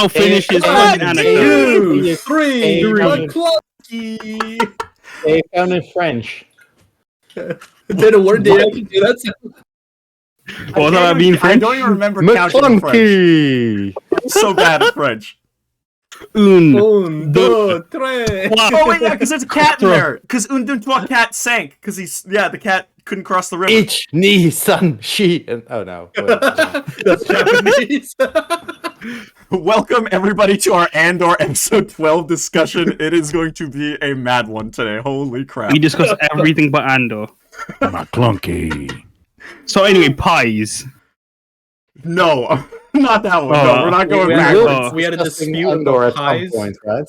now finishes one One, anecdote. 2, 3, McClunkey. They found in French. Did a word? Did I actually do that? What that mean I French? don't even remember counting in French. McClunky! I'm so bad at French. Un. Un, deux, tres. Oh wait, yeah, because there's a cat in there. Because un, deux, trois, cat sank. Because the cat couldn't cross the river. Ich, ni, san, she. Oh no. Wait. That's Japanese. Welcome everybody to our Andor episode 12 discussion. It is going to be a mad one today. Holy crap! We discussed everything but Andor. McClunky. So anyway, pies. No, not that one. No, we're not going we, backwards. we had a Discussing dispute Andor about at some pies. point, right?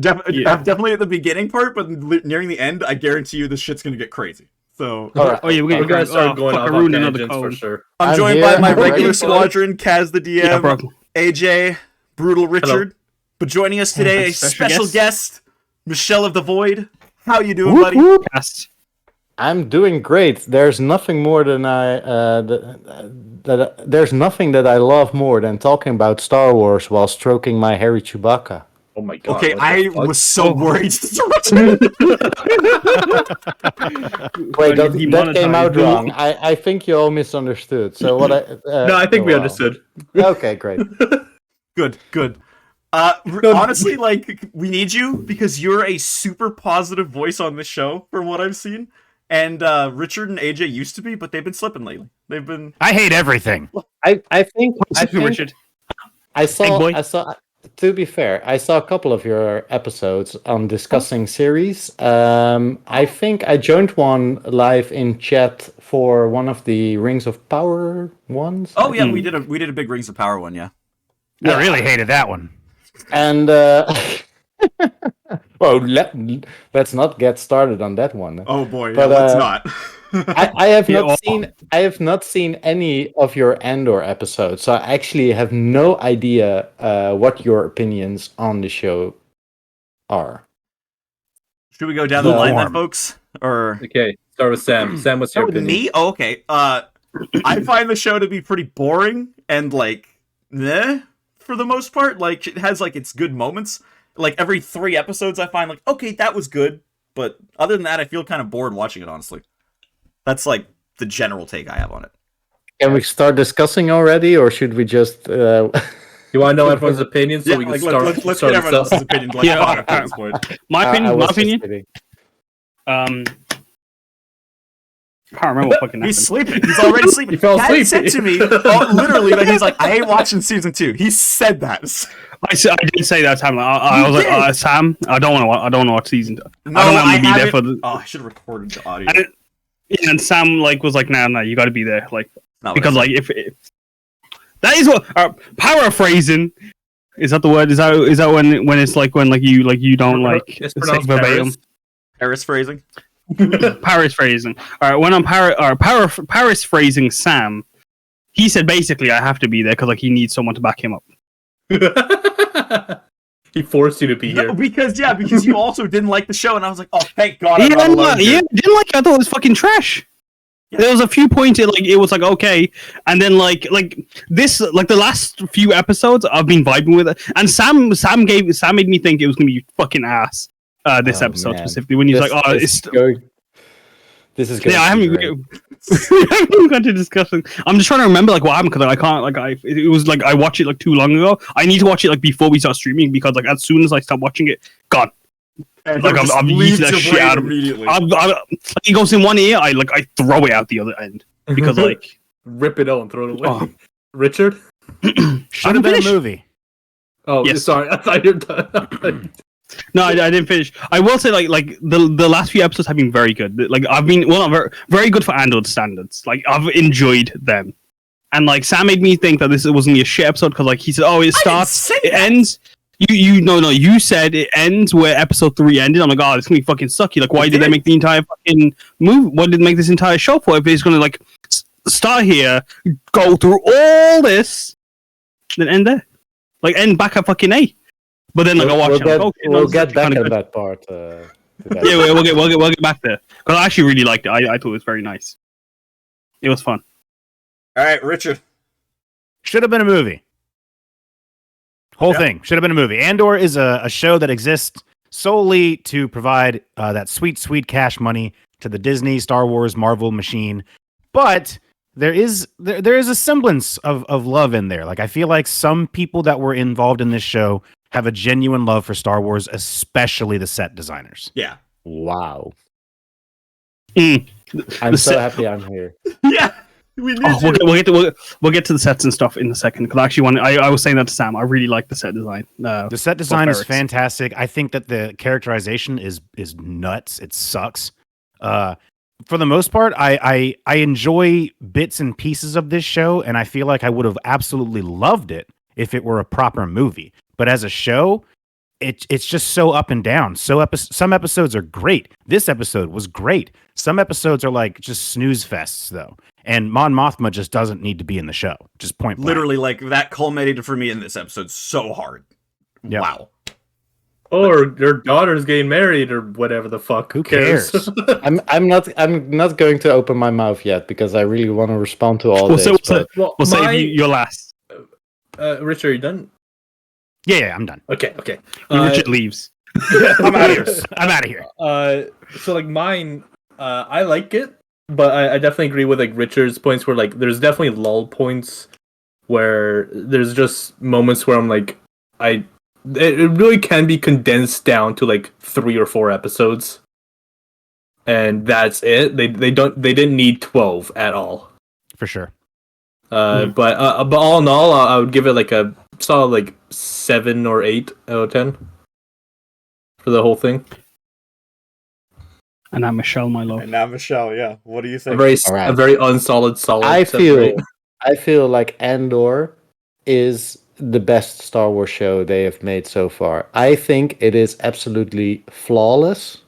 Definitely at the beginning part, but nearing the end, I guarantee you this shit's gonna get crazy. So, Alright. Oh yeah, We're gonna start going off on ruin another tangents for code. sure. I'm I'm joined here, by my I'm ready. regular squadron, Kaz the DM, Yeah, bro. AJ, Brutal Richard. But joining us today, a Special special guest. guest, Michelle of the Void. How you doing, Whoop, buddy? whoop. Cast. I'm doing great. There's nothing more than there's nothing that I love more than talking about Star Wars while stroking my hairy Chewbacca. Oh my god. Okay, what the I fuck? was so worried. Wait, that Demonetized, came out dude. wrong. I think you all misunderstood. So what I No, I think oh, we wow. understood. Okay, great. Good. Honestly, like, we need you because you're a super positive voice on this show, from what I've seen. And Richard and AJ used to be, but they've been slipping lately. They've been. I hate everything. I think Richard. I Big boy. saw. To be fair, I saw a couple of your episodes on discussing series. I think I joined one live in chat for one of the Rings of Power ones. Oh yeah, we did a big Rings of Power one, yeah. I really hated that one. And well, let's not get started on that one. Oh boy, yeah, But, let's not. I have Yeah, not seen any of your Andor episodes, so I actually have no idea what your opinions on the show are. Should we go down the No. line then, folks? Or Okay, start with Sam. Sam, what's your with opinion? me? Oh, okay. I find the show to be pretty boring and like, for the most part. Like, it has like its good moments. Like every 3 episodes, I find like, okay, that was good, but other than that, I feel kind of bored watching it. Honestly, that's like the general take I have on it. Can we start discussing already, or should we just? You want to know everyone's opinion so we can like, start? let's start get everyone this up? else's opinion. Like, Yeah, fuck at this point. My I opinion. My was just opinion. kidding. I can't remember what fucking He's happened. sleeping. He's already sleeping. He fell Dad asleep. said to me, literally, that he's like, I ain't watching season 2. He said that. I did say that time. I You was like, did. Sam, I don't want to. I don't want to watch season 2. No, I don't want to be there haven't- for the. Oh, I should have recorded the audio. And Sam like was like, no, you got to be there, like Not because what I like if that is what paraphrasing is that the word? Is that when it's like when like you don't like It's say pronounced verbatim. Paris. said. Paris phrasing. Paris phrasing. All right, when I'm Paris phrasing Sam, he said basically I have to be there because like he needs someone to back him up. He forced you to be No, here. because you also didn't like the show, and I was like, oh, thank God I'm Yeah, not alone here. didn't like it. I thought it was fucking trash. Yeah. There was a few points it was like okay, and then like this like the last few episodes I've been vibing with it, and Sam made me think it was gonna be fucking ass. This Oh, episode man. specifically when he's like, oh, this it's is going. This is going. yeah, I haven't to be even great. we haven't even got to discussing. I'm just trying to remember like what happened because I can't like it was like I watched it like too long ago. I need to watch it like before we start streaming because like as soon as I stop watching it, gone. And Like, just I'm leaves eating that your shit brain out of- immediately. Like, it goes in one ear, I throw it out the other end because like Rip it out and throw it away. Oh. Richard? Should have been a movie. Oh, Yes. sorry. I thought you were done. no, I didn't finish. I will say like the last few episodes have been very good. Like I've been very, very good for Andor standards. Like I've enjoyed them. And like Sam made me think that this wasn't a shit episode because like he said, oh, it starts, say it that. ends. You said it ends where episode 3 ended. I'm like, oh, it's gonna be fucking sucky. Like, why It did they did. make the entire fucking movie? What did they make this entire show for? If it's gonna like start here, go through all this, then end there, like end back at fucking A. But then like I watch it, I'm like, okay, we'll this is get back kinda to good. that part. To that. Yeah, we'll get back there because I actually really liked it. I thought it was very nice. It was fun. All right, Richard. Should have been a movie. Whole thing should have been a movie. Andor is a show that exists solely to provide that sweet cash money to the Disney, Star Wars, Marvel machine. But there is a semblance of love in there. Like, I feel like some people that were involved in this show have a genuine love for Star Wars, especially the set designers. Yeah. Wow. Mm. I'm The so set- happy I'm here. Yeah. We need Oh, we'll get to the sets and stuff in a second, because I actually I was saying that to Sam. I really like the set design. The set design is Barracks. fantastic. I think that the characterization is nuts. It sucks. For the most part, I enjoy bits and pieces of this show, and I feel like I would have absolutely loved it if it were a proper movie. But as a show, it's just so up and down. Some episodes are great. This episode was great. Some episodes are like just snooze fests, though. And Mon Mothma just doesn't need to be in the show. Just point blank. Literally, like, that culminated for me in this episode so hard. Yep. Wow. Or their daughter's getting married or whatever the fuck. Who cares? I'm not going to open my mouth yet because I really want to respond to all this. but- Well, We'll save your last. Richard, are you done? Yeah, I'm done. Okay. Richard leaves. I'm out of here. I'm out of here. So like mine, I like it, but I definitely agree with like Richard's points where like there's definitely lull points where there's just moments where I'm like, it really can be condensed down to like 3 or 4 episodes, and that's it. They didn't need 12 at all. For sure. But all in all, I would give it like a solid like 7 or 8 out of 10 for the whole thing. And now Michelle, my love. And now Michelle, yeah. What do you A think? very unsolid solid. I 7 or 8. feel like Andor is the best Star Wars show they have made so far. I think it is absolutely flawless.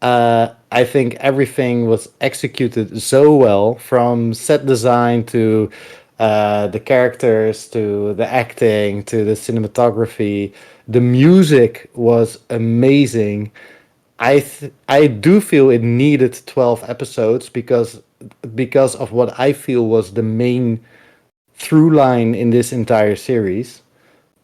I think everything was executed so well, from set design to the characters to the acting to the cinematography. The music was amazing. I do feel it needed 12 episodes because of what I feel was the main through line in this entire series.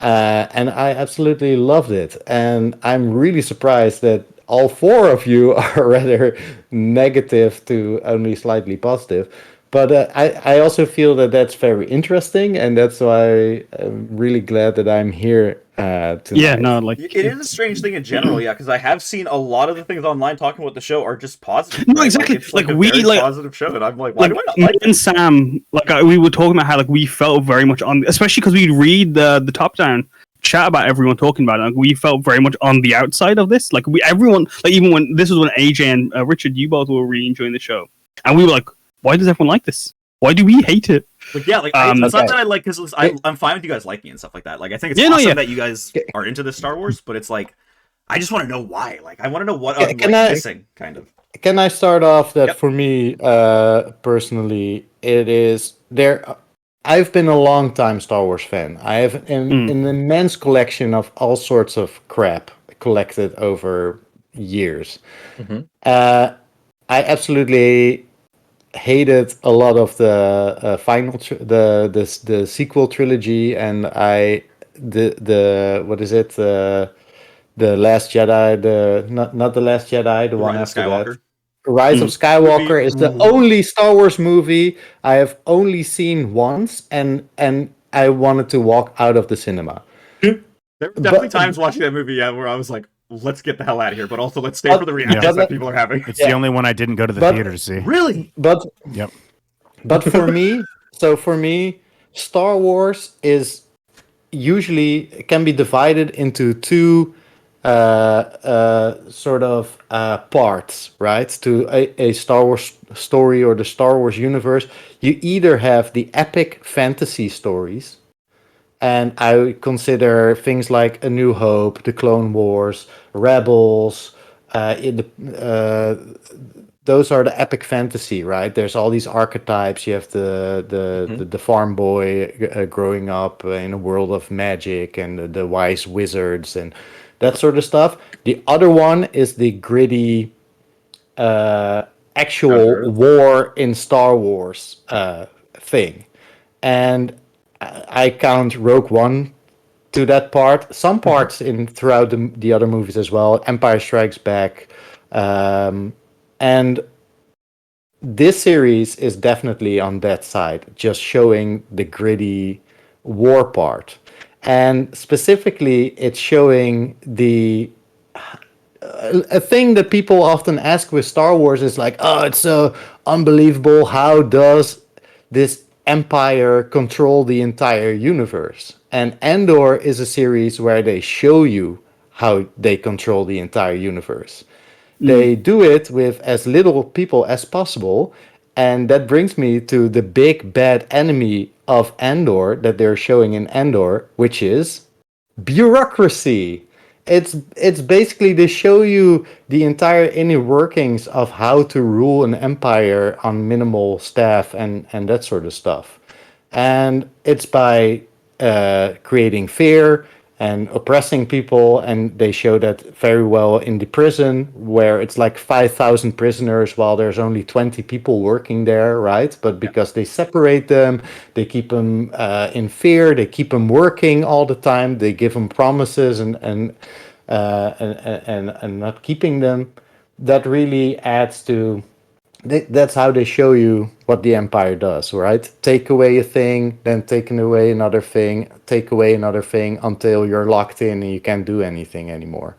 And I absolutely loved it. And I'm really surprised that all 4 of you are rather negative to only slightly positive. But I also feel that that's very interesting, and that's why I'm really glad that I'm here tonight. Yeah, no, like It is a strange thing in general, yeah, because I have seen a lot of the things online talking about the show are just positive. No, right? exactly. It's Like, a we, very like- positive show, and I'm like, why like do I not me like it? and Sam, like we were talking about how like we felt very much on, especially because we read the top down chat about everyone talking about it. Like, we felt very much on the outside of this. Like everyone, like even when this was when AJ and Richard, you both were really enjoying the show, and we were like, why does everyone like this? Why do we hate it? Like, yeah, like it's not that I like, because I'm fine with you guys liking it and stuff like that. Like, I think it's awesome that you guys are into this Star Wars, but it's like, I just want to know why. Like, I want to know what I'm missing, kind of. Can I start off that Yep. for me, personally, it is there. I've been a long time Star Wars fan. I have an immense collection of all sorts of crap collected over years. I absolutely hated a lot of the the sequel trilogy, and the what is it, the Last Jedi, not the Last Jedi, the one Rise of after that. Skywalker. Rise of Skywalker Movie. is the only Star Wars movie I have only seen once, and I wanted to walk out of the cinema. There were definitely But- times watching that movie, yeah, where I was like, let's get the hell out of here, but also let's stay for the reactions Yeah. that people are having. It's the only one I didn't go to the But- theater to see. Really? But Yep. But for me, Star Wars is usually can be divided into 2 sort of parts, right? To a Star Wars story or the Star Wars universe. You either have the epic fantasy stories, and I consider things like A New Hope, The Clone Wars, Rebels, those are the epic fantasy, right? There's all these archetypes. You have the farm boy growing up in a world of magic, and the wise wizards and that sort of stuff. The other one is the gritty, actual war in Star Wars thing, and I count Rogue One to that part. Some parts in throughout the other movies as well. Empire Strikes Back, and this series is definitely on that side, just showing the gritty war part, and specifically, it's showing the a thing that people often ask with Star Wars is like, oh, it's so unbelievable. How does this empire control the entire universe? And Andor is a series where they show you how they control the entire universe. They do it with as little people as possible. And that brings me to the big bad enemy of Andor that they're showing in Andor, which is bureaucracy. It's basically they show you the entire inner workings of how to rule an empire on minimal staff and that sort of stuff. And it's by creating fear and oppressing people, and they show that very well in the prison where it's like 5,000 prisoners while there's only 20 people working there, right? But because they separate them, they keep them in fear, they keep them working all the time, they give them promises and not keeping them. That really adds to that's how they show you what the empire does, right? Take away a thing, then taking away another thing, take away another thing until you're locked in and you can't do anything anymore.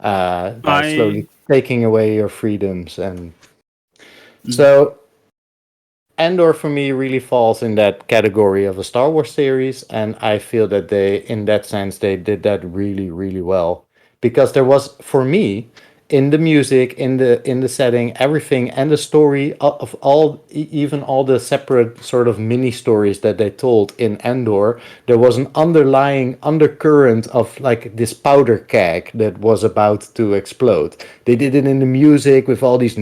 By slowly taking away your freedoms. And so Andor for me really falls in that category of a Star Wars series, and I feel that they, in that sense, they did that really, really well. Because there was, for me, in the music, in the setting, everything, and the story of all, even all the separate sort of mini stories that they told in Andor, there was an underlying undercurrent of like this powder keg that was about to explode. They did it in the music with all these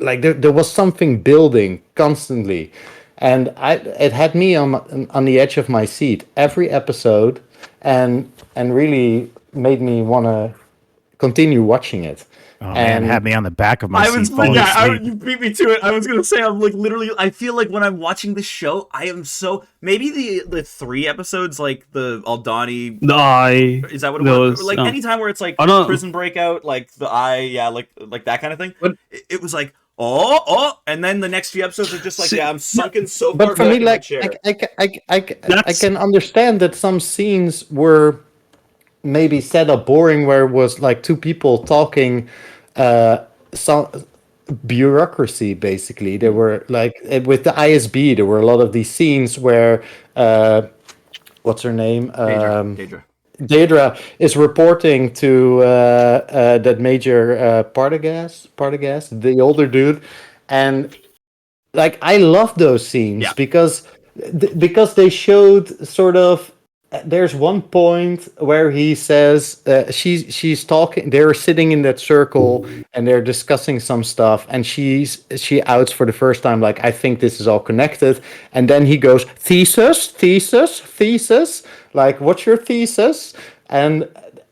like there was something building constantly, and it had me on the edge of my seat every episode, and really made me want to continue watching it. Oh man, had me on the back of my seat falling asleep. You beat me to it. I was gonna say, I'm like literally. I feel like when I'm watching this show, I am so maybe the 3 episodes, like the Aldani. The Eye. Is that what it was? Like anytime where it's like prison breakout, like the Eye, yeah, like that kind of thing. But it was like and then the next few episodes are just like, yeah, I'm sunken so far. But for me, like I can understand that some scenes were maybe set up boring, where it was like two people talking some bureaucracy. Basically, there were like with the ISB, there were a lot of these scenes where what's her name, Daedra is reporting to that Major Partagaz, the older dude, and like I love those scenes because they showed sort of. There's one point where he says she's talking. They're sitting in that circle and they're discussing some stuff, and she outs for the first time like, I think this is all connected, and then he goes, thesis, like, what's your thesis? And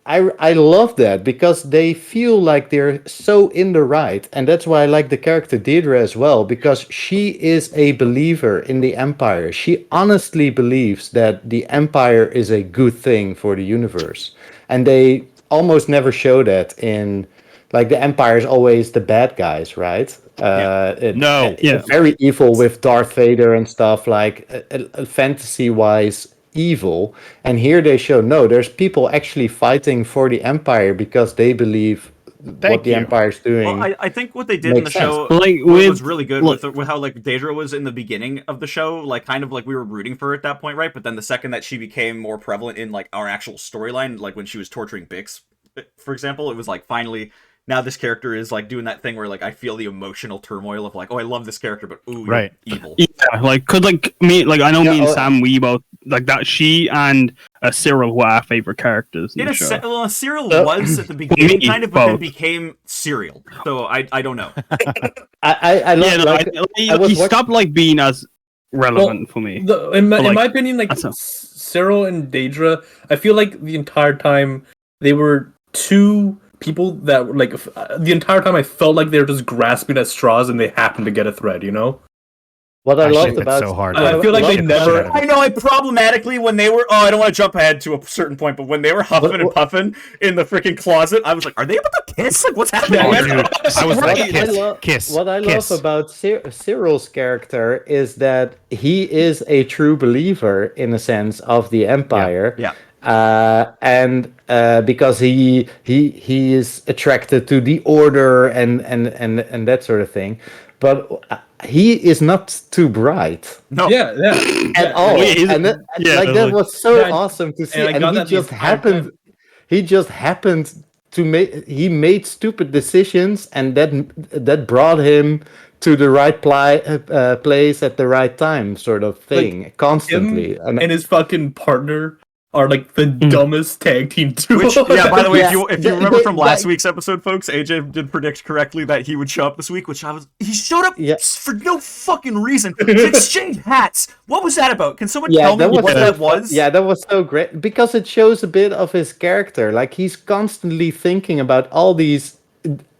I love that because they feel like they're so in the right, and that's why I like the character Deirdre as well, because she is a believer in the Empire. She honestly believes that the Empire is a good thing for the universe, and they almost never show that in, like, the Empire is always the bad guys, right? Very evil with Darth Vader and stuff, like fantasy-wise evil, and here they show no, there's people actually fighting for the Empire because they believe what the Empire's doing. Well, I think what they did in the show was really good with how like Daedra was in the beginning of the show, like kind of like we were rooting for her at that point, right? But then the second that she became more prevalent in like our actual storyline, like when she was torturing Bix, for example, it was like finally now this character is like doing that thing where like I feel the emotional turmoil of like, oh, I love this character, but ooh, right, evil. Yeah, like could like me, like I know me and Sam, we both like that. She and Cyril were our favorite characters in the show. Cyril was at the beginning kind of, but then became Cyril. So I don't know. I love he stopped like being as relevant for me. In my opinion, like Cyril and Daedra, I feel like the entire time they were two people that like the entire time I felt like they were just grasping at straws and they happened to get a thread, you know? What I I loved ship it about so hard. I feel like I they ship the shit never- out of it. I know I problematically when they were. Oh, I don't want to jump ahead to a certain point, but when they were huffing and puffing in the freaking closet, I was like, "Are they about to kiss? Like, what's happening?" Yeah, Oh, yeah. dude, I was like, Right. kiss, What I kiss. love about Cyril's character is that he is a true believer in a sense of the Empire. Yeah. And because he is attracted to the order and that sort of thing, but he is not too bright No. Yeah. at all. yeah, he's- And that, yeah, like that totally. was so Yeah, awesome to see. I And got he that the just entire happened. time. He just happened to make. He made stupid decisions, and that brought him to the right place at the right time, sort of thing, constantly. Him and his fucking partner are like the Mm. dumbest tag team duo. Which, yeah, by the way, Yeah, if you remember they- from last they- week's episode, folks, AJ did predict correctly that he would show up this week, he showed up Yeah. for no fucking reason to exchange hats. What was that about? Can someone Yeah, tell me that was what so that fu- was? Yeah, that was so great because it shows a bit of his character. Like he's constantly thinking about all these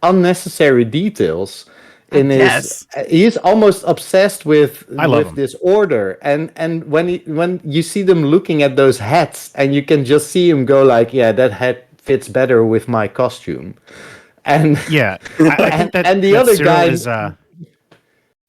unnecessary details in Yes. his. He's almost obsessed with I love him. this order, and when you see them looking at those hats, and you can just see him go like, yeah, that hat fits better with my costume, and Yeah, I think that and the that other Cyril guy- is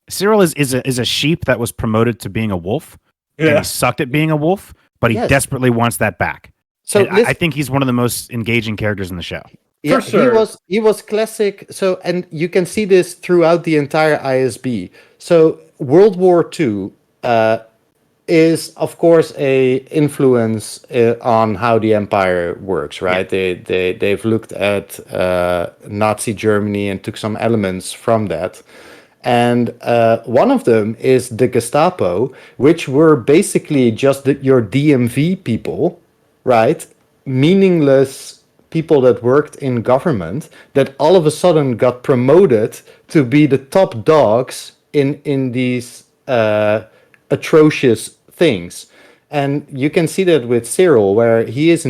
Cyril is a sheep that was promoted to being a wolf, and Yeah. he sucked at being a wolf, but he Yes. desperately wants that back. so And I listen- think he's one of the most engaging characters in the show. Yeah, sure. he was classic. So, and you can see this throughout the entire ISB. So, World War II is, of course, a influence on how the empire works, right? They've looked at Nazi Germany and took some elements from that. And one of them is the Gestapo, which were basically just your DMV people, right? Meaningless people that worked in government that all of a sudden got promoted to be the top dogs in these atrocious things. And you can see that with Cyril, where he's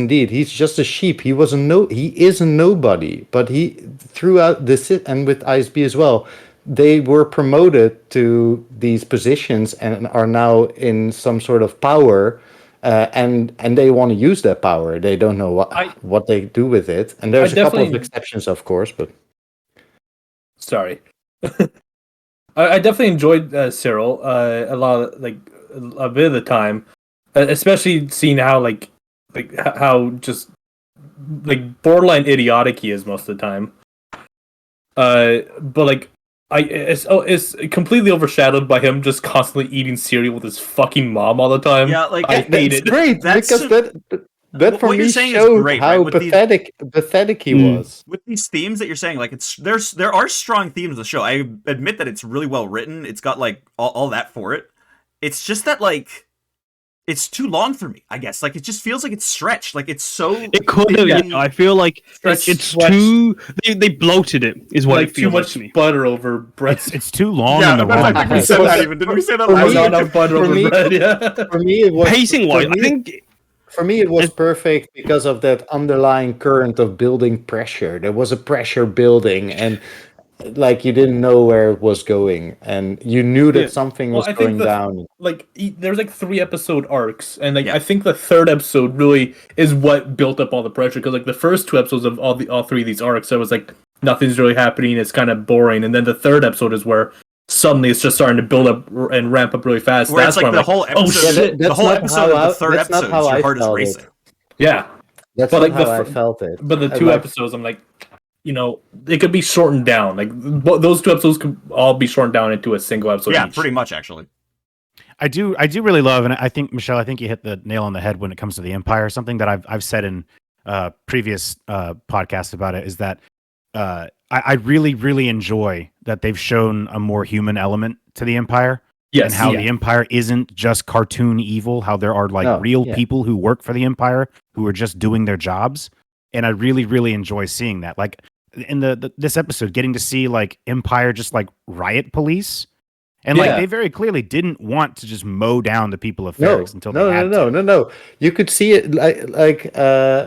just a sheep. He is a nobody, but he throughout this and with ISB as well, they were promoted to these positions and are now in some sort of power. And they want to use that power. They don't know what they do with it. And there's I a couple of definitely- exceptions, of course, but Sorry. I definitely enjoyed Cyril a lot, a bit of the time, especially seeing how how just borderline idiotic he is most of the time. But it's completely overshadowed by him just constantly eating cereal with his fucking mom all the time. Yeah, like, I hate that's it. great That's because that for what you're me saying is showed great, how right? With these- pathetic he Mm. was. with these themes that you're saying, like there are strong themes in the show. I admit that it's really well written. It's got like all that for it. It's just that like it's too long for me, I guess. Like it just feels like it's stretched. Like it's so It could have. Yeah. I feel like Stretched, it's stretched. too. They bloated it. Is what Like it too feels like much to me. butter over bread. It's too long yeah. in the That's, wrong I think we direction. said that even. Didn't we say that For last me- Not week? enough butter for over me- bread. Yeah. For me, it was Pacing wise, for I me- think For me, it was perfect because of that underlying current of building pressure. There was a pressure building, and like you didn't know where it was going, and you knew that Yeah. something Well, was I think going the- down. There's 3 episode arcs, and Yeah. I think the 3rd episode really is what built up all the pressure, because the first 2 episodes of all 3 of these arcs, it was nothing's really happening, it's kind of boring, and then the 3rd episode is where suddenly it's just starting to build up and ramp up really fast. Where That's it's like where the I'm whole oh episode, shit, the That's whole not episode how of the third that's not episode how is your I heart is felt it. racing. yeah. That's But, not like, how the I fir- felt it. But the I 2 like- episodes, I'm it could be shortened down. Those 2 episodes could all be shortened down into a single episode. Yeah, each. pretty much actually. I do really love, and I think Michelle, I think you hit the nail on the head when it comes to the Empire. Something that I've said in previous podcasts about it is that I really enjoy that they've shown a more human element to the Empire. Yes, And how yeah. the Empire isn't just cartoon evil, how there are No, real yeah. people who work for the Empire who are just doing their jobs. And I really enjoy seeing that. Like in this episode, getting to see Empire just riot police And like Yeah. they very clearly didn't want to just mow down the people of No, Ferrix until they had to. no. You could see it like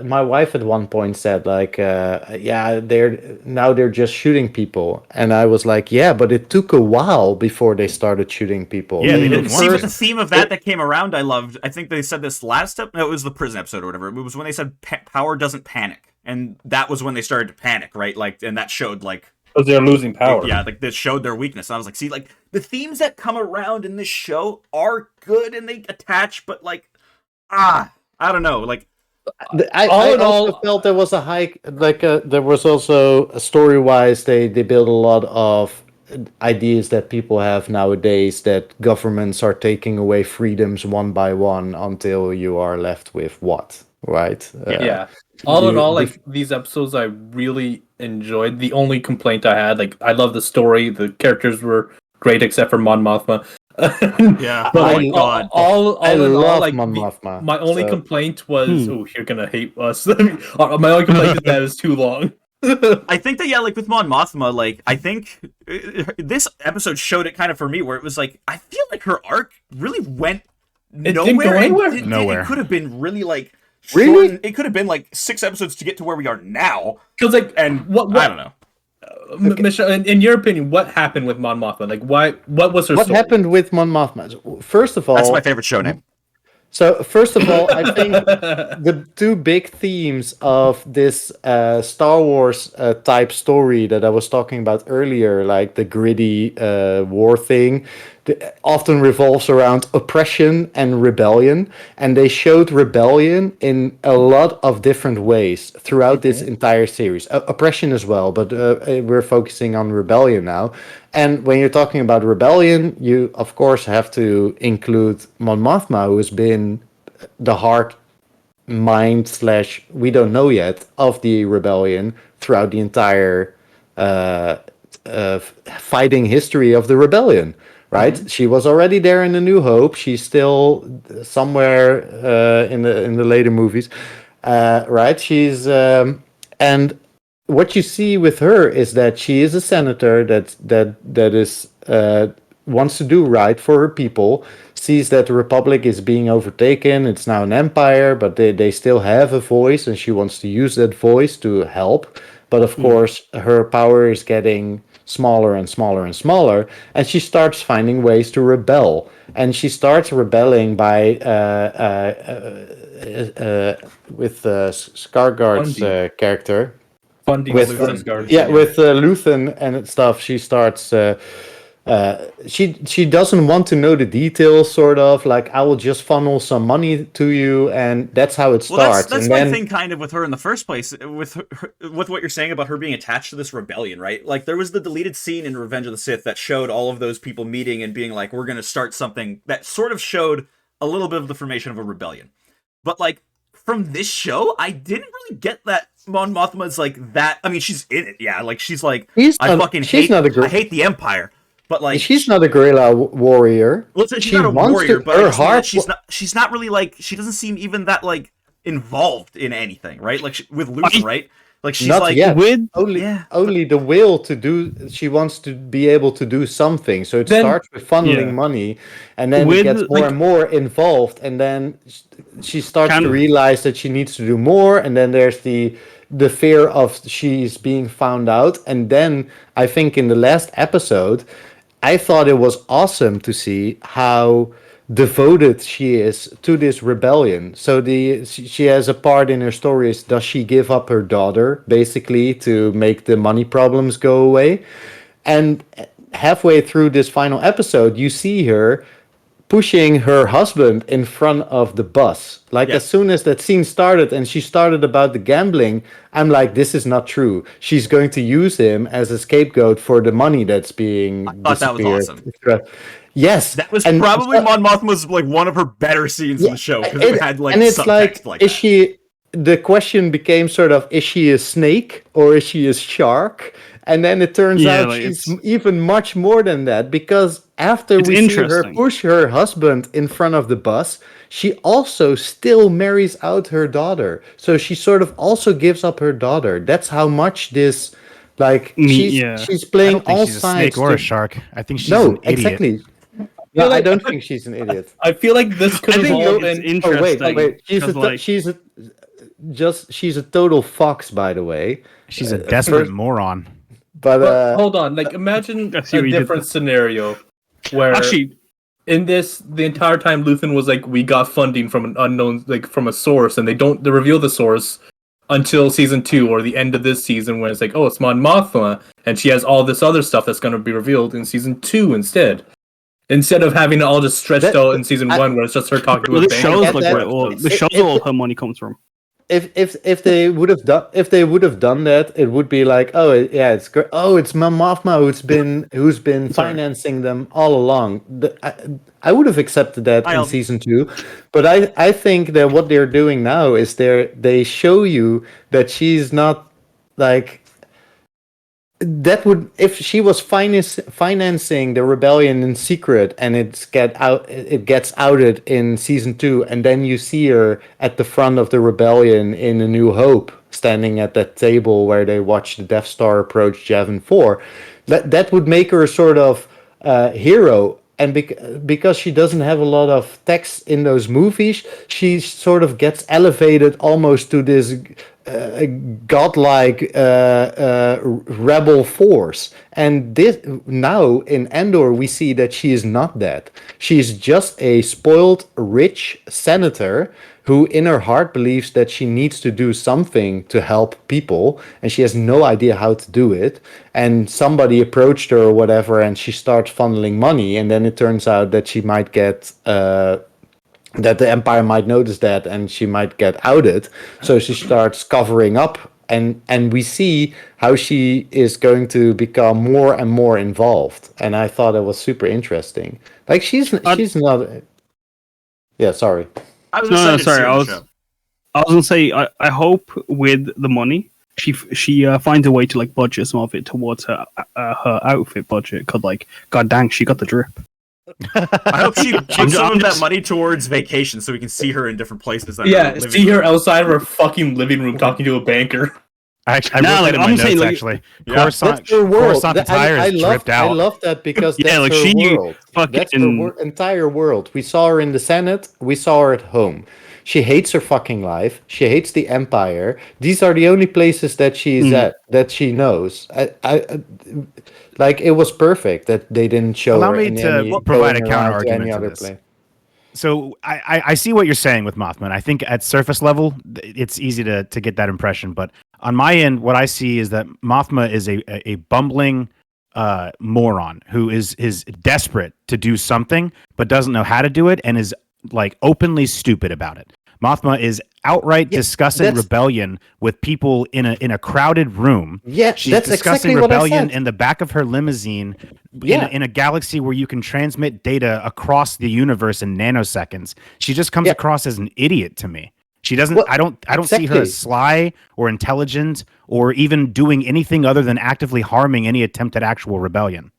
my wife at one point said like yeah, they're just shooting people, and I was like, yeah, but it took a while before they started shooting people. Yeah, they didn't See, want but to. the theme of that came around, I loved. I think they said this last step. No, it was the prison episode or whatever. It was when they said power doesn't panic, and that was when they started to panic, right? Like, and that showed like Because they're losing power. yeah, like this showed their weakness. And I was like, see, like the themes that come around in this show are good and they attach, but like, I don't know, like. I also felt there was a high there was also story wise they build a lot of ideas that people have nowadays that governments are taking away freedoms one by one until you are left with what, right? Yeah. All in all, like these episodes, I really enjoyed. The only complaint I had, like, I love the story. The characters were great, except for Mon Mothma. Yeah. But I- like, God. all I in all, love like, Mon Mothma, my only so- complaint was, oh, you're gonna hate us. My only complaint is that it was too long. I think that, yeah, like with Mon Mothma, like, I think this episode showed it kind of for me where it was like, I feel like her arc really went It nowhere. didn't go anywhere? Nowhere. It could have been really, like, Really? shortened. It could have been, like, 6 episodes to get to where we are now. Because like, And what I don't know. Michelle, in your opinion, what happened with Mon Mothma? Like, what was her What story? happened with Mon Mothma? First of all, That's my favorite show name. So first of all, I think the two big themes of this Star Wars type story that I was talking about earlier, like the gritty war thing, often revolves around oppression and rebellion. And they showed rebellion in a lot of different ways throughout this entire series. Oppression as well, but we're focusing on rebellion now. And when you're talking about rebellion, you of course have to include Mon Mothma, who has been the heart, mind / we don't know yet of the rebellion throughout the entire fighting history of the rebellion. Right? She was already there in A New Hope. She's still somewhere in the later movies. Right? She's and what you see with her is that she is a senator that is wants to do right for her people, sees that the republic is being overtaken, it's now an empire, but they still have a voice, and she wants to use that voice to help. But of course, her power is getting smaller and smaller and smaller, and she starts finding ways to rebel. And she starts rebelling by with Skarsgård's character. Funding With Luthen's Guard. with Luthen and stuff, she starts. She doesn't want to know the details. Sort of like, I will just funnel some money to you, and that's how it Well, starts. that's and my then, thing, kind of, with her in the first place. With with what you're saying about her being attached to this rebellion, right? Like, there was the deleted scene in Revenge of the Sith that showed all of those people meeting and being like, "We're going to start something." That sort of showed a little bit of the formation of a rebellion. But like from this show, I didn't really get that Mon Mothma's like that. I mean, she's in it, yeah. Like she's like, She's I not- fucking she's hate. not a I hate the Empire. But like, she's not a guerrilla warrior. well, she's she not a wants warrior, to- but I her just mean that heart- she's not really like, she doesn't seem even that like involved in anything, right? Like with Luthen, right? Like she's Not like, yet. With Only, Yeah, only the will to do. She wants to be able to do something. So it Then- starts with funneling Yeah. money, and then it With, gets more like- and more involved, and then she starts Can- to realize that she needs to do more. And then there's the fear of she's being found out. And then I think in the last episode, I thought it was awesome to see how devoted she is to this rebellion. So she has a part in her story is, does she give up her daughter basically to make the money problems go away? And halfway through this final episode, you see her pushing her husband in front of the bus. Like Yeah. as soon as that scene started and she started about the gambling, I'm like, this is not true. She's going to use him as a scapegoat for the money that's being thought that was disappeared. Yes, that was and probably so- Mon Mothma's like one of her better scenes in the show because it had like and it's subtext like, is that. she? The question became sort of, is she a snake or is she a shark? And then it turns Yeah, out like, she's it's- even much more than that, because after It's we see her interesting. push her husband in front of the bus, she also still marries out her daughter. So she sort of also gives up her daughter. That's how much this Like she's I playing don't think all she's a sides. snake or a shark. I think she's No, an idiot. exactly. No, I don't think she's an idiot. I feel like this could I think evolve it's in. interesting. Oh wait, she's a total fox, by the way. She's a desperate first- moron. But Hold on, like imagine I see a what you did different scenario where Actually, in this the entire time Luthen was like, we got funding from an unknown, like from a source, and they reveal the source until season 2 or the end of this season, when it's like, oh, it's Mon Mothma, and she has all this other stuff that's going to be revealed in season 2 instead of having it all just stretched out in season 1 where it's just her talking to well, a this bank. shows get like that. where all the shows all her money comes from. if they would have done that, it would be like, oh yeah, it's great. Oh, it's Mon Mothma who's been Sorry. financing them all along. I would have accepted that in I'll- season 2, but I think that what they're doing now is they show you that she's not like that. Would if she was financing the rebellion in secret and it gets outed in season 2, and then you see her at the front of the rebellion in A New Hope, standing at that table where they watch the Death Star approach Yavin 4, that would make her a sort of hero. And because she doesn't have a lot of text in those movies, she sort of gets elevated almost to this godlike rebel force. And this now in Andor, we see that she is not that. She's just a spoiled, rich senator who in her heart believes that she needs to do something to help people, and she has no idea how to do it. And somebody approached her or whatever, and she starts funneling money, and then it turns out that she might get that the Empire might notice that, and she might get outed. So she starts covering up, and we see how she is going to become more and more involved. And I thought it was super interesting. Like she's not. Yeah, sorry. I was No, excited to see sorry. her I on was the show. gonna say I hope with the money she finds a way to like budget some of it towards her outfit budget. Cause like, god dang, she got the drip. I hope she gives some I'm of that just- money towards vacation so we can see her in different places. Than Yeah, her living see her room. outside of her fucking living room talking to a banker. I No, wrote like, that in my I'm notes, saying, like- actually. Yeah. Coruscant, That's her world. Coruscant Attire I is love, tripped out. I love that because Yeah, that's like, her she world. That's her fucking- entire world. We saw her in the Senate. We saw her at home. She hates her fucking life. She hates the Empire. These are the only places that she's at, that she knows. I like, it was perfect that they didn't show Allow her me in to any, provide a going around to counter-argument any to other this. place. So I see what you're saying with Mothman. I think at surface level, it's easy to get that impression. But on my end, what I see is that Mothma is a bumbling moron who is desperate to do something, but doesn't know how to do it, and is like openly stupid about it. Mothma is outright discussing that's- rebellion with people in a crowded room. Yeah, She's that's discussing exactly what I rebellion said. in the back of her limousine Yeah. in a galaxy where you can transmit data across the universe in nanoseconds. She just comes Yeah. across as an idiot to me. She doesn't Well, I don't see her exactly. as sly or intelligent or even doing anything other than actively harming any attempt at actual rebellion.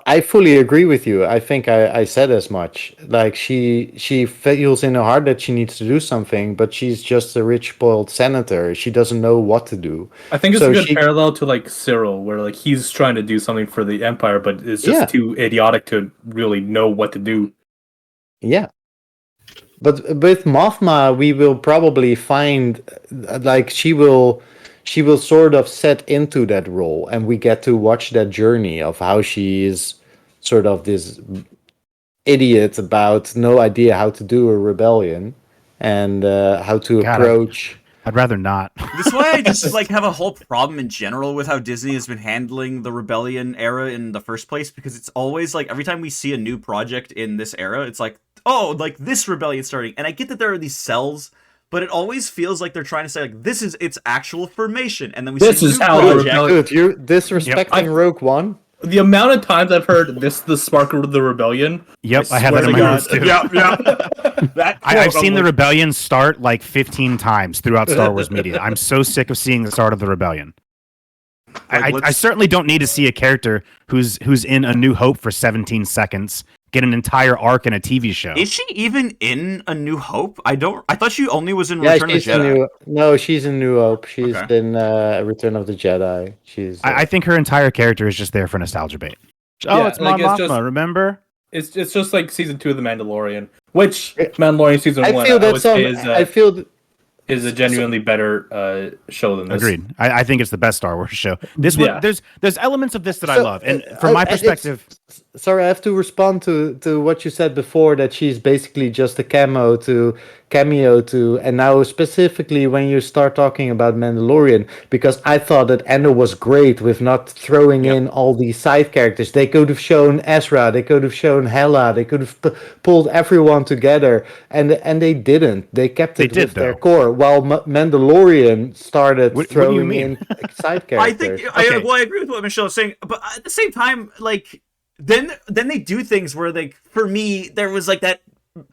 I fully agree with you. I think I said as much. Like she feels in her heart that she needs to do something, but she's just a rich, spoiled senator. She doesn't know what to do. I think it's So a good she- parallel to like Cyril, where like he's trying to do something for the Empire, but is just Yeah. too idiotic to really know what to do. Yeah. But with Mothma, we will probably find like she will sort of set into that role, and we get to watch that journey of how she is sort of this idiot about no idea how to do a rebellion and how to God, approach. I'd rather not. This is why I just like have a whole problem in general with how Disney has been handling the rebellion era in the first place, because it's always like every time we see a new project in this era, it's like, oh, like this rebellion starting. And I get that there are these cells, but it always feels like they're trying to say like this is its actual formation, and then we This see a is new how the project. rebellion- Dude, you're disrespecting Rogue One. The amount of times I've heard this, the spark of the rebellion. Yep, I have swear that in to my God. notes too. Yeah. That I've quote, seen I'm the like, rebellion start like 15 times throughout Star Wars media. I'm so sick of seeing the start of the rebellion. Like, I let's- certainly don't need to see a character who's in A New Hope for 17 seconds get an entire arc in a TV show. Is she even in A New Hope? I thought she only was in Yeah, Return of the she's in Jedi. she's in New Hope. She's Okay. in Return of the Jedi. She's. I think her entire character is just there for nostalgia bait. Oh, Yeah, it's Mon like, it's Mothma, just- remember? It's just like season 2 of The Mandalorian, which Mandalorian season I 1 feel I that would say is a genuinely better show than this. Agreed. I think it's the best Star Wars show. This one, Yeah. there's elements of this that I So, love, and from my perspective, Sorry, I have to respond to what you said before, that she's basically just a cameo to, and now specifically when you start talking about Mandalorian, because I thought that Andor was great with not throwing in all these side characters. They could have shown Ezra, they could have shown Hela, they could have pulled everyone together, and they didn't. They kept it with their core, while Mandalorian started What do you throwing mean? in side I characters. think I agree with what Michelle is saying, but at the same time, like then they do things where like for me there was like that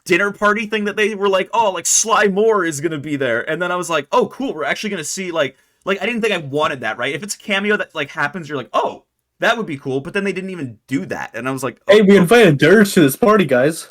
dinner party thing that they were like, oh, like Sly Moore is gonna be there, and then I was like, oh, cool, we're actually gonna see like I didn't think I wanted that, right? If it's a cameo that like happens, you're like, oh, that would be cool, but then they didn't even do that, and I was like, oh, Hey, we invited Dirge to this party, guys.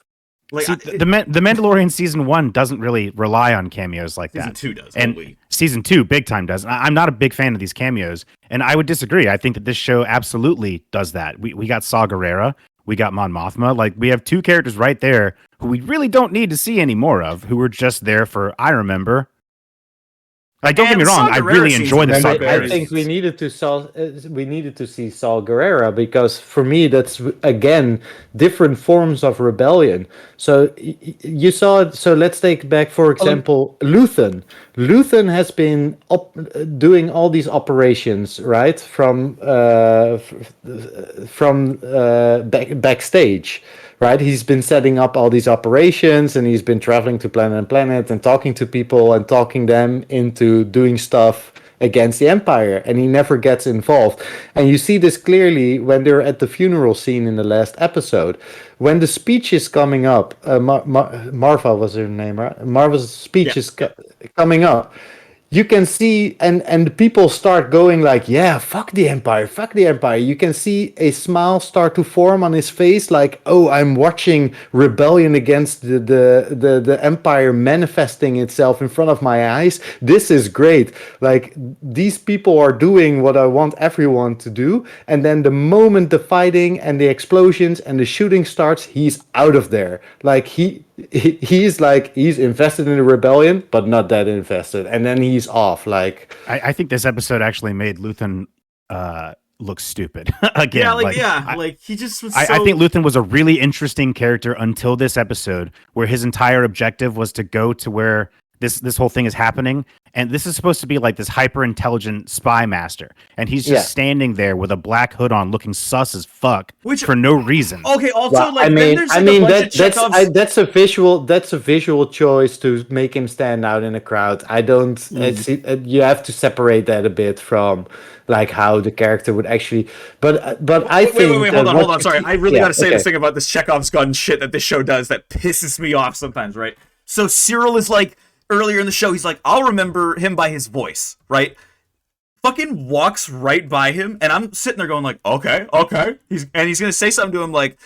like see, the Mandalorian season 1 doesn't really rely on cameos like season that. 2 does, And only. season 2 big time does. I'm not a big fan of these cameos, and I would disagree. I think that this show absolutely does that. We got Saw Gerrera, we got Mon Mothma. Like, we have two characters right there who we really don't need to see any more of, who were just there for I remember. Like, don't get me wrong, I really enjoy the Saw Gerrera. I think we needed to see Saul Guerrera, because for me that's again different forms of rebellion. So you saw it. So let's take back, for example, Luthen. Luthen has been doing all these operations, right, from backstage. Right, he's been setting up all these operations, and he's been traveling to planet and planet and talking to people and talking them into doing stuff against the Empire, and he never gets involved. And you see this clearly when they're at the funeral scene in the last episode, when the speech is coming up. Marva was her name, right? Marva's speech is coming up. You can see, and the people start going like, yeah, fuck the Empire, fuck the Empire. You can see a smile start to form on his face, like, oh, I'm watching rebellion against the Empire manifesting itself in front of my eyes. This is great. Like, these people are doing what I want everyone to do. And then the moment the fighting and the explosions and the shooting starts, he's out of there. Like, he's invested in the rebellion, but not that invested, and then he's off. Like, I think this episode actually made Luthen look stupid again. Like he just was. I think Luthen was a really interesting character until this episode, where his entire objective was to go to where this whole thing is happening, and this is supposed to be like this hyper intelligent spy master, and he's just standing there with a black hood on, looking sus as fuck, for no reason. Okay, also well, like that's a visual choice to make him stand out in a crowd. I don't. You have to separate that a bit from like how the character would actually. But I think. Wait, hold on. Sorry, I really got to say this thing about this Chekhov's gun shit that this show does that pisses me off sometimes. Right. So Cyril is like. Earlier in the show, he's like, I'll remember him by his voice, right? Fucking walks right by him, and I'm sitting there going like, okay. He's gonna say something to him like,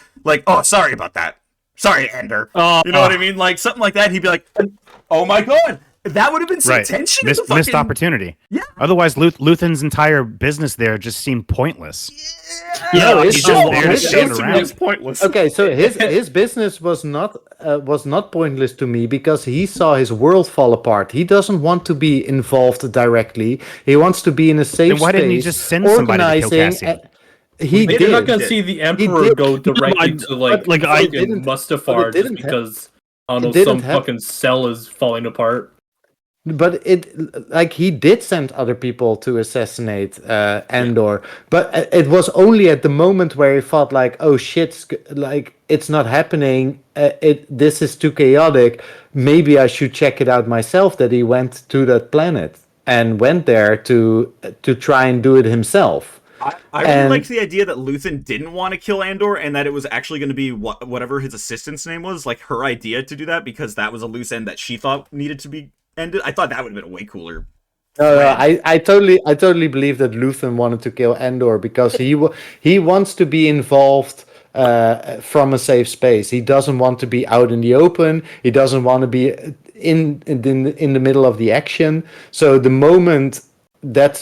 oh, sorry about that. Sorry, Andor. You know what I mean? Like, something like that. He'd be like, oh my god. That would have been some tension. Missed opportunity. Yeah. Otherwise, Luthen's entire business there just seemed pointless. Yeah, he's just there to stand around. It's pointless. Okay, so his business was not pointless to me, because he saw his world fall apart. He doesn't want to be involved directly. He wants to be in a safe space. Then why didn't he just send somebody to kill Cassian? They're not gonna see the Emperor go directly to Mustafar just because some fucking cell is falling apart. But he did send other people to assassinate Andor, but it was only at the moment where he felt like, oh shit, like it's not happening. This is too chaotic. Maybe I should check it out myself. That he went to that planet and went there to try and do it himself. I really liked the idea that Luthen didn't want to kill Andor, and that it was actually going to be whatever his assistant's name was, like her idea to do that, because that was a loose end that she thought needed to be ended. I thought that would have been a way cooler. No, I totally believe that Luthen wanted to kill Andor, because he wants to be involved from a safe space. He doesn't want to be out in the open. He doesn't want to be in the middle of the action. So the moment that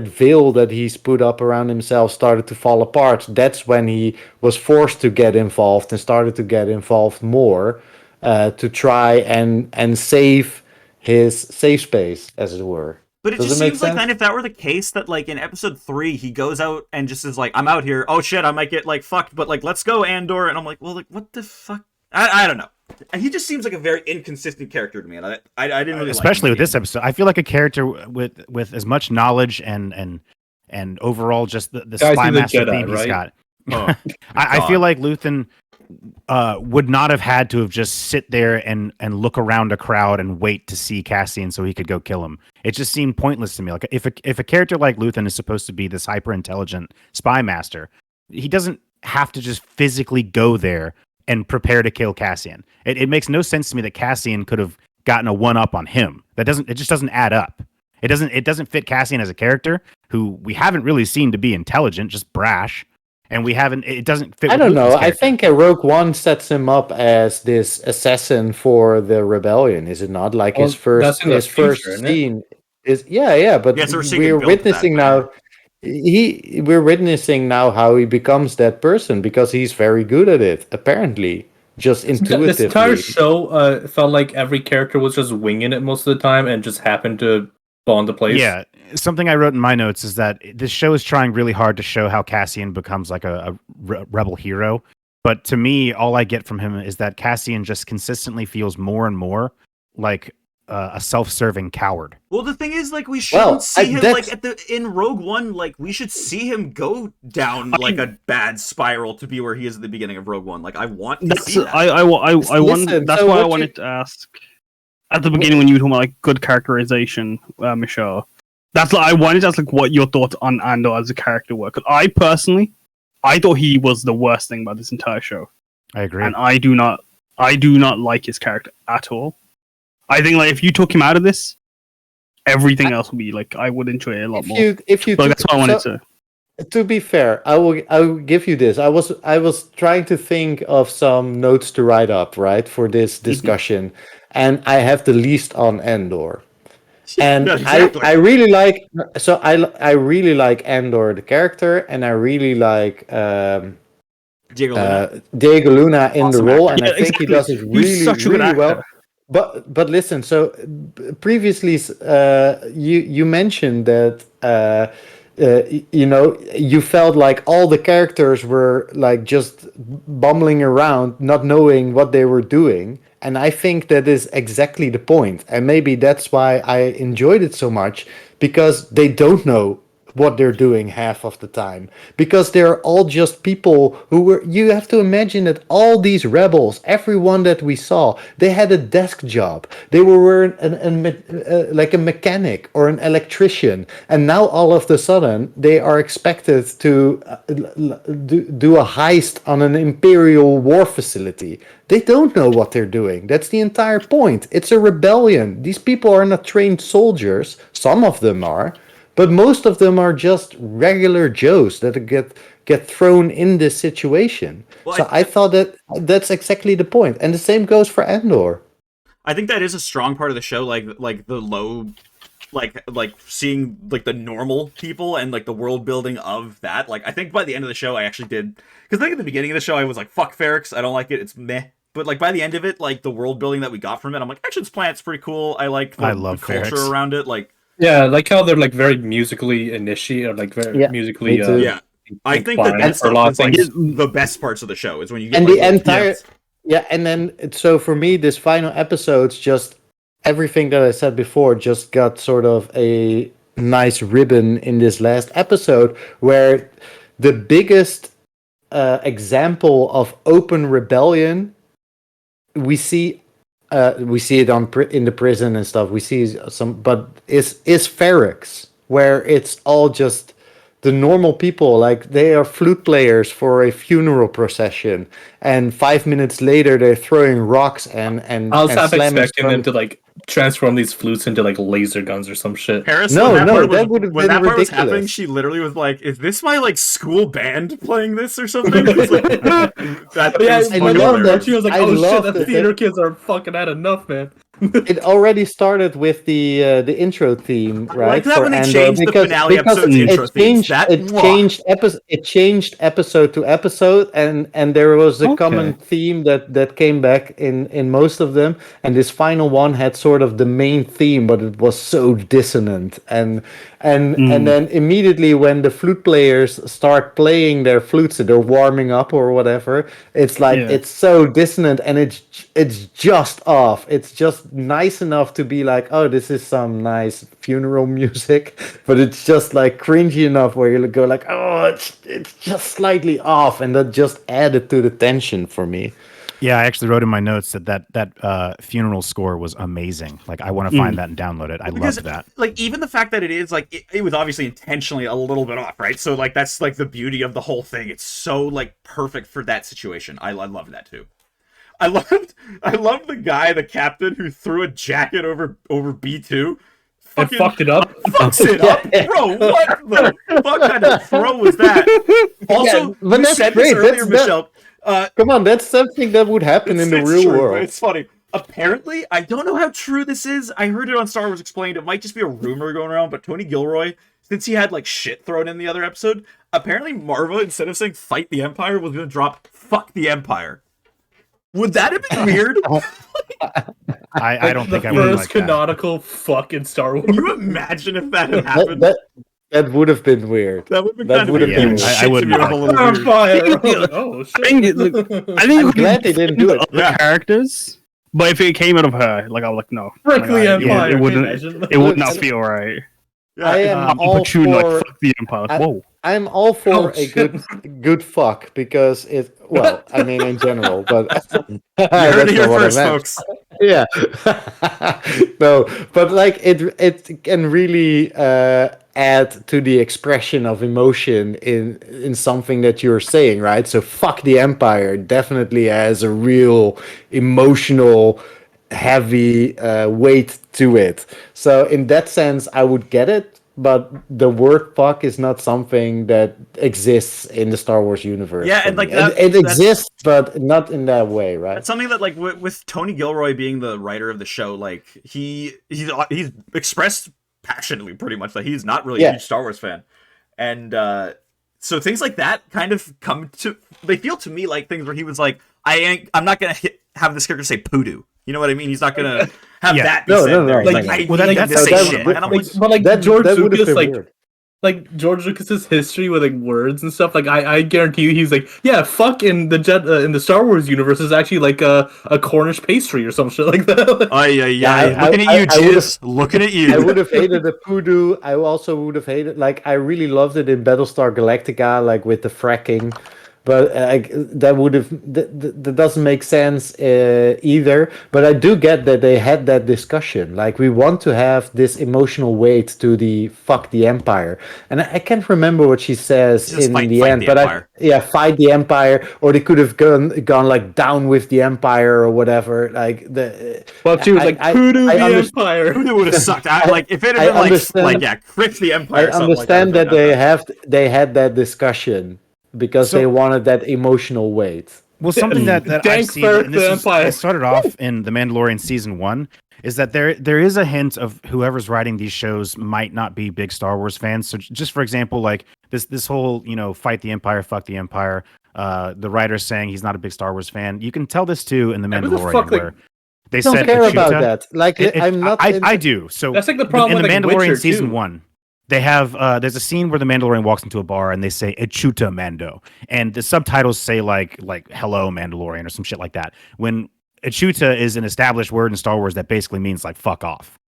veil that he's put up around himself started to fall apart, that's when he was forced to get involved and started to get involved more to try and save his safe space, as it were. But it Does just it make seems like sense? then if that were the case, that like in episode 3 he goes out and just is like, I'm out here. Oh shit, I might get like fucked, but like let's go, Andor. And I'm like, well, like what the fuck? I don't know. He just seems like a very inconsistent character to me, and I didn't really especially like with this episode. I feel like a character with as much knowledge and overall just the Guys, spy he's a master Jedi, theme he's right? got. Oh, I God. feel like Luthen would not have had to have just sit there and look around a crowd and wait to see Cassian so he could go kill him. It just seemed pointless to me. Like if a character like Luthen is supposed to be this hyper intelligent spy master, he doesn't have to just physically go there and prepare to kill Cassian. It makes no sense to me that Cassian could have gotten a one up on him. It just doesn't add up. It doesn't fit Cassian as a character who we haven't really seen to be intelligent, just brash. And it doesn't fit. I with don't know. Luthen's I character. think Rogue One sets him up as this assassin for the rebellion, is it not? Like Well, his first that's in the his first future, isn't it? scene is yeah, but Yeah, so we're seeing we're it build to that, witnessing but now we're witnessing now how he becomes that person because he's very good at it, apparently. Just This intuitively. entire show felt like every character was just winging it most of the time and just happened to fall into place. Yeah, something I wrote in my notes is that this show is trying really hard to show how Cassian becomes like a rebel hero. But to me, all I get from him is that Cassian just consistently feels more and more like a self-serving coward. Well, the thing is, like, we shouldn't Well, see him that's- like in Rogue One. Like, we should see him go down like a bad spiral to be where he is at the beginning of Rogue One. Like, I want to That's see that. I want. Listen, That's so why I what wanted to ask at the beginning when you were talking about like good characterization, Michelle. That's like I wanted to ask like what your thoughts on Andor as a character were. 'Cause I personally, I thought he was the worst thing about this entire show, I agree. and I do not like his character at all. I think like if you took him out of this, everything else would be like I would enjoy it a lot more. if you But that's what I wanted so- to. To be fair, I will give you this. I was trying to think of some notes to write up, right, for this discussion, and I have the least on Andor. And Yeah, exactly. I really like Andor the character, and I really like Diego Luna. Diego Luna in Awesome the role, actor. and I Yeah, think he exactly. does it He's really such a good really well. actor. But listen, so previously you mentioned that you felt like all the characters were like just bumbling around, not knowing what they were doing, and I think that is exactly the point. And maybe that's why I enjoyed it so much, because they don't know what they're doing half of the time, because they're all just people who were, you have to imagine that all these rebels, everyone that we saw, they had a desk job, they were like a mechanic or an electrician, and now all of a sudden they are expected to do a heist on an imperial war facility. They don't know what they're doing. That's the entire point. It's a rebellion. These people are not trained soldiers. Some of them are, but most of them are just regular Joes that get thrown in this situation. Well, So I thought that's exactly the point. And the same goes for Andor. I think that is a strong part of the show, like the low, like seeing like the normal people and like the world building of that. Like I think by the end of the show, I actually did, because I think at the beginning of the show I was like, "Fuck Ferrix, I don't like it. It's meh." But like by the end of it, like the world building that we got from it, I'm like, actually, this planet's pretty cool. I like I the love culture Ferrix. around it. Like, Yeah, I like how they're like very musically initiated, or like very Yeah, musically. me too. yeah, I think that inclined that's for a lot of like things. the best parts of the show is when you get And like, the entire yes. yeah, and then so for me, this final episode's just everything that I said before just got sort of a nice ribbon in this last episode, where the biggest example of open rebellion we see it in the prison and stuff. We see some, but is Ferrix, where it's all just the normal people, like they are flute players for a funeral procession, and 5 minutes later they're throwing rocks and I was half slamming expecting them to like transform these flutes into like laser guns or some shit. Paris, No, when that no, part that was, would have when been that part was happening, ridiculous. she literally was like, "Is this my like school band playing this or something?" It was like, that Yeah, was I when fucking love they that. were she was like, I "Oh shit, love the that theater kids are fucking had enough, man." It already started with the intro theme, I right? like that for when they Andor, changed the finale episode to intro themes. it changed episode to episode, and there was a common Okay. theme that came back in most of them. And this final one had sort of the main theme, but it was so dissonant. And then immediately when the flute players start playing their flutes, they're warming up or whatever. It's like Yeah. it's so dissonant, and it's just off. It's just nice enough to be like, oh, this is some nice funeral music, but it's just like cringy enough where you go like, oh, it's just slightly off, and that just added to the tension for me. Yeah, I actually wrote in my notes that funeral score was amazing. Like, I want to find that and download it. I Because, loved that. like, even the fact that it is like it was obviously intentionally a little bit off, right? So like that's like the beauty of the whole thing. It's so like perfect for that situation. I love that too. I loved the guy, the captain, who threw a jacket over B2. And fucked it up. Fucks it up, bro. What the fuck kind of throw was that? Also, but you that's said great. this earlier, That's- Michelle. Come on, that's something that would happen in the It's real true, world. but it's funny. Apparently, I don't know how true this is. I heard it on Star Wars Explained. It might just be a rumor going around, but Tony Gilroy, since he had like shit thrown in the other episode, apparently Marva, instead of saying "fight the Empire," was going to drop "fuck the Empire." Would that have been weird? I don't think the I would first like that. canonical fucking Star Wars. Can you imagine if that had happened? That would have been weird. That would have been that kind of would have weird. been- Shit I to wouldn't me was like a little Empire. weird. Oh shit. I think I think I'm it would glad they didn't do it. the other characters, but if it came out of her, like I was like, no, Frick like, the I- Empire. It can wouldn't. you imagine? It would not feel right. Yeah, I am I'm all opportune, like for. fuck the empire. I- Whoa. I'm all for Oh, a shit. good fuck because it. Well, I mean in general, but you heard it here first, folks. Yeah. No, but like it can really add to the expression of emotion in something that you're saying, right? So fuck the empire definitely has a real emotional heavy weight to it. So in that sense I would get it, but the word fuck is not something that exists in the Star Wars universe. Yeah, for and, me. like, that- it that's- exists, but not in that way, right? That's something that, like, with Tony Gilroy being the writer of the show, like he's expressed passionately, pretty much, that he's not really a Yeah. huge Star Wars fan, and so things like that kind of come to. They feel to me like things where he was like, I'm not gonna have this character say poodoo. You know what I mean? He's not gonna have Yeah. that be No, said no, there. no, He's no. like, I Well, need that's- him to say that- shit, that- and I'm like, But like that George that would have Lucas, been like weird. George Lucas's history with like words and stuff. Like I guarantee you, he's like, yeah, fuck in the Star Wars universe is actually like a Cornish pastry or some shit like that. looking at you, I would've- Jizz. Looking at you. I would have hated the poodoo. I also would have hated, like, I really loved it in Battlestar Galactica, like with the fracking. But that doesn't make sense either. But I do get that they had that discussion. Like, we want to have this emotional weight to the fuck the empire. And I can't remember what she says Just in fight the end. the But empire. fight the empire, or they could have gone like down with the empire or whatever. Like But she was like, poodoo I the understand- empire. Poodoo would have sucked. Like if it had I been understand- like Crick the I Empire. or something understand like that they had that discussion because So- they wanted that emotional weight. Well, something that I've Dank seen, Ferret and the this Empire. it started off in The Mandalorian season 1, is that there is a hint of whoever's writing these shows might not be big Star Wars fans. So just for example, like this whole, fight the Empire, fuck the Empire. The writer's saying he's not a big Star Wars fan. You can tell this too in The who the Mandalorian, fuck, like, where they I don't said care about Achuta- that. Like, I'm not. I do. So That's like the problem in with The like, Mandalorian Witcher, season too. 1. They have there's a scene where the Mandalorian walks into a bar and they say "Echuta Mando," and the subtitles say like "Hello Mandalorian" or some shit like that. When Echuta is an established word in Star Wars that basically means like "fuck off."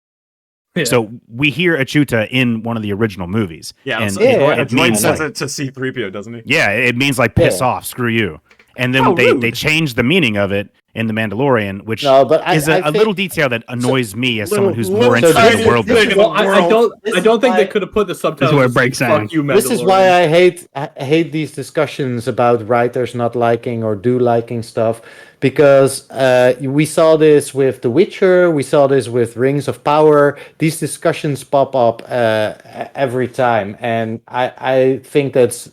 Yeah. So we hear Echuta in one of the original movies. Yeah, and so yeah, a it droid means says like, it to C-3PO, doesn't he? yeah, it means like piss Yeah. off, screw you. And then How they rude. change the meaning of it, in The Mandalorian, which No, but is I a think little detail that annoys me as someone who's little more interested in tiny the world. thing. building. Well, This I is don't think why- they could have put the subtitles. where it as, breaks "Fuck down. you, This is Mandalorian." why I hate these discussions about writers not liking or do liking stuff, because we saw this with The Witcher, we saw this with Rings of Power. These discussions pop up every time, and I think that's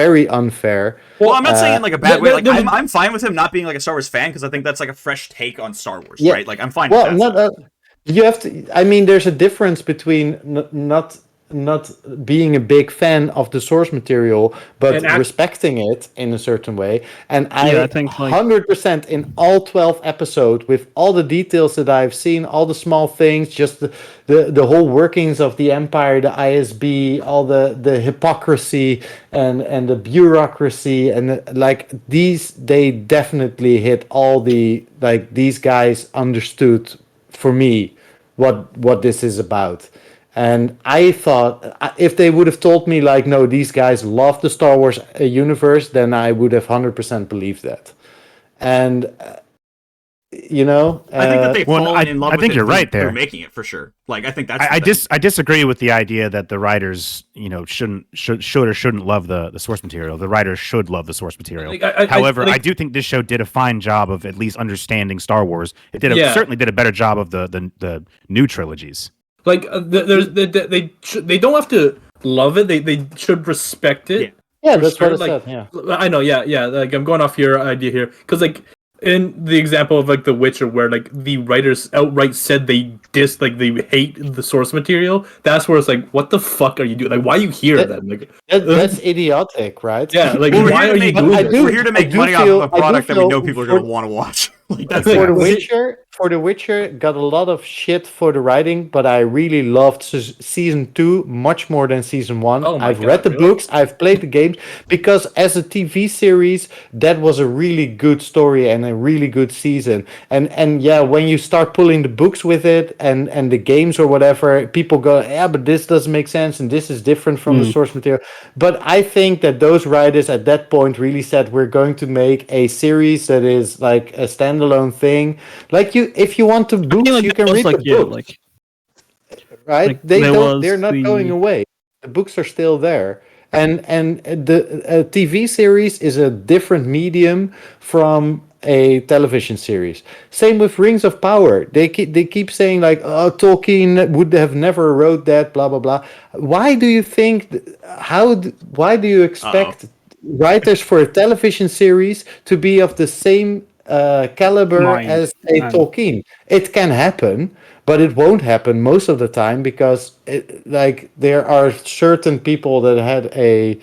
very unfair. Well, I'm not saying in like a bad way. Like there's a- I'm fine with him not being like a Star Wars fan because I think that's like a fresh take on Star Wars, Yeah. right? Like I'm fine Well, with that. not you have to. I mean, there's a difference between not being a big fan of the source material, but And respecting it in a certain way. And I think, like- 100% in all 12 episodes, with all the details that I've seen, all the small things, just the whole workings of the Empire, the ISB, all the hypocrisy and the bureaucracy, and like these, they definitely hit all the, like, these guys understood, for me, what this is about. And I thought, if they would have told me, like, no, these guys love the Star Wars universe, then I would have 100% believed that. And you know, I think that they've Well, fallen in love I with think it you're right through there. making it for sure. Like I think that's I disagree with the idea that the writers, should or shouldn't love the source material. The writers should love the source material. Like, However, I like- do think this show did a fine job of at least understanding Star Wars. It did Yeah. certainly did a better job of the new trilogies. Like they don't have to love it. They should respect it. Yeah. yeah, for that's sure, what I like- said. Yeah. I know. Yeah. Like I'm going off your idea here because like in the example of like The Witcher, where like the writers outright said they they hate the source material. That's where it's like, what the fuck are you doing? Like, why are you here then? Like, That's idiotic, right? yeah. Like, Well, why are you But doing I this? do- We're here to make do money feel- off of I a do product that we feel know people are for- going to want to watch. Like that's For Yeah. The Witcher, got a lot of shit for the writing, but I really loved season 2 much more than season 1. Oh my I've God, read the really? books, I've played the games, because as a TV series, that was a really good story and a really good season. And yeah, when you start pulling the books with it and the games or whatever, people go, yeah, but this doesn't make sense and this is different from the source material. But I think that those writers at that point really said, we're going to make a series that is like a standalone thing. Like, if you want to books, like you that can was, read like, the yeah, book, like right? like, there They're was not the- going away. The books are still there. And the TV series is a different medium from a television series. Same with Rings of Power. They keep saying like, oh, Tolkien would have never wrote that, blah blah blah. Why do you think? Why do you expect writers for a television series to be of the same caliber Mind. as a Tolkien? It can happen, but it won't happen most of the time because there are certain people that had a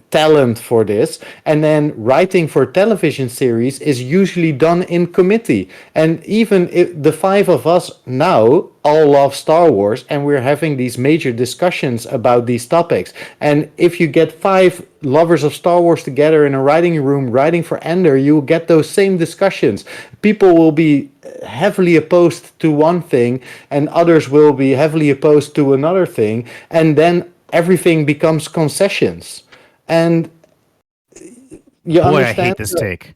talent for this, and then writing for television series is usually done in committee. And even if the 5 of us now all love Star Wars and we're having these major discussions about these topics, and if you get 5 lovers of Star Wars together in a writing room writing for Andor, you will get those same discussions. People will be heavily opposed to one thing and others will be heavily opposed to another thing, and then everything becomes concessions. And you Boy, I understand hate this take.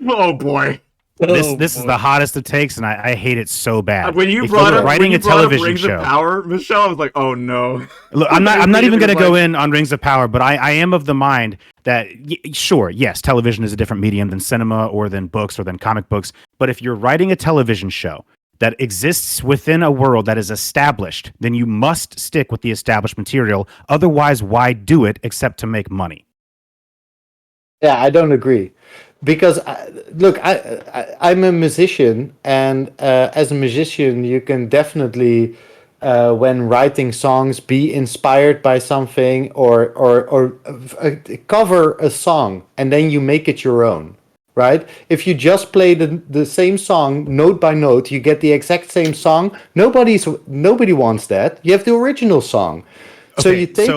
oh boy. This is the hottest of takes, and I hate it so bad. When you If brought were up writing when you a brought up television Rings show. of Power, Michelle, I was like, oh no. Look, I'm not Maybe even going to like- go in on Rings of Power, but I am of the mind that sure, yes, television is a different medium than cinema or than books or than comic books. But if you're writing a television show that exists within a world that is established, then you must stick with the established material. Otherwise, why do it except to make money? Yeah, I don't agree, because I'm a musician, and as a musician, you can definitely, when writing songs, be inspired by something or cover a song, and then you make it your own. Right? If you just play the same song note by note, you get the exact same song. Nobody wants that. You have the original song. So Okay, you take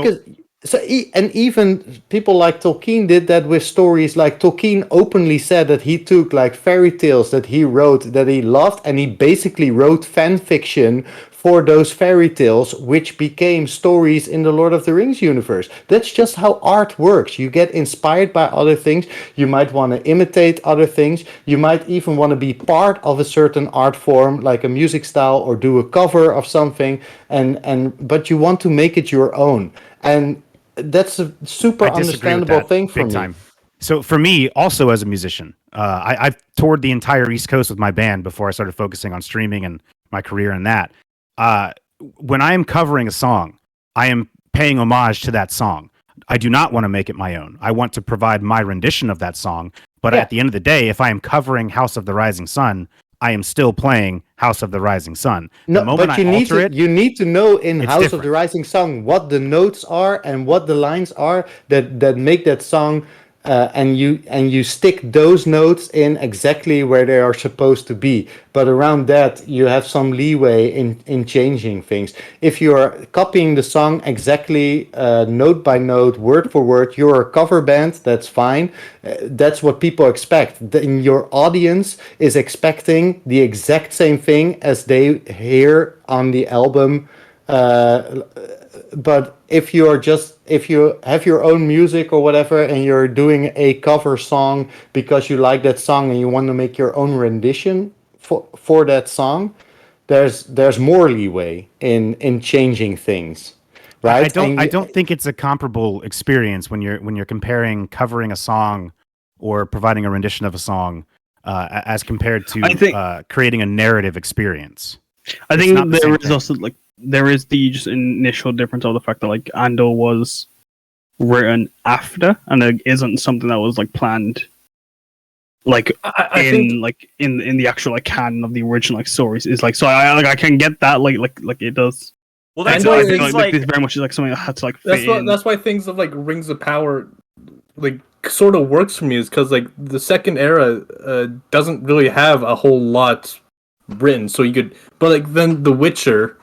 so- and even people like Tolkien did that with stories. Like Tolkien openly said that he took like fairy tales that he wrote that he loved, and he basically wrote fan fiction for those fairy tales, which became stories in the Lord of the Rings universe. That's just how art works. You get inspired by other things. You might want to imitate other things. You might even want to be part of a certain art form, like a music style, or do a cover of something. But you want to make it your own. And that's a super I disagree with understandable that thing for big me. time. So for me, also as a musician, I've toured the entire East Coast with my band before I started focusing on streaming and my career in that. When I am covering a song, I am paying homage to that song. I do not want to make it my own. I want to provide my rendition of that song. But at the end of the day, if I am covering House of the Rising Sun, I am still playing House of the Rising Sun. The No, moment but you I need alter to it, you need to know in it's House of different. the Rising Sun what the notes are and what the lines are that make that song, and you stick those notes in exactly where they are supposed to be. But around that, you have some leeway in changing things. If you are copying the song exactly, note by note, word for word, you're a cover band. That's fine. That's what people expect. Then your audience is expecting the exact same thing as they hear on the album. But if you have your own music or whatever, and you're doing a cover song because you like that song and you want to make your own rendition for that song, there's more leeway in changing things, right? I don't think it's a comparable experience when you're comparing covering a song or providing a rendition of a song as compared to I think- creating a narrative experience. I It's think not the same there is thing. also like there is the just initial difference of the fact that like Andor was written after, and it isn't something that was like planned, like I think in the actual like canon of the original like stories. Is like so I can get that like it does. Well, that's Andor why is things Like, like this very much is like something that had to like fit in. that's why things of like Rings of Power like sort of works for me, is because like the second era doesn't really have a whole lot written, so you could, but like then The Witcher,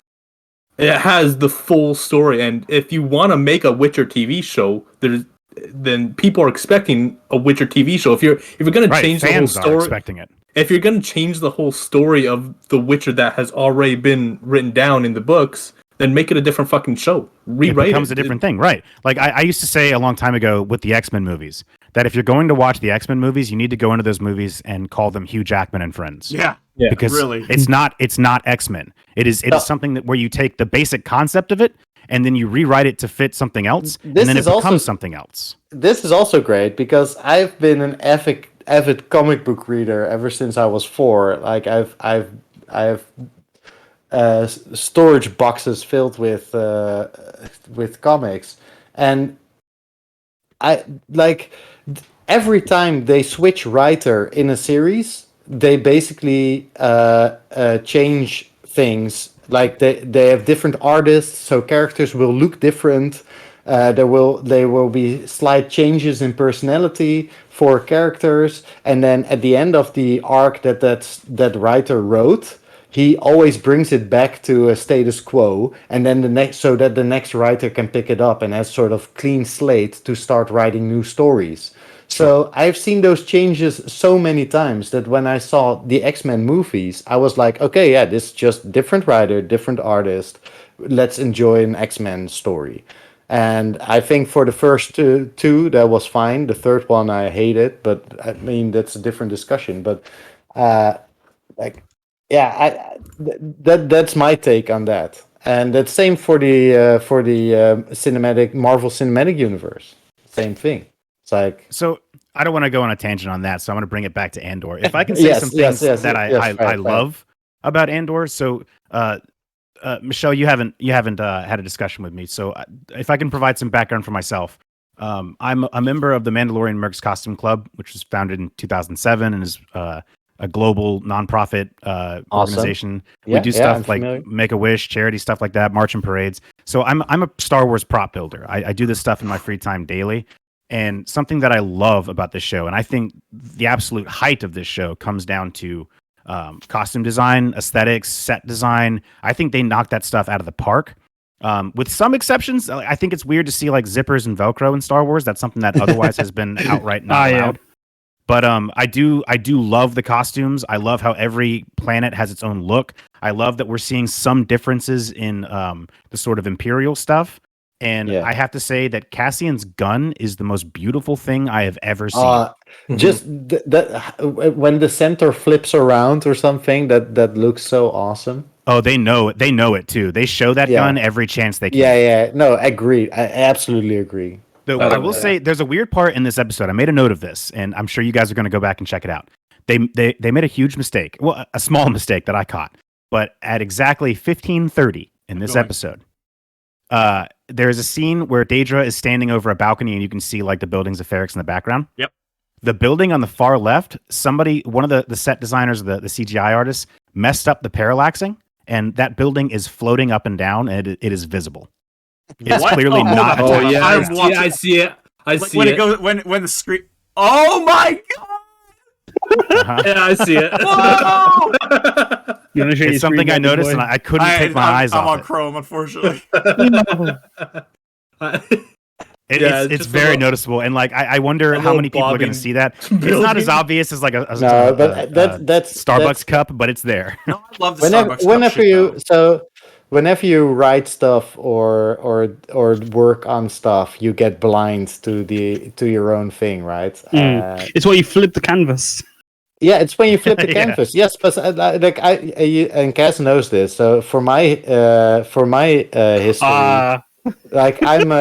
it has the full story, and if you want to make a Witcher TV show, then people are expecting a Witcher TV show. If you're gonna Right, change the whole fans are story, expecting it. if you're gonna change the whole story of The Witcher that has already been written down in the books, then make it a different fucking show. Rewrite It becomes a different thing, right? Like I used to say a long time ago with the X-Men movies that if you're going to watch the X-Men movies, you need to go into those movies and call them Hugh Jackman and Friends. yeah, Because really. it's not X-Men. It is something that where you take the basic concept of it and then you rewrite it to fit something else, and This then it is also- becomes something else. This is also great because I've been an avid comic book reader ever since I was 4. Like I've storage boxes filled with comics, and I like every time they switch writer in a series, they basically change things. Like they have different artists, so characters will look different. There will be slight changes in personality for characters, and then at the end of the arc that writer wrote, he always brings it back to a status quo, and then so that the next writer can pick it up and has sort of clean slate to start writing new stories. So I've seen those changes so many times that when I saw the X-Men movies, I was like, okay, yeah, this is just different writer, different artist. Let's enjoy an X-Men story. And I think for the first two that was fine. The third one I hated, but I mean that's a different discussion. But like, yeah, that's my take on that. And that's same for the cinematic Marvel Cinematic Universe. Same thing. It's like, So I don't want to go on a tangent on that, so I'm going to bring it back to Andor. If I can say Yes, some yes, things yes, that yes, I fair. love about Andor, so Michelle, you haven't had a discussion with me, so if I can provide some background for myself, I'm a member of the Mandalorian Mercs Costume Club, which was founded in 2007 and is a global nonprofit organization. Yeah, We do yeah, stuff I'm like familiar. Make a Wish, charity stuff like that, march and parades. So I'm a Star Wars prop builder. I do this stuff in my free time daily. And something that I love about this show, and I think the absolute height of this show comes down to costume design, aesthetics, set design. I think they knock that stuff out of the park. With some exceptions, I think it's weird to see like zippers and Velcro in Star Wars. That's something that otherwise has been outright not Yeah. allowed. But I do love the costumes. I love how every planet has its own look. I love that we're seeing some differences in the sort of Imperial stuff. And I have to say that Cassian's gun is the most beautiful thing I have ever seen. Just that when the center flips around or something, that looks so awesome. Oh, they know it. They know it too. They show that gun every chance they can. Yeah. No, agree. I absolutely agree. Though I will say there's a weird part in this episode. I made a note of this, and I'm sure you guys are going to go back and check it out. They made a huge mistake. Well, a small mistake that I caught. But at exactly 15:30 in this episode, there is a scene where Daedra is standing over a balcony, and you can see like the buildings of Ferrix in the background. Yep. The building on the far left, one of the set designers, the CGI artists, messed up the parallaxing, and that building is floating up and down, and it is visible. It's clearly not. Oh yeah, I see it. I see when it. it goes when the screen. Oh my god! Yeah, I see it. Whoa! It's something I noticed, and I couldn't take my eyes off I'm on it. Chrome, unfortunately. It's very noticeable, and like I wonder how many people are going to see that. It's not as obvious as like a that's Starbucks cup, but it's there. No, I love the Starbucks cup whenever you write stuff or work on stuff, you get blind to your own thing, right? It's why you flip the canvas. Yeah, it's when you flip the canvas. Yes, but and Cass knows this. So for my history. Like I'm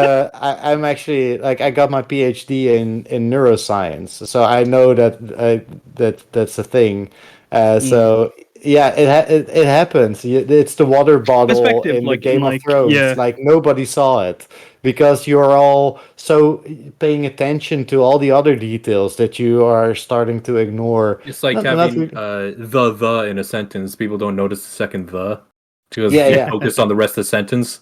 actually like I got my PhD in neuroscience, so I know that's a thing. So yeah, it happens. It's the water bottle in the Game of Thrones. Yeah. Like nobody saw it because you're all so paying attention to all the other details that you are starting to ignore. It's like having the in a sentence. People don't notice the second the because they focus on the rest of the sentence.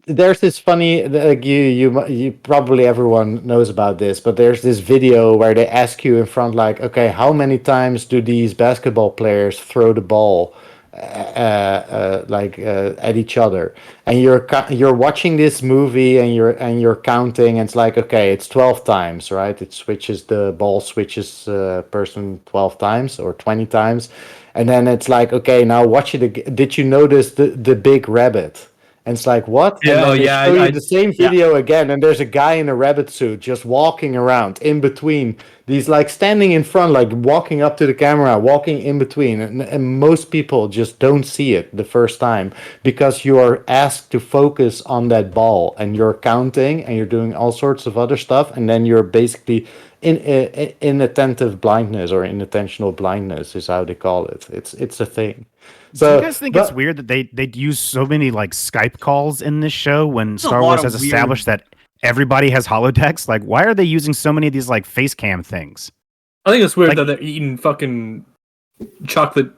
There's this funny, like you probably everyone knows about this, but there's this video where they ask you in front, like, okay, how many times do these basketball players throw the ball, at each other? And you're watching this movie and you're counting, and it's like, okay, it's 12 times, right? The ball switches person 12 times or 20 times, and then it's like, okay, now watch it again. Did you notice the big rabbit? And it's like, what? Yeah, and then they show you the same video again, and there's a guy in a rabbit suit just walking around in between these, like standing in front, like walking up to the camera, walking in between. And most people just don't see it the first time because you are asked to focus on that ball and you're counting and you're doing all sorts of other stuff. And then you're basically inattentive blindness or inattentional blindness is how they call it. It's a thing. So, do you guys think it's weird that they use so many like Skype calls in this show when Star Wars has established that everybody has holodecks? Like, why are they using so many of these like face cam things? I think it's weird that they're eating fucking chocolate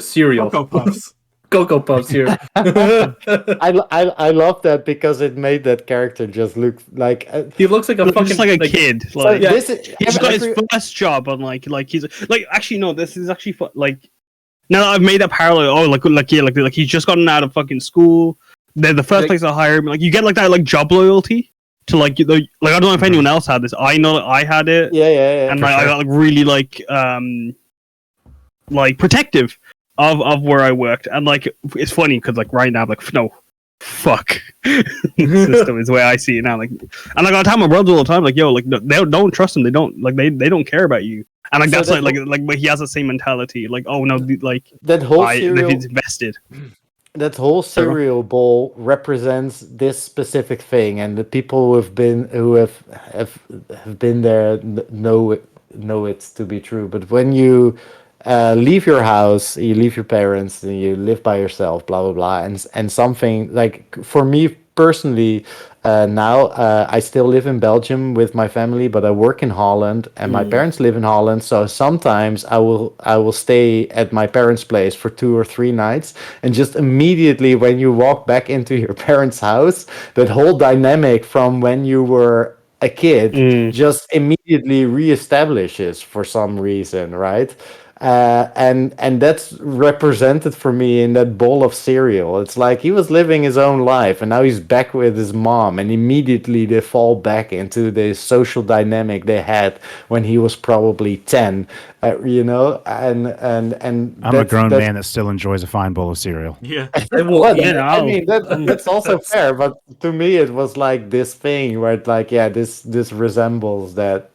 cereal. Cocoa Puffs here. I love that because it made that character just look like he looks like a fucking just like a kid. Like, he's got his first job on like he's like actually no, this is actually like. Now that I've made that parallel, like he's just gotten out of fucking school. They're the first place to hire him. Like you get like that like job loyalty to like I don't know if anyone else had this. I know that I had it. Yeah. And I got like really like protective of where I worked. And like it's funny because like right now I'm like no, fuck system is the way I see it now. Like and I gotta tell my brothers all the time like yo like they don't trust them. They don't care about you. And like so that's like but he has the same mentality. Like oh no, like that whole cereal, he's invested. That whole cereal bowl represents this specific thing, and the people who have been there know it to be true. But when you leave your house, you leave your parents, and you live by yourself, blah blah blah, and something like for me personally. Now I still live in Belgium with my family, but I work in Holland, and my parents live in Holland. So sometimes I will stay at my parents' place for 2 or 3 nights, and just immediately when you walk back into your parents' house, that whole dynamic from when you were a kid just immediately reestablishes for some reason, right? and that's represented for me in that bowl of cereal. It's like he was living his own life, and now he's back with his mom, and immediately they fall back into the social dynamic they had when he was probably 10. And I'm a grown man that still enjoys a fine bowl of cereal. Yeah. Well, Yeah, I mean that's also fair, but to me it was like this thing where it's like, yeah, this resembles that,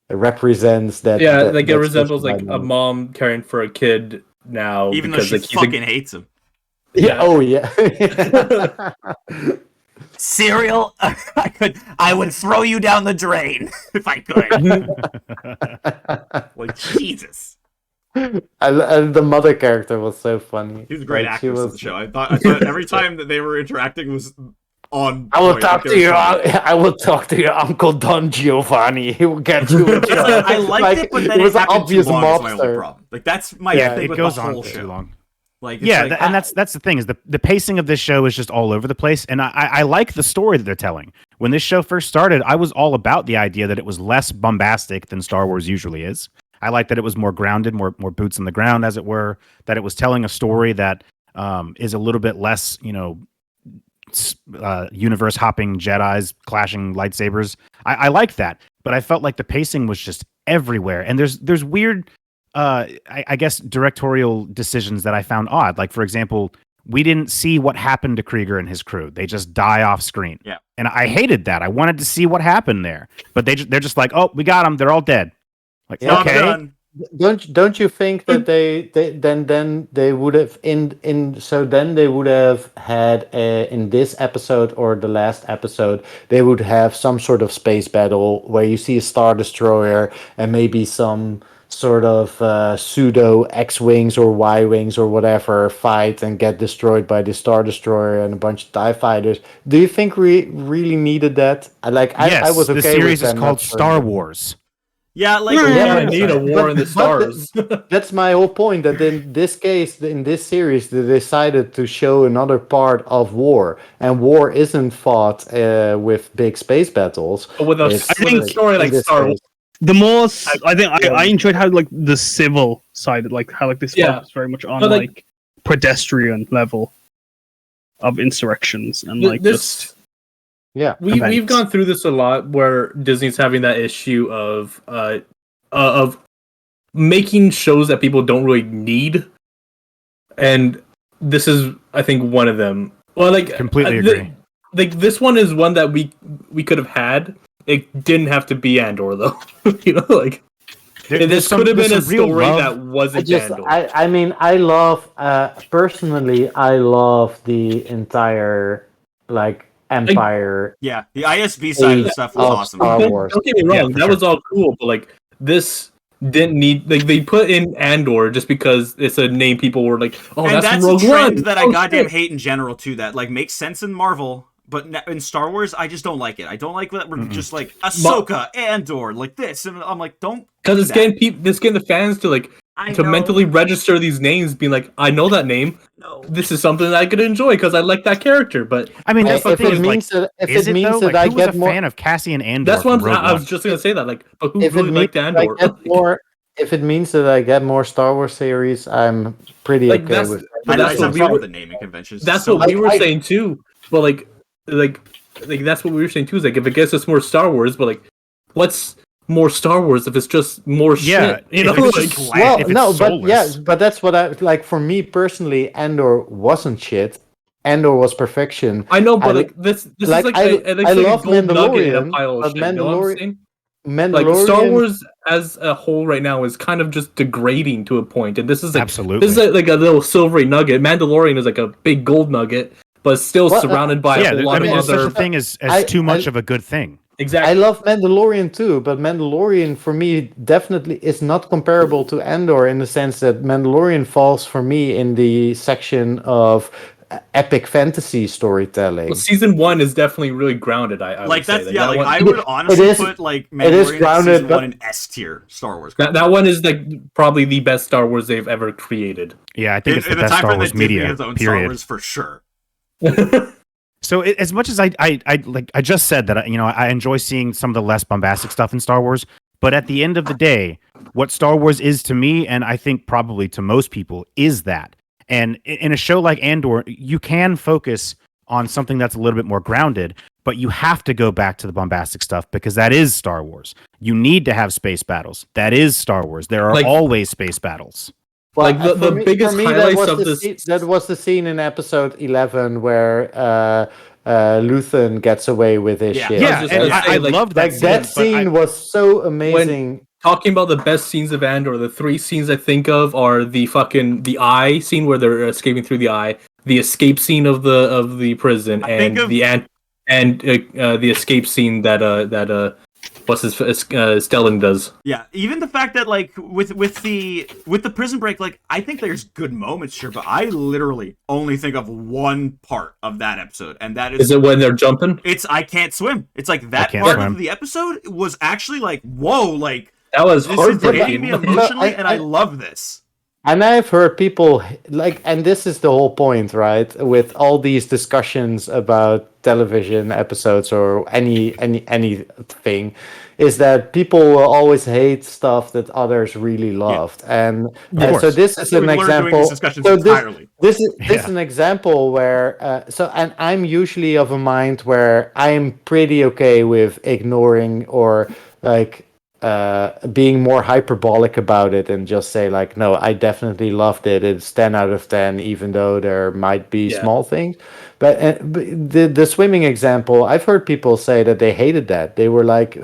it represents that. Yeah, that, like it that resembles social like a dynamic. mom caring for a kid now Even though because she like fucking hates him. Yeah. Oh yeah. Cereal, I would throw you down the drain if I could. Like Jesus. And the mother character was so funny. He was a great Like, actress in the show. I thought every time that they were interacting was on. I will point. talk Like, to your. funny. I will talk to your uncle Don Giovanni. He will get you. It's like, I liked it, but then it was it an happened too obvious long. Is my only mobster. problem. Like that's my Yeah, thing it with goes the on whole for show. too long. Like it's Yeah, like, and that's the thing is the pacing of this show is just all over the place, and I like the story that they're telling. When this show first started, I was all about the idea that it was less bombastic than Star Wars usually is. I like that it was more grounded, more boots on the ground, as it were. That it was telling a story that is a little bit less, universe hopping Jedis clashing lightsabers. I like that, but I felt like the pacing was just everywhere, and there's weird. I guess directorial decisions that I found odd. Like, for example, we didn't see what happened to Krieger and his crew. They just die off screen. Yeah. And I hated that. I wanted to see what happened there. But they're just like, oh, we got them. They're all dead. Like, Yeah. okay. done. Don't you think that they then they would have then they would have had in this episode or the last episode, they would have some sort of space battle where you see a Star Destroyer and maybe some sort of pseudo X-wings or Y-wings or whatever fight and get destroyed by the Star Destroyer and a bunch of TIE fighters. Do you think we really needed that? Yes, I was okay the series with is them called not Star showing it. Wars. Yeah, like Yeah, but- I need a war in the stars. That's my whole point. That in this case, in this series, they decided to show another part of war, and war isn't fought with big space battles. But with It's a story in like this Star case. Wars. The more I think I enjoyed how like the civil side, like how like this Yeah. focus very much on But, like- like pedestrian level of insurrections and like This- just Yeah, We've events. gone through this a lot where Disney's having that issue of making shows that people don't really need, and this is I think one of them. Well, like Completely th- agree. Like this one is one that we could have had. It didn't have to be Andor though. Like this could have been a story that wasn't Andor. I mean, I love personally. I love the entire like Empire. yeah, the ISB side of the stuff was of awesome. Star don't, Wars. don't get me wrong, Yeah, for that sure. was all cool, but like this didn't need like they put in Andor just because it's a name people were like, oh, And that's from a Rogue trend One. that I Oh, goddamn shit. hate in general too. That like makes sense in Marvel, but in Star Wars, I just don't like it. I don't like that we're just like Ahsoka, Andor, like this, and I'm like, don't. Because do it's that. getting the fans to like I to know. mentally register these names, being like, I know that name. No. This is something that I could enjoy because I like that character. But I mean, that's the If thing. it Is, like, means that is it though? Like, I who was get a more, fan of Cassian Andor? that's what from Rogue I was One? just gonna say that. Like, but who if it really means liked that Andor? I get more, if it means that I get more Star Wars series, I'm pretty Like, okay that's- with. but I that's just what have we fun were- with the naming conventions. That's So what we were I- saying too. But like that's what we were saying too. Is like if it gets us more Star Wars, but like, what's more Star Wars if it's just more Yeah, shit? You know, if it's like, just Well, if it's no, but soulless. yeah, but that's what I like. For me personally, Andor wasn't shit. Andor was perfection. I know, but I- like this like, is like I it's I like love a gold nugget in a Mandalorian, pile of but shit. You know what I'm saying? Mandalorian, Like Star Wars as a whole right now is kind of just degrading to a point, and this is like Absolutely. this is like a little silvery nugget. Mandalorian is like a big gold nugget, but still Well, surrounded by yeah, a whole lot I mean, of there's such other. a thing as I- too much I- of a good thing. I Exactly. love Mandalorian too, but Mandalorian for me definitely is not comparable to Andor in the sense that Mandalorian falls for me in the section of epic fantasy storytelling. Well, season 1 is definitely really grounded. I like would say that's that. yeah. That Like one, I would honestly is- put like it is Mandalorian grounded, season but- 1 in S tier Star Wars. that one is like probably the best Star Wars they've ever created. Yeah, I think it's the in the best time Star frame Wars that Disney media. has owned Star Period. Wars for sure. So as much as I like I just said that I enjoy seeing some of the less bombastic stuff in Star Wars, but at the end of the day, what Star Wars is to me, and I think probably to most people, is that. And in a show like Andor, you can focus on something that's a little bit more grounded, but you have to go back to the bombastic stuff because that is Star Wars. You need to have space battles. That is Star Wars. There are always space battles. Well, Like the biggest highlights of this. That was the scene in episode 11 where Luthen gets away with his shit. Yeah, and I loved that like scene. that scene was so amazing. Talking about the best scenes of Andor, the 3 scenes I think of are the eye scene where they're escaping through the eye, the escape scene of the prison, and the escape scene that what's his Stellan does. Yeah, even the fact that like with the prison break, like I think there's good moments here, but I literally only think of one part of that episode, and that is it when they're jumping? It's I can't swim. It's like that part of the episode was actually like whoa, like that was heartbreaking me emotionally, and I love this. And I've heard people and this is the whole point, right? With all these discussions about television episodes or anything, is that people will always hate stuff that others really loved, and so this is an example. So this is an example where and I'm usually of a mind where I'm pretty okay with ignoring or being more hyperbolic about it and just say like, no, I definitely loved it. It's 10 out of 10, even though there might be small things. But the swimming example, I've heard people say that they hated that. They were like,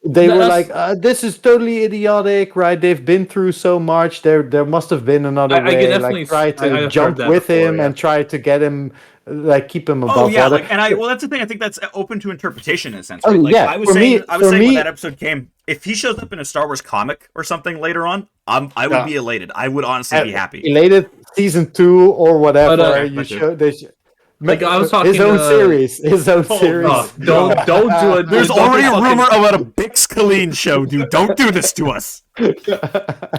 this is totally idiotic, right? They've been through so much. There must have been another way. Like try to jump with him and try to get him. Like keep him above water. That's the thing. I think that's open to interpretation in a sense. Right? I was saying when that episode came, if he shows up in a Star Wars comic or something later on, I would be elated. I would honestly be happy. Elated season 2 or whatever. Like I was talking his own series. No, don't do it. There's already a rumor about a Bix Colleen show, dude. Don't do this to us. I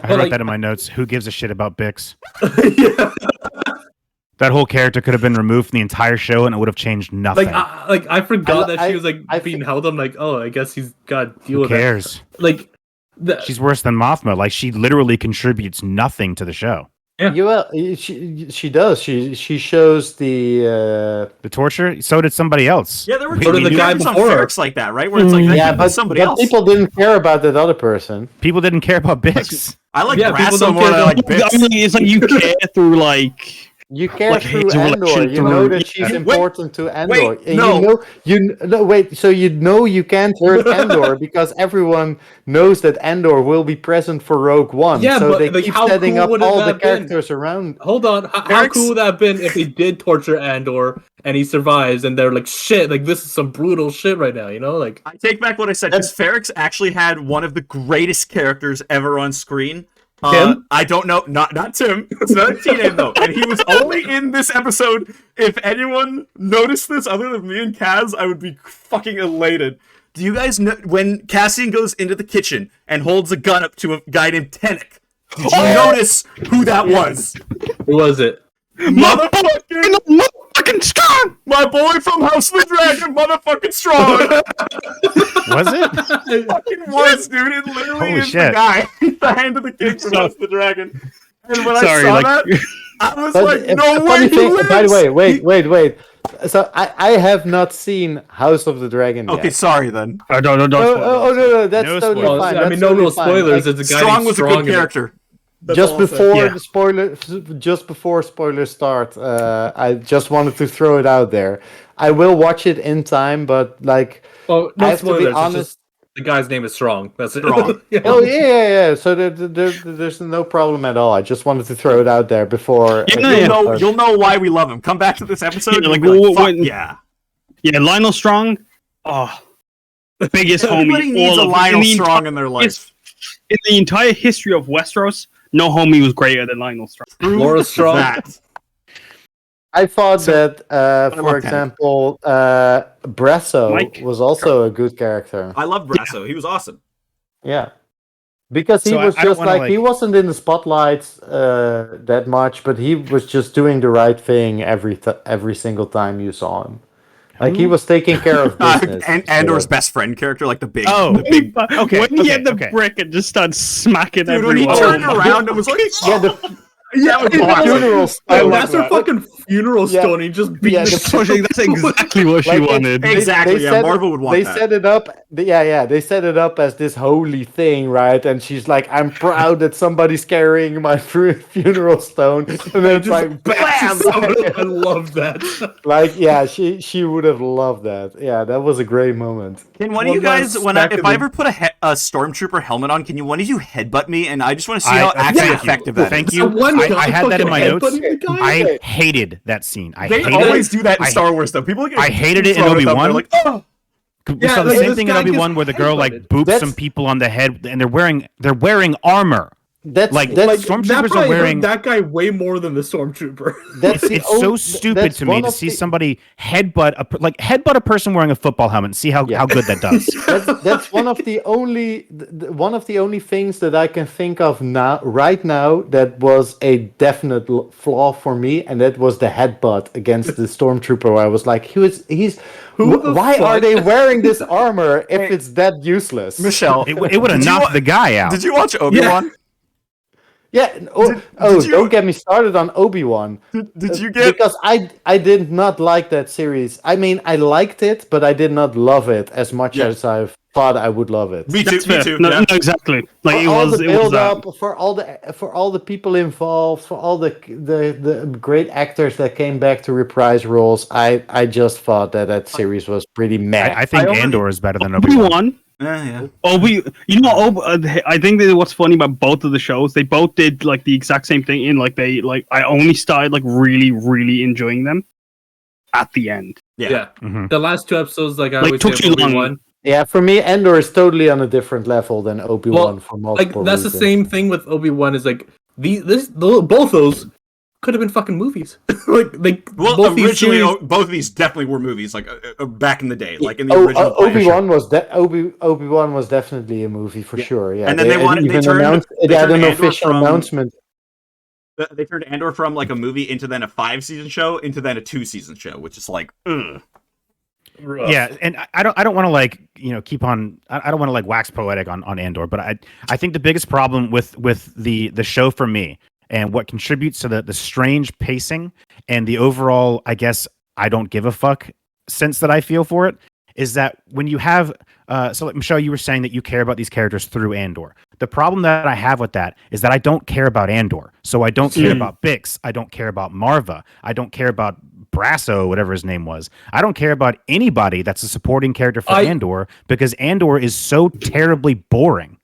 wrote that in my notes. Who gives a shit about Bix? That whole character could have been removed from the entire show, and it would have changed nothing. I forgot that she was being held. I'm like, oh, I guess he's got to deal with it. Who cares? She's worse than Mothma. Like she literally contributes nothing to the show. Yeah, she does. She shows the torture. So did somebody else. Yeah, there were the guy before Ferrix like that, right? Where it's like but somebody else. People didn't care about that other person. People didn't care about Bix. I like Brasso more than I like Bix. I mean, it's like you care through like. You care through Andor. You know that she's important to Andor. So you can't hurt Andor because everyone knows that Andor will be present for Rogue One. Yeah, so but they keep setting up all the characters around. Hold on, how cool would that have been if they did torture Andor and he survives and they're like, shit, like this is some brutal shit right now, you know? Like I take back what I said because Ferrix actually had one of the greatest characters ever on screen. Tim? I don't know, not Tim. It's not a teenage though, and he was only in this episode. If anyone noticed this other than me and Kaz, I would be fucking elated. Do you guys know when Cassian goes into the kitchen and holds a gun up to a guy named Tenek? Did you notice who that was? Who was it? Motherfucking strong! My boy from House of the Dragon, motherfucking strong! Was it? It fucking was, dude. It literally is the guy. The hand of the kid from House of the Dragon. And when I saw that, I was like, no way he lives! By the way, wait. So I have not seen House of the Dragon yet. Okay, sorry then. No, no, that's totally fine. I mean, no real spoilers. It's a guy Strong was a good character. Just before spoilers start, I just wanted to throw it out there. I will watch it in time, but like, no I have spoilers, to be honest. The guy's name is Strong. That's it. Strong. Oh yeah. So there's no problem at all. I just wanted to throw it out there before. You'll know why we love him. Come back to this episode. Yeah, Lionel Strong. Oh, the biggest homie. Everybody needs a Lionel Strong in their life. In the entire history of Westeros, no homie was greater than Lionel Strong. Laura Strong. I thought that, for example, Brasso was also a good character. I love Brasso. He was awesome. Yeah. Because he was just he wasn't in the spotlights that much, but he was just doing the right thing every single time you saw him. Like he was taking care of business. and Andor's best friend character, like the big, Oh. the big Okay, when he had the okay. brick and just started smacking dude. When everyone. he turned around and was like, Yeah, the that was awesome. funeral Hey, stone. that's her fucking funeral Yeah. stone. He just beat Yeah, the That's exactly what she Like, wanted. Exactly, yeah, set Marvel would want they that. set it up. They set it up as this holy thing, right? And she's like, "I'm proud that somebody's carrying my funeral stone," and then it's like, bam! I love that. Like, yeah, she would have loved that. Yeah, that was a great moment. Can one of you One last guys, smack if of I the- ever put a stormtrooper helmet on, can one of you headbutt me? And I just want to see how thank actually you. effective that is. Thank So you. one I guy had that in my fucking notes. headbutting the guy? I hated that scene. I They hated always it. do that in I- Star Wars, though. People get I hated it in thrown at them, Obi-Wan. They're like, oh, We Yeah, saw the like, same this thing in guy Obi-Wan gets where the girl like headbutted. boops That's- some people on the head, and they're wearing armor. That's Like, that's Stormtroopers that are probably hurt wearing. that guy way more than the stormtrooper. that's the It's so only- stupid that's to me one to of see the- somebody headbutt a person wearing a football helmet and see how good that does. That's one of the only things that I can think of right now that was a definite flaw for me, and that was the headbutt against the stormtrooper. Where I was like, why are fuck? they wearing this armor if it's that useless? Michelle. It would have Did you knocked wa- the guy out. Did you watch Obi-Wan? Yeah. did you- Don't get me started on Obi-Wan. Did you get? Because I did not like that series. I mean, I liked it, but I did not love it as much Yeah. as I thought I would love it. Me too. That's Me fair. too. No, yeah. no, exactly. Like For it all was. the It was build that. up, for all the people involved, for all the great actors that came back to reprise roles, I just thought that series was pretty meh. I think I only- Andor is better than Obi-Wan. Obi-Wan. Yeah. You know, I think that what's funny about both of the shows, they both did like the exact same thing. I only started like really, really enjoying them at the end. Yeah. Mhm. The last two episodes, like I Like always took say, too long. Obi-Wan. Yeah, for me, Andor is totally on a different level than Obi-Wan Well, for Like multiple that's the reasons. same thing with Obi-Wan. Is like both those could have been fucking movies. like Well, both these originally, series- both of these definitely were movies, like back in the day, like in the original. Obi-Wan Obi-Wan was definitely a movie for sure. Yeah, And then they even turned- announced they it had turned an Andor official from- announcement. They turned Andor from like a movie into then a 5-season show into then a 2-season show, which is like, ugh. Rough. Yeah, and I don't want to like keep on. I don't want to like wax poetic on Andor, but I think the biggest problem with the show for me and what contributes to the strange pacing and the overall, I guess, I don't give a fuck sense that I feel for it is that when you have so like Michelle, you were saying that you care about these characters through Andor. The problem that I have with that is that I don't care about Andor. So I don't care about Bix. I don't care about Marva. I don't care about Brasso, whatever his name was. I don't care about anybody that's a supporting character for Andor because Andor is so terribly boring.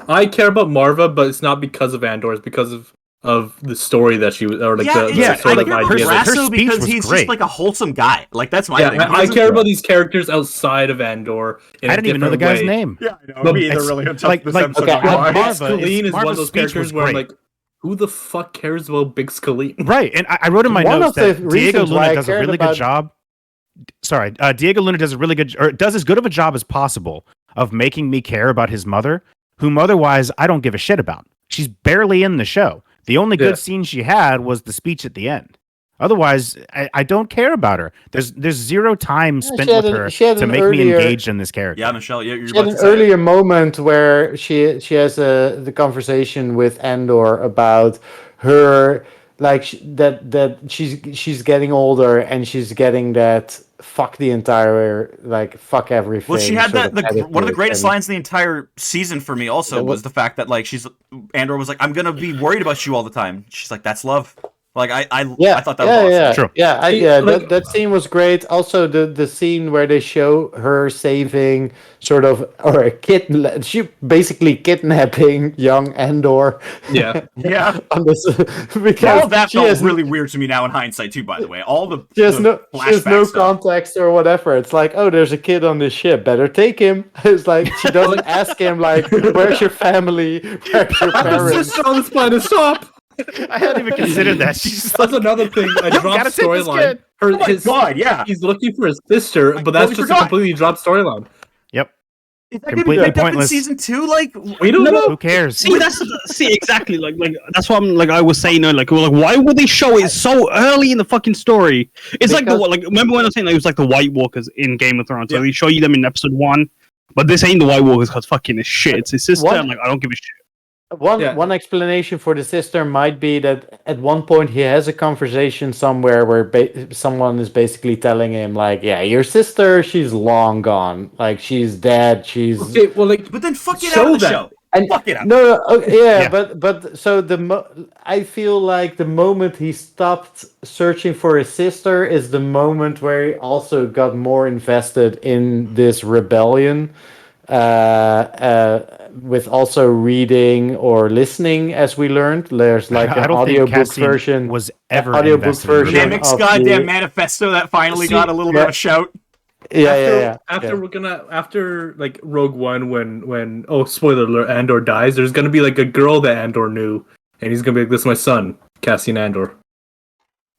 I care about Marva, but it's not because of Andor. It's because of the story that she was, or like the I sort care of about idea. her Brasso speech because was he's great. just like a wholesome guy. Like that's my Yeah, thing. He I doesn't- care about these characters outside of Andor. I didn't even know the guy's name. Yeah, I know. But Me either, it's really. Until like- this like- episode. okay, went by. Marva Scalene is one of Marva's those speech characters was where I'm great. like, who the fuck cares about Big Scalene? Right, and I wrote in my One notes of the that Diego reasons why Luna I does a cared really good about- job. Sorry, Diego Luna does a really good, or does as good of a job as possible of making me care about his mother, whom otherwise I don't give a shit about. She's barely in the show. The only good scene she had was the speech at the end. Otherwise, I don't care about her. There's zero time spent she had with an- her she had to an make me earlier- engaged in this character. Yeah, Michelle, you're She had about an to say it. earlier moment where she has the conversation with Andor about her that she's getting older and she's getting that fuck the entire fuck everything. Well, she had sort that. One of the attitude, greatest and- lines in the entire season for me also Yeah, was the fact that like Andor was like, "I'm gonna be worried about you all the time." She's like, "That's love." Like I thought that was awesome. yeah. True. Yeah, Like- that scene was great. Also, the scene where they show her saving she basically kidnapping young Andor. Yeah. Yeah. On this, because All of that she felt has really weird to me now in hindsight too. By the way, all the She has the no flashback stuff. context or whatever. It's like, oh, there's a kid on this ship. Better take him. It's like she doesn't ask him like, where's your family? Where's your I'm parents? just on this planet. Stop. I hadn't even considered that. She's That's another thing. A gotta dropped take this storyline. kid. Her, Oh my god, yeah. He's looking for his sister, but that's totally just forgot. a completely dropped storyline. Yep. Is that gonna be Completely picked up in pointless. season 2? Like, We don't know. Who cares? See exactly like that's what I was saying. Like why would they show it so early in the fucking story? It's like remember when I was saying it was like the White Walkers in Game of Thrones? So they show you them in episode 1, but this ain't the White Walkers because fucking is shit. It's his sister. I'm like, I don't give a shit. One explanation for the sister might be that at one point he has a conversation somewhere where someone is basically telling him like, "Yeah, your sister, she's long gone. Like she's dead. She's Okay, well, like, but then fuck it show out of the that. show. And Fuck it out. No, okay, yeah, Yeah. but so I feel like the moment he stopped searching for his sister is the moment where he also got more invested in this rebellion, with also reading or listening, as we learned. There's like I an don't think audiobook Cassian version. was ever audiobook invested in version That reading. next of goddamn the- manifesto that finally See, got a little bit of a shout. After like Rogue One, when spoiler alert, Andor dies, there's gonna be like a girl that Andor knew, and he's gonna be like, "This is my son, Cassian Andor."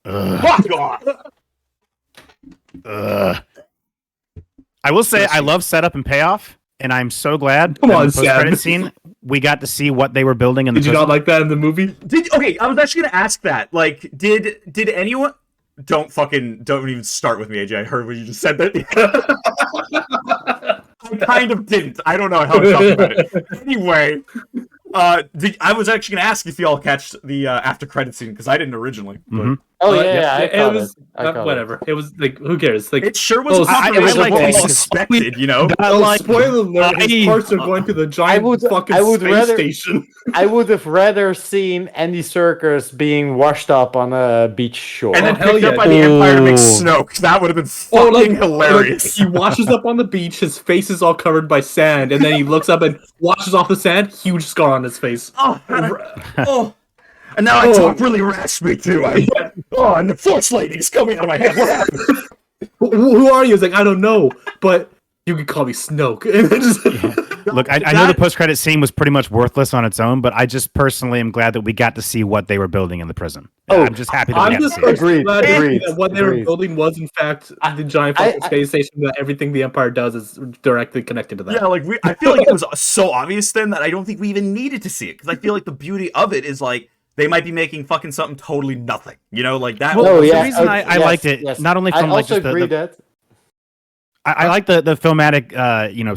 Fuck off. I will say I love setup and payoff, and I'm so glad Come that on, in the post-credit Sam. scene we got to see what they were building in the Did you prison. not like that in the movie? Okay, I was actually gonna ask that. Like, did anyone? Don't even start with me, AJ. I heard what you just said. That I kind of didn't. I don't know how to talk about it. Anyway, I was actually gonna ask if y'all catch the after credit scene because I didn't originally. But Mhm. Oh yeah, I it caught was I caught whatever. It was like, who cares? Like, it sure was Oh, a confirmation I of what we like it. suspected. You know, spoiler alert: his parts are going to the giant fucking space rather- station. I would have rather seen Andy Serkis being washed up on a beach shore. and then hell picked up yeah. by the Empire to make Ooh. Snoke. That would have been fucking hilarious. He washes up on the beach, his face is all covered by sand, and then he looks up and washes off the sand, huge scar on his face. Oh, and now I talk really raspy too. And the Force Lady's coming out of my head. What happened? Who are you? He's like, I don't know, but you can call me Snoke. And then just... Look, I know the post-credit scene was pretty much worthless on its own, but I just personally am glad that we got to see what they were building in the prison. I'm just happy that we I'm got to just see it. Agreed, glad agreed, that what they were agreed. building was, in fact, the giant fucking space station. That everything the Empire does is directly connected to that. Yeah, like I feel like it was so obvious then that I don't think we even needed to see it because I feel like the beauty of it is like they might be making fucking something totally nothing. You know, like that. Oh, The yeah. reason I liked it, yes. not only I from like also just agree the that. I like the filmatic,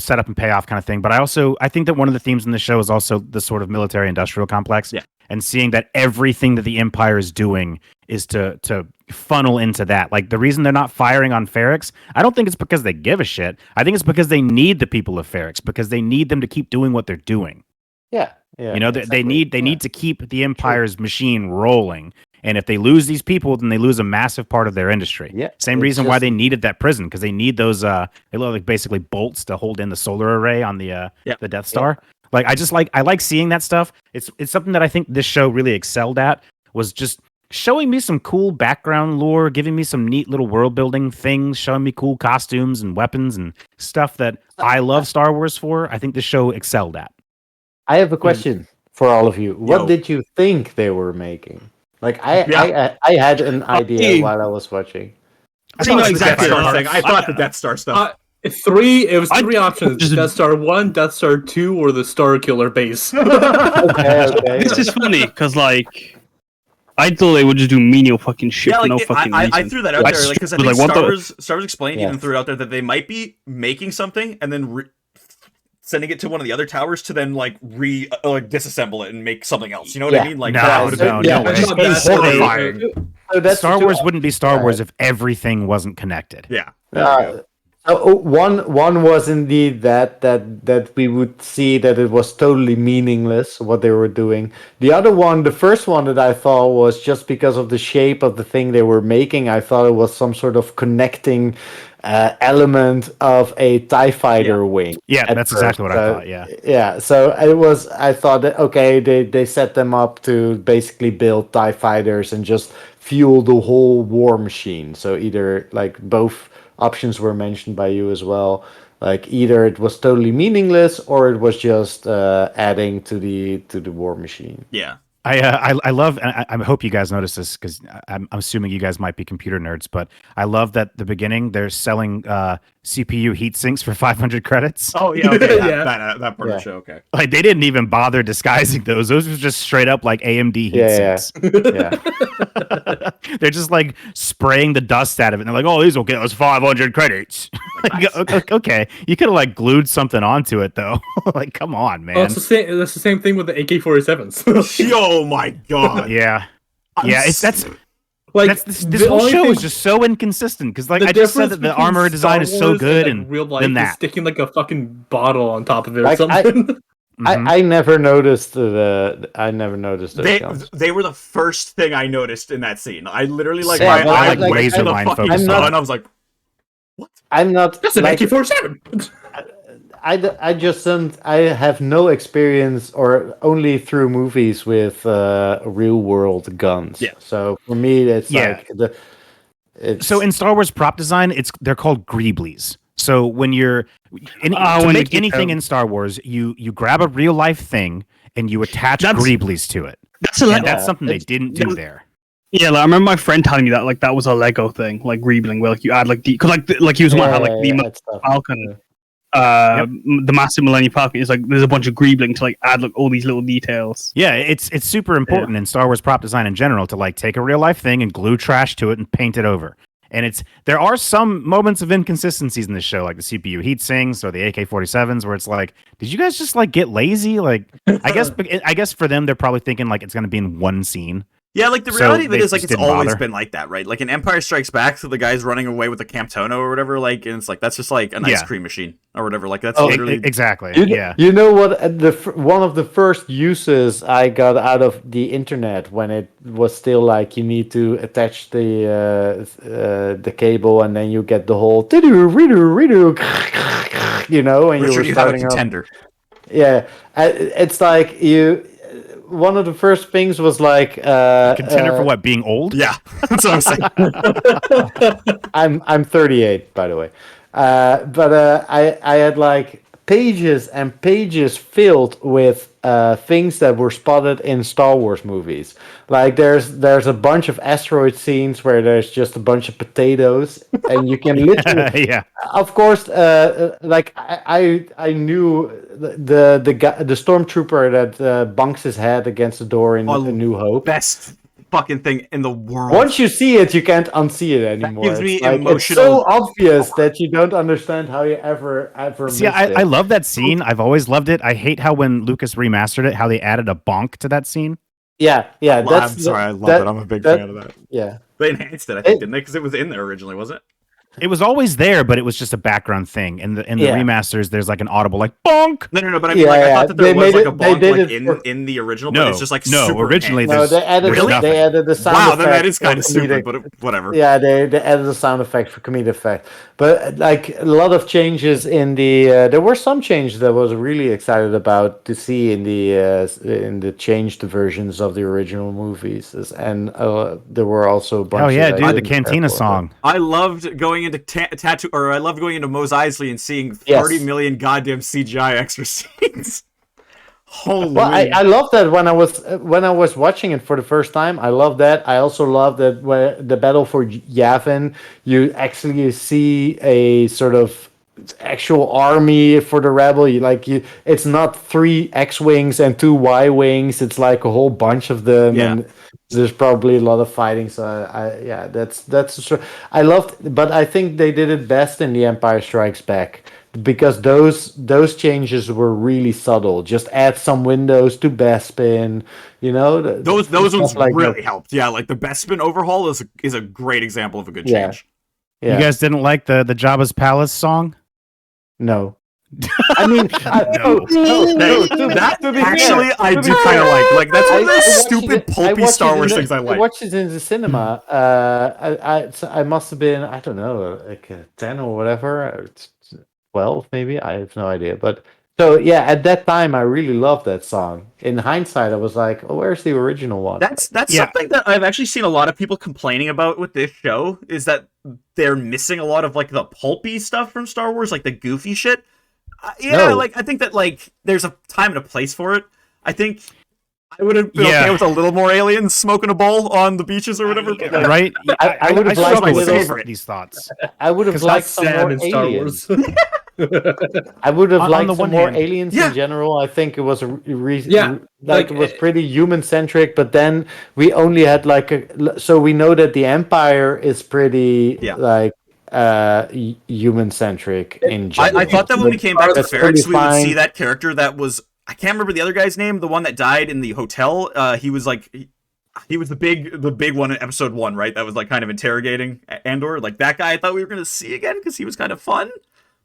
setup and payoff kind of thing. But I think that one of the themes in the show is also the sort of military industrial complex. Yeah. And seeing that everything that the Empire is doing is to funnel into that. Like the reason they're not firing on Ferrix, I don't think it's because they give a shit. I think it's because they need the people of Ferrix because they need them to keep doing what they're doing. Yeah. You know, they need to keep the Empire's machine rolling. And if they lose these people, then they lose a massive part of their industry. Yeah, Same it's reason why just- they needed that prison because they need those they look like basically bolts to hold in the solar array on the Death Star. Like I like seeing that stuff. It's something that I think this show really excelled at was just showing me some cool background lore, giving me some neat little world building things, showing me cool costumes and weapons and stuff that I love Star Wars for. I think this show excelled at. I have a question for all of you. What Yo. did you think they were making? Like I had an idea Hey. while I was watching. I think know it was the Death exactly Star what- thing. I thought the Death Star stuff. It was three options: just- Death Star 1, Death Star 2, or the Star Killer base. Okay. This is funny because like I thought they would just do menial fucking shit Yeah, for like no fucking reason. I threw that out I there because I was think like, what Star Wars explained Yeah. even threw it out there that they might be making something and then sending it to one of the other towers to then like disassemble it and make something else. You know what I Yeah. mean? Like No, that would have been yeah, no way. That's not It's bad. horrifying. So that's Star the Wars two- wouldn't be Star Wars if everything wasn't connected. Yeah. One was indeed that we would see that it was totally meaningless what they were doing. The other one, the first one that I thought was just because of the shape of the thing they were making. I thought it was some sort of connecting element of a TIE fighter wing. Yeah, at that's first. exactly what I So, thought. Yeah. Yeah, so I thought that, okay, they set them up to basically build TIE fighters and just fuel the whole war machine. So either, like, both options were mentioned by you as well. Like, either it was totally meaningless or it was just adding to the war machine. Yeah. I love, and I hope you guys notice this because I'm assuming you guys might be computer nerds, but I love that the beginning they're selling CPU heat sinks for 500 credits. Oh yeah, okay, Yeah. that part of the show. Okay. Like they didn't even bother disguising those. Those were just straight up like AMD heat Yeah, sinks. yeah. They're just like spraying the dust out of it. And they're like, "Oh, these will get us 500 credits." Like, okay, you could have like glued something onto it though. Like, come on, man. Well, it's the same. That's the same thing with the AK-47s. Oh my god. Yeah, I'm yeah. It's s- this the whole only show thing- is just so inconsistent because like the I just said difference that the between armor design Star is so Wars good and and real life than is that. sticking like a fucking bottle on top of it or Like, something. Mhm. I never noticed I never noticed those guns. they were the first thing I noticed in that scene. I literally like Same. my but eye like, went laser to the line fucking focus on sun. it. I was like, I'm not That's an like AK-47. I just don't. I have no experience, or only through movies with real world guns. Yeah. So for me, it's Yeah. like it's So in Star Wars prop design, they're called greeblies. So when you're to when make you anything go- in Star Wars, you grab a real life thing and you attach That's- greeblies to it. That's a And Lego. that's something they it's- didn't do there. Yeah, like, I remember my friend telling me that like that was a Lego thing, like Greebling, where like you add like because like he was the one who had like the that stuff. Falcon, Yep. the massive Millennium Falcon. It's like there's a bunch of Greebling to like add like all these little details. Yeah, it's super important in Star Wars prop design in general to like take a real life thing and glue trash to it and paint it over. And there are some moments of inconsistencies in this show, like the CPU heat sinks or the AK-47s, where it's like, did you guys just like get lazy? Like, I guess for them, they're probably thinking like it's going to be in one scene. yeah, like the So reality of it they is like just it's didn't always bother. been like that, right? Like in Empire Strikes Back, so the guy's running away with the Camptono or whatever, like, and it's like that's just like an ice Yeah. cream machine or whatever. Like that's Oh, literally Exactly. You, Yeah. you know what? One of the first uses I got out of the internet when it was still like you need to attach the cable and then you get the whole you know, and Richard, you were you have a starting up. contender. Yeah, it's like you. One of the first things was like Contender for what? Being old? Yeah, that's what I'm saying. I'm 38, by the way. But I had like pages and pages filled with things that were spotted in Star Wars movies. Like there's a bunch of asteroid scenes where there's just a bunch of potatoes, and you can literally, Yeah. of course, like I knew the stormtrooper that bunks his head against the door in Oh, A New Hope. Best fucking thing in the world. Once you see it, you can't unsee it anymore. gives me It's like, emotional- It's so obvious that you don't understand how you ever See, missed it. I love that scene. I've always loved it. I hate how when Lucas remastered it, how they added a bonk to that scene. Yeah. That's I'm sorry, I love that- it. I'm a big that- fan of that. Yeah. They enhanced it, I think, didn't they? Because it was in there originally, wasn't it? It was always there, but it was just a background thing. In the Yeah. remasters, there's like an audible like bonk. No. But I mean, Yeah, like, I yeah, thought that there they was made like a it- they bonk did like it for- in the original, No, but it's just like no, super originally enhanced. No, they added Really? they added the sound Wow, effect. then that is kind for of stupid, comedic- but whatever. Yeah, they added the sound effect for comedic effect, but like a lot of changes in the. There were some changes that I was really excited about to see in the changed versions of the original movies, and there were also a bunch. Oh yeah, that I dude, the didn't care Cantina for, song. I loved going into tattoo, or I loved going into Mos Eisley and seeing Yes. 30 million goddamn CGI extra scenes. Holy. Well, I love that when I was watching it for the first time. I love that. I also love that where the battle for Yavin, you actually see a sort of actual army for the rebel. It's not 3 X-wings and 2 Y-wings. It's like a whole bunch of them, Yeah. and there's probably a lot of fighting. So I loved, but I think they did it best in The Empire Strikes Back. Because those changes were really subtle. Just add some windows to Bespin, you know. those stuff ones like really that. helped. Yeah, like the Bespin overhaul is a great example of a good Yeah. change. Yeah. You guys didn't like the Jabba's Palace song? No. I mean, No. That actually I do kind of like. That's one of those stupid pulpy Star Wars things I I like. watched it in the cinema. I must have been, I don't know, like 10 or whatever, or 12 maybe. I have no idea. But so yeah, at that time I really loved that song. In hindsight, I was like, "Oh, where's the original one?" That's Yeah. something that I've actually seen a lot of people complaining about with this show is that they're missing a lot of like the pulpy stuff from Star Wars, like the goofy shit. Yeah, No. like I think that like there's a time and a place for it. I think I would have been okay with a little more aliens smoking a bowl on the beaches or whatever. But like, Right? I would have liked struggle with favorite. these thoughts. I would have liked some Sam more in Star aliens. Wars. I would have On liked the some one more hand- aliens Yeah. in general. I think it was Yeah, like like, it was pretty human centric. But then we only had so we know that the Empire is pretty Yeah. human centric in I general. thought that when we came back to That's Ferrix, totally we would see fine. that character that was, I can't remember the other guy's name, the one that died in the hotel. He was like, he was the big one in episode 1, right? That was like kind of interrogating Andor. Like that guy, I thought we were gonna see again because he was kind of fun.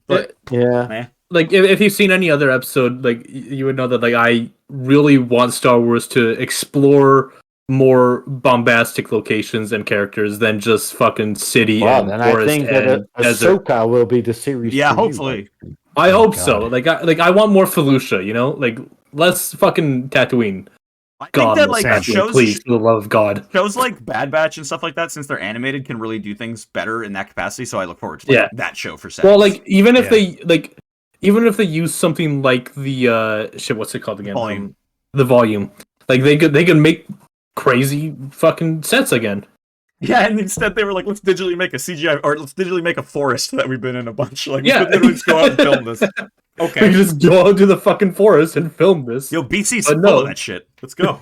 But Yeah. like if you've seen any other episode, like you would know that like I really want Star Wars to explore more bombastic locations and characters than just fucking city Well, and and I forest think that and desert. Ahsoka will be the series. yeah, for you, hopefully. I hope God. so. I want more Felucia, you know? Like less fucking Tatooine. I think God, that like Sam, shows please, for the love of God. shows like Bad Batch and stuff like that, since they're animated, can really do things better in that capacity. So I look forward to like, Yeah. that show for seconds. Well, like even if Yeah. even if they use something like the what's it called again? Volume. The volume. Like they could make crazy fucking sets again. Yeah, and instead they were like, let's digitally make a CGI, or let's digitally make a forest that we've been in a bunch. Like, Yeah. we could literally just go out and film this. We Okay. just go out to the fucking forest and film this. Yo, BC's But full no. of that shit. Let's go.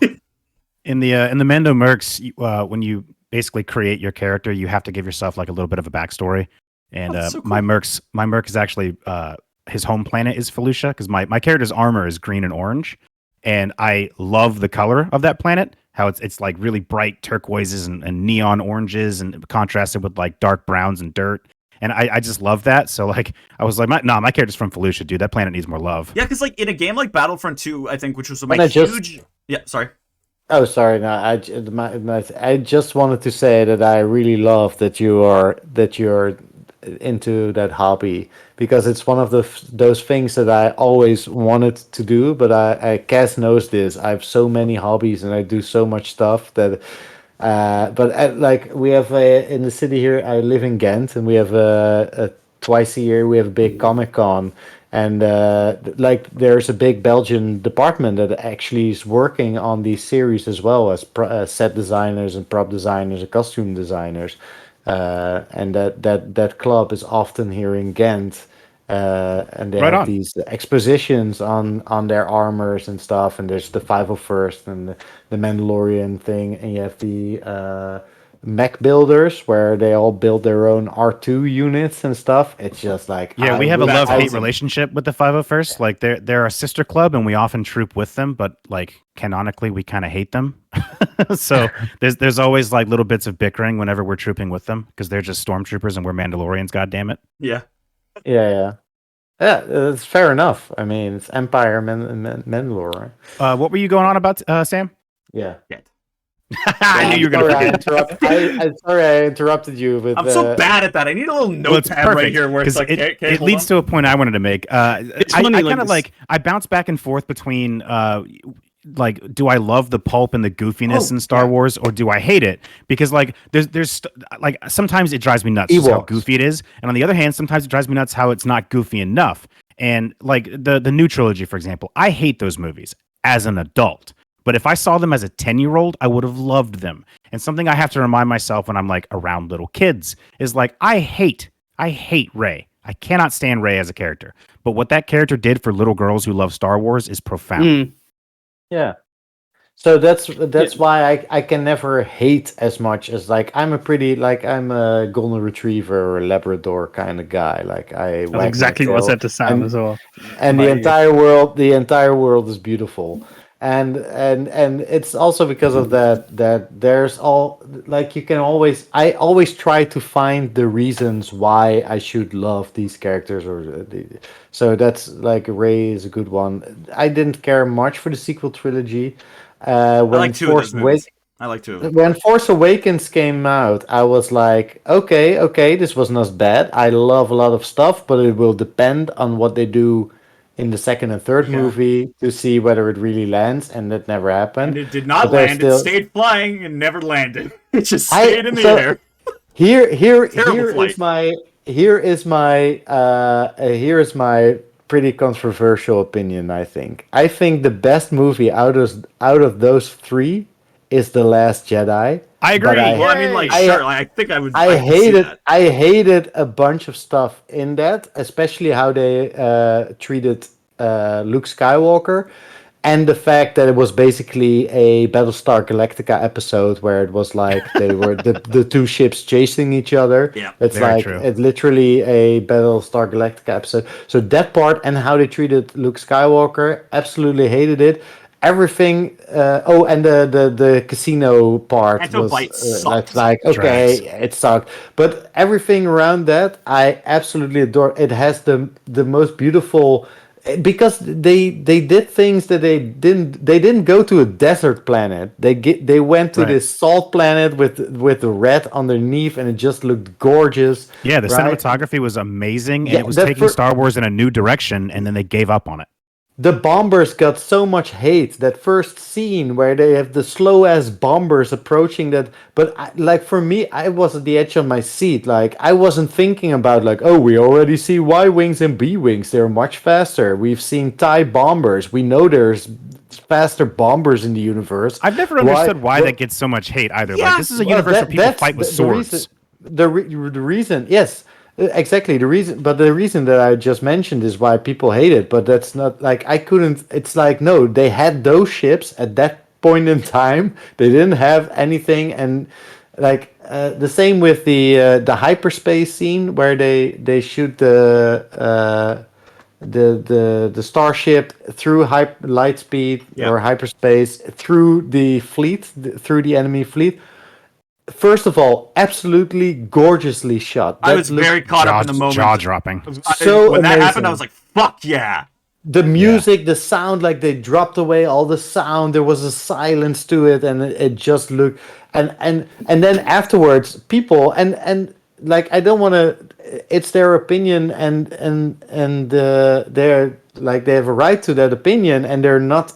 In the Mando Mercs, when you basically create your character, you have to give yourself like a little bit of a backstory. And That's so cool. my Merc is actually his home planet is Felucia because my character's armor is green and orange, and I love the color of that planet. How it's like really bright turquoises and neon oranges and contrasted with like dark browns and dirt. And I just love that. So like I was like, my character's from Felucia, dude. That planet needs more love. Yeah, because like in a game like Battlefront 2, I think, which was And my I just- huge. Yeah, sorry. Oh, sorry. No, I just wanted to say that I really love that you're into that hobby because it's one of those things that I always wanted to do. But Cass knows this. I have so many hobbies and I do so much stuff that. Like we have in the city here, I live in Ghent, and we have twice a year we have a big Comic-Con. And like there's a big Belgian department that actually is working on these series as well as set designers and prop designers and costume designers, and that club is often here in Ghent, and they Right have on. these expositions on their armors and stuff. And there's the 501st and the Mandalorian thing, and you have the mech builders where they all build their own R2 units and stuff. It's just like Yeah, we have a would- love-hate awesome. relationship with the 501st. Like they're a sister club, and we often troop with them. But like canonically, we kind of hate them. So there's always like little bits of bickering whenever we're trooping with them because they're just stormtroopers and we're Mandalorians. God damn it! Yeah. yeah, it's fair enough. I mean, it's Empire Mandalore, right? What were you going on about, Sam? Yeah. I knew you were Sorry, gonna forget. I'm sorry I interrupted you with. I'm so bad at that. I need a little Well, it's notepad right perfect, here where it's 'cause like, it leads to a point I wanted to make. I funny, like kind of this- like I bounce back and forth between like, do I love the pulp and the goofiness in Star Wars, or do I hate it? Because like like sometimes it drives me nuts just how Ewoks. goofy it is, and on the other hand, sometimes it drives me nuts how it's not goofy enough. And like the new trilogy, for example, I hate those movies as an adult. But if I saw them as a 10-year-old, I would have loved them. And something I have to remind myself when I'm like around little kids is like, I hate Rey. I cannot stand Rey as a character. But what that character did for little girls who love Star Wars is profound. Mm. Yeah. So that's why I can never hate as much as like I'm a golden retriever or a Labrador kind of guy. Like That's wag my exactly what I tail. said to Sam And- as well. And the entire world is beautiful. And it's also because of that there's all like I always try to find the reasons why I should love these characters so that's like Rey is a good one. I didn't care much for the sequel trilogy. I like two of those movies. I like two of them. When Force Awakens came out, I was like, okay, this was not bad. I love a lot of stuff, but it will depend on what they do in the second and third movie to see whether it really lands, and that never happened. And it did not But there's land. still- It stayed flying and never landed. It just stayed in the air. Here Terrible is my pretty controversial opinion. I think the best movie out of those three is The Last Jedi. I agree. But Well, I mean, like, I- sure, like, I think I I can see hated that. I hated a bunch of stuff in that, especially how they treated Luke Skywalker, and the fact that it was basically a Battlestar Galactica episode where it was like they were the two ships chasing each other. Yeah, It's very like true. it's literally a Battlestar Galactica episode. So that part and how they treated Luke Skywalker, absolutely hated it. Everything. And the casino part Canto was Bight sucked. like okay, Drags. it sucked. But everything around that, I absolutely adore. It has the most beautiful because they did things that they didn't go to a desert planet. They went to Right. this salt planet with the red underneath, and it just looked gorgeous. Yeah, the right? cinematography was amazing, and Yeah, it was that taking fir- Star Wars in a new direction, and then they gave up on it. The bombers got so much hate. That first scene where they have the slow ass bombers approaching that, but like for me, I was at the edge of my seat. Like I wasn't thinking about like, oh, we already see Y wings and B wings. They're much faster. We've seen TIE bombers. We know there's faster bombers in the universe. I've never understood why that gets so much hate either. Like this is a Well, universe where people that's fight with the swords. reason, the reason, yes, exactly. The reason that I just mentioned is why people hate it. But that's not like I couldn't. It's like no, they had those ships at that point in time. They didn't have anything, and like the same with the hyperspace scene where they shoot the starship through light speed Yeah. or hyperspace through the fleet, through the enemy fleet. First of all, absolutely gorgeously shot. I That was looked- very caught up in the moment. Jaw dropping. So when that happened, amazing. I was like, "Fuck yeah!" the music, the sound, like they dropped away all the sound. There was a silence to it, and it just looked. And then afterwards, people and like I don't want to. It's their opinion, and they're like they have a right to that opinion, and they're not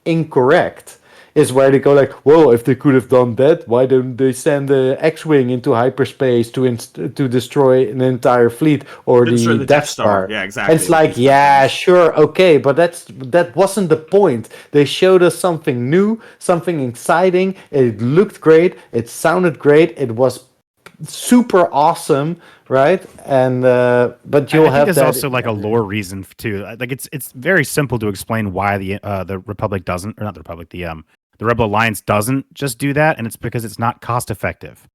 incorrect. Is where they go like, well, if they could have done that, why don't they send the X-wing into hyperspace to destroy an entire fleet or Destroy the Death Star? Yeah, exactly. It's like, yeah, sure, okay, but that wasn't the point. They showed us something new, something exciting. It looked great. It sounded great. It was super awesome, right? And but you'll I think have there's that also like a lore reason too. Like it's very simple to explain why the Republic doesn't, or not the Republic, the Rebel Alliance doesn't just do that, and it's because it's not cost effective.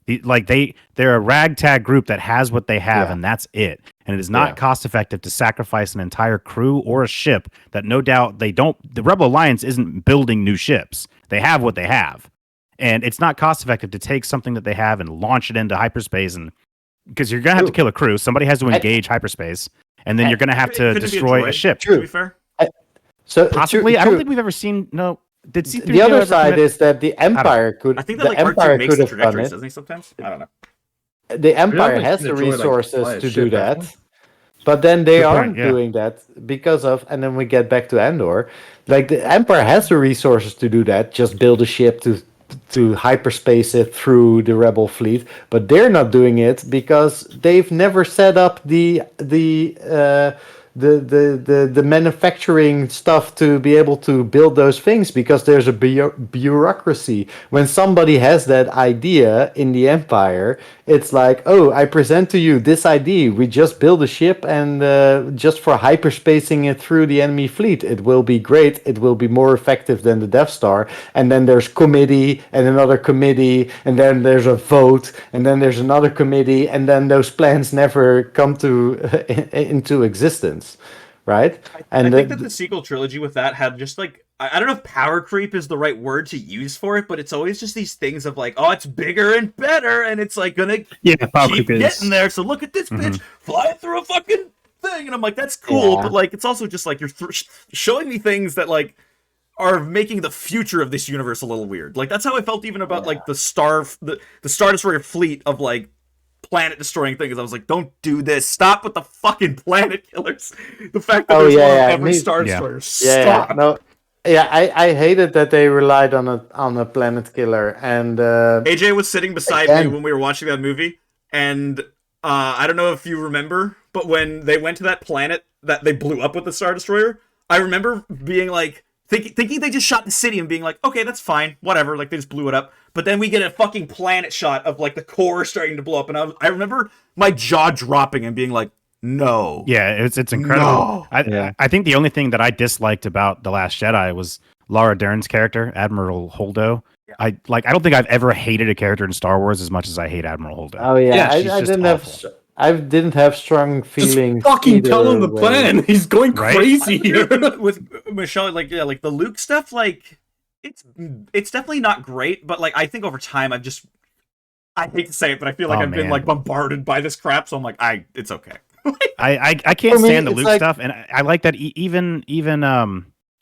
They're a ragtag group that has what they have, Yeah. and that's it. And it is not Yeah. cost effective to sacrifice an entire crew or a ship that no doubt they don't. The Rebel Alliance isn't building new ships. They have what they have, and it's not cost effective to take something that they have and launch it into hyperspace, and because you're gonna have to True. kill a crew. Somebody has to engage hyperspace, and then you're gonna have to Couldn't it be a destroy a droid, ship. To be fair, so Possibly. I don't think we've ever seen. No. Did C3PO the other ever side commit- is that the Empire could. I think the that like Empire R2 makes could the have done trajectories, it. doesn't he? Sometimes I don't know. The Empire like, has seen the a droid, like, resources fly a to ship, do haven't that, but then they Good point, aren't yeah. doing that because of. And then we get back to Andor. Like the Empire has the resources to do that. Just build a ship to hyperspace it through the Rebel fleet, but they're not doing it because they've never set up the manufacturing stuff to be able to build those things because there's a bureaucracy. When somebody has that idea in the Empire, it's like, oh, I present to you this idea. We just build a ship and just for hyperspacing it through the enemy fleet, it will be great. It will be more effective than the Death Star. And then there's committee and another committee, and then there's a vote, and then there's another committee, and then those plans never come to into existence. Right, I think that the sequel trilogy with that had just like I don't know if power creep is the right word to use for it, but it's always just these things of like, oh, it's bigger and better, and it's like gonna Power keep creep is. getting there. So look at this bitch flying through a fucking thing, and I'm like, that's cool, Yeah. but like it's also just like you're showing me things that like are making the future of this universe a little weird. Like that's how I felt even about like the Star Destroyer fleet of like planet destroying things. I was like, don't do this. Stop with the fucking planet killers. The fact that there's one of every Star Destroyer. Stop. No, yeah, I hated that they relied on a planet killer, and AJ was sitting beside me when we were watching that movie, and I don't know if you remember, but when they went to that planet that they blew up with the Star Destroyer, I remember being like, thinking they just shot the city and being like, okay, that's fine, whatever, like they just blew it up. But then we get a fucking planet shot of like the core starting to blow up, and I remember my jaw dropping and being like, no. Yeah, it's incredible. No. I think the only thing that I disliked about The Last Jedi was Laura Dern's character, Admiral Holdo. Yeah. I don't think I've ever hated a character in Star Wars as much as I hate Admiral Holdo. Oh yeah, she's I just didn't awful. I didn't have strong feelings. Just fucking tell him the either way. plan. He's going Right? crazy here. With Michelle, like the Luke stuff, like it's definitely not great, but like I think over time I hate to say it, but I feel like I've been man. like bombarded by this crap, so I'm like, it's okay. I can't For me, stand the it's Luke like- stuff, and I like that even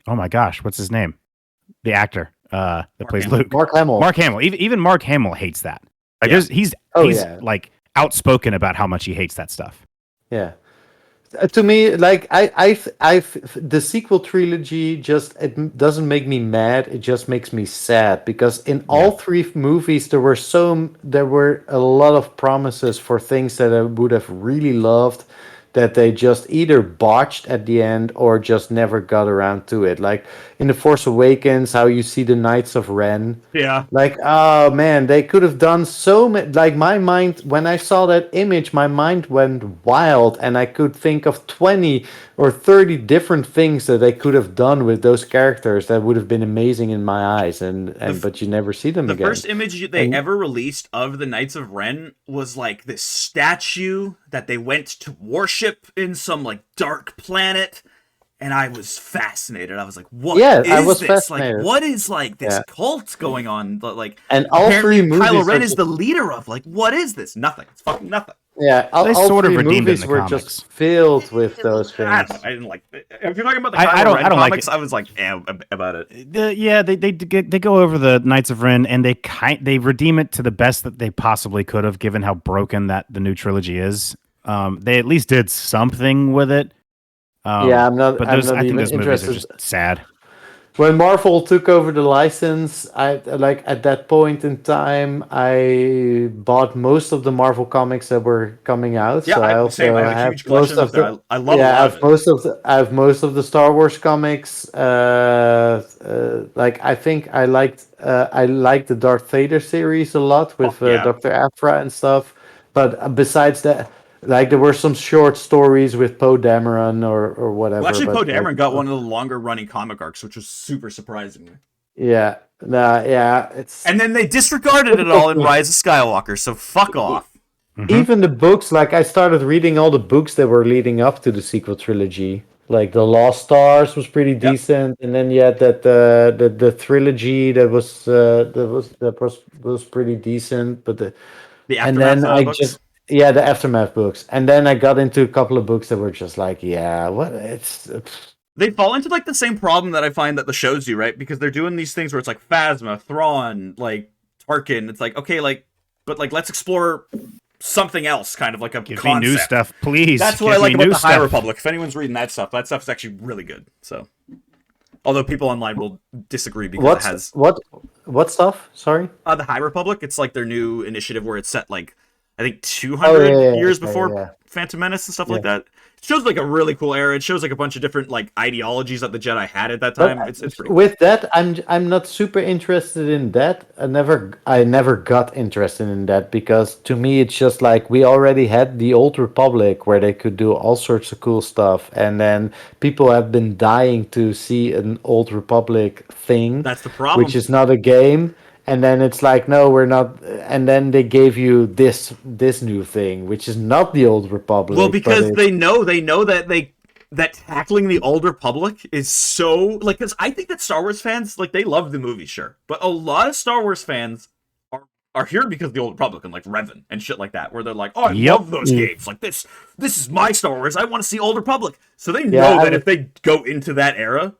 oh my gosh, what's his name? The actor that plays Hamill. Luke. Mark Hamill. Mark Hamill. Even Mark Hamill hates that. Like Yeah. he's yeah. like outspoken about how much he hates that stuff. Yeah. To me, like the sequel trilogy it doesn't make me mad. It just makes me sad because in all three movies there were a lot of promises for things that I would have really loved that they just either botched at the end or just never got around to it. Like in The Force Awakens, how you see the Knights of Ren. Yeah. Like, oh man, they could have done so much. Like, my mind, when I saw that image, my mind went wild, and I could think of 20 or 30 different things that they could have done with those characters that would have been amazing in my eyes. But you never see them The again. first image they ever released of the Knights of Ren was like this statue that they went to worship in some like dark planet, and I was fascinated. I was like, "What Yeah, is I was this? fascinated. Like, what is like this Yeah. cult going on?" But like, And all apparently three movies Kylo Ren are is the leader of. Like, what is this? Nothing. It's fucking nothing. Yeah, all They sort of three redeemed it in movies the were comics. just filled with those I things. didn't like. If you're talking about the I Kylo don't- Ren I don't like comics, it. I was like, about it. They go over the Knights of Ren and they redeem it to the best that they possibly could have, given how broken that the new trilogy is. They at least did something with it. Yeah, I'm not. But I'm those, not I think even those movies are interested. just sad. When Marvel took over the license, I like at that point in time, I bought most of the Marvel comics that were coming out. Yeah, so I also same. I have a huge collection of the. them. I love Yeah, a I lot have of it. I have most of the Star Wars comics. Like I think I liked the Darth Vader series a lot with yeah. Dr. Aphra and stuff. But besides that, like there were some short stories with Poe Dameron or whatever. Well, actually, but, Poe like, Dameron got one of the longer running comic arcs, which was super surprising. Yeah, nah, yeah, it's And then they disregarded it all in Rise of Skywalker, so fuck off. even the books. Like I started reading all the books that were leading up to the sequel trilogy. Like the Lost Stars was pretty decent, and then you had that the trilogy that was pretty decent. But The and Aftermath then I books. just the Aftermath books, and then I got into a couple of books that were just like what They fall into like the same problem that I find that the shows do, right? Because they're doing these things where it's like Phasma, Thrawn, like Tarkin. It's like, okay, like, but like let's explore something else, kind of like a Give concept. me new stuff, please. That's what Give I like me about new the High stuff. Republic. If anyone's reading that stuff's actually really good. So, although people online will disagree because it has what stuff? Sorry. the High Republic. It's like their new initiative where it's set like I think 200 years before Phantom Menace and stuff like that. It shows like a really cool era. It shows like a bunch of different like ideologies that the Jedi had at that time. It's pretty cool. With that, I'm not super interested in that. I never got interested in that because to me it's just like we already had the Old Republic where they could do all sorts of cool stuff, and then people have been dying to see an Old Republic thing. That's the problem. Which is not a game. And then it's like, no, we're not. And then they gave you this new thing, which is not the Old Republic. Well, because they know that tackling the Old Republic is so like because I think that Star Wars fans like they love the movie, sure, but a lot of Star Wars fans are here because of the Old Republic and like Revan and shit like that, where they're like, oh, I love those games. Like this is my Star Wars. I want to see Old Republic. So they know that if they go into that era,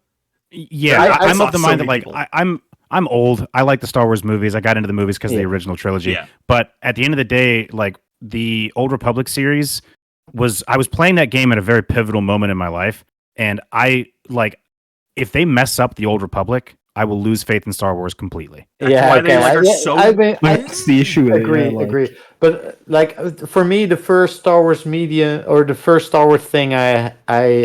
I'm of the mind that like people. I'm old. I like the Star Wars movies. I got into the movies because of the original trilogy. Yeah. But at the end of the day, like the Old Republic series I was playing that game at a very pivotal moment in my life, and I like if they mess up the Old Republic I will lose faith in Star Wars completely. That's why they like are so. That's the issue with agree, it. Yeah, like, agree. But like for me, the first Star Wars media or the first Star Wars thing I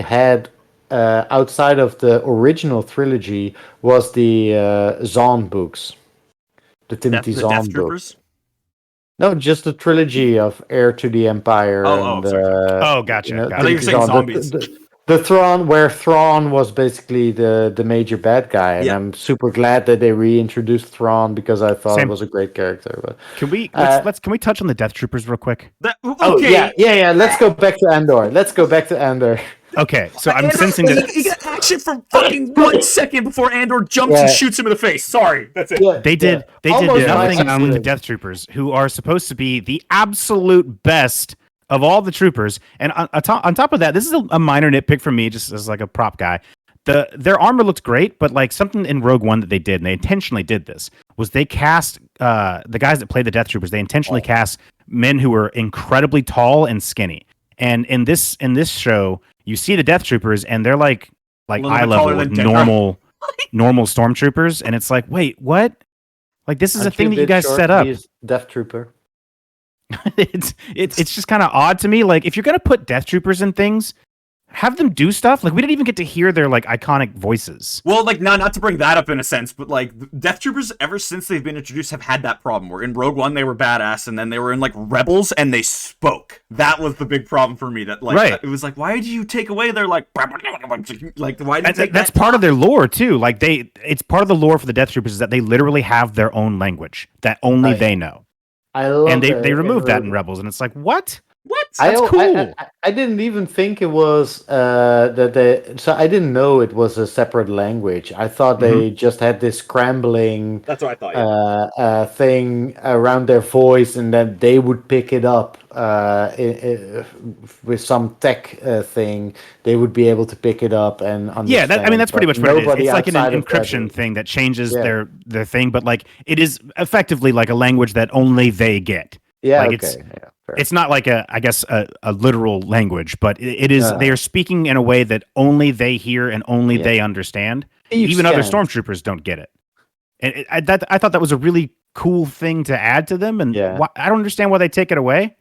had outside of the original trilogy was the Zahn books, the Timothy The Zahn Death books. Troopers. No, just the trilogy of Heir to the Empire. Oh, and, sorry. Oh, gotcha, You know, gotcha. I thought you were saying zombies. The Thrawn, where Thrawn was basically the major bad guy, and Yeah. I'm super glad that they reintroduced Thrawn because I thought Same. it was a great character. But Can we Uh, can we touch on the Death Troopers real quick? oh Okay. yeah. Let's go back to Andor. Okay, so I'm Andor, sensing you that get action for fucking 1 second before Andor jumps and Yeah. shoots him in the face. Sorry, that's it. Yeah, they did Almost nothing by to the accident. Death Troopers, who are supposed to be the absolute best of all the troopers. And on top of that, this is a minor nitpick for me, just as like a prop guy. Their armor looked great, but like something in Rogue One that they did, and they intentionally did this, was they cast the guys that played the Death Troopers. They intentionally cast men who were incredibly tall and skinny. And in this show, you see the Death Troopers, and they're like little eye bit level taller with than Deckard. normal stormtroopers, and it's like, wait, what? Like this is a Aren't thing a that you bit guys short set to up. be a Death Trooper. It's just kind of odd to me. Like if you're gonna put Death Troopers in things, have them do stuff. Like we didn't even get to hear their like iconic voices. Well, like not to bring that up in a sense, but like Death Troopers, ever since they've been introduced, have had that problem. Where in Rogue One they were badass, and then they were in like Rebels and they spoke. That was the big problem for me. That like Right. it was like, why did you take away their like why did you take That's that? part of their lore too. Like it's part of the lore for the Death Troopers is that they literally have their own language that only Right. they know. I love And it they removed that in Rogue- Rebels, and it's like, what? What? That's cool. I didn't even think it was that they. So I didn't know it was a separate language. I thought they just had this scrambling That's what I thought. Yeah. thing around their voice, and then they would pick it up with some tech thing. They would be able to pick it up and understand. Yeah, that's pretty but much what it is. nobody It's like an outside of that encryption is. thing that changes Yeah. their thing, but like it is effectively like a language that only they get. Yeah, Like, okay. Yeah, fair. It's not like a literal language, but it is. Yeah. They are speaking in a way that only they hear and only Yeah. they understand. You Even other scanned. stormtroopers don't get it. And I thought that was a really cool thing to add to them, and Yeah. I don't understand why they take it away.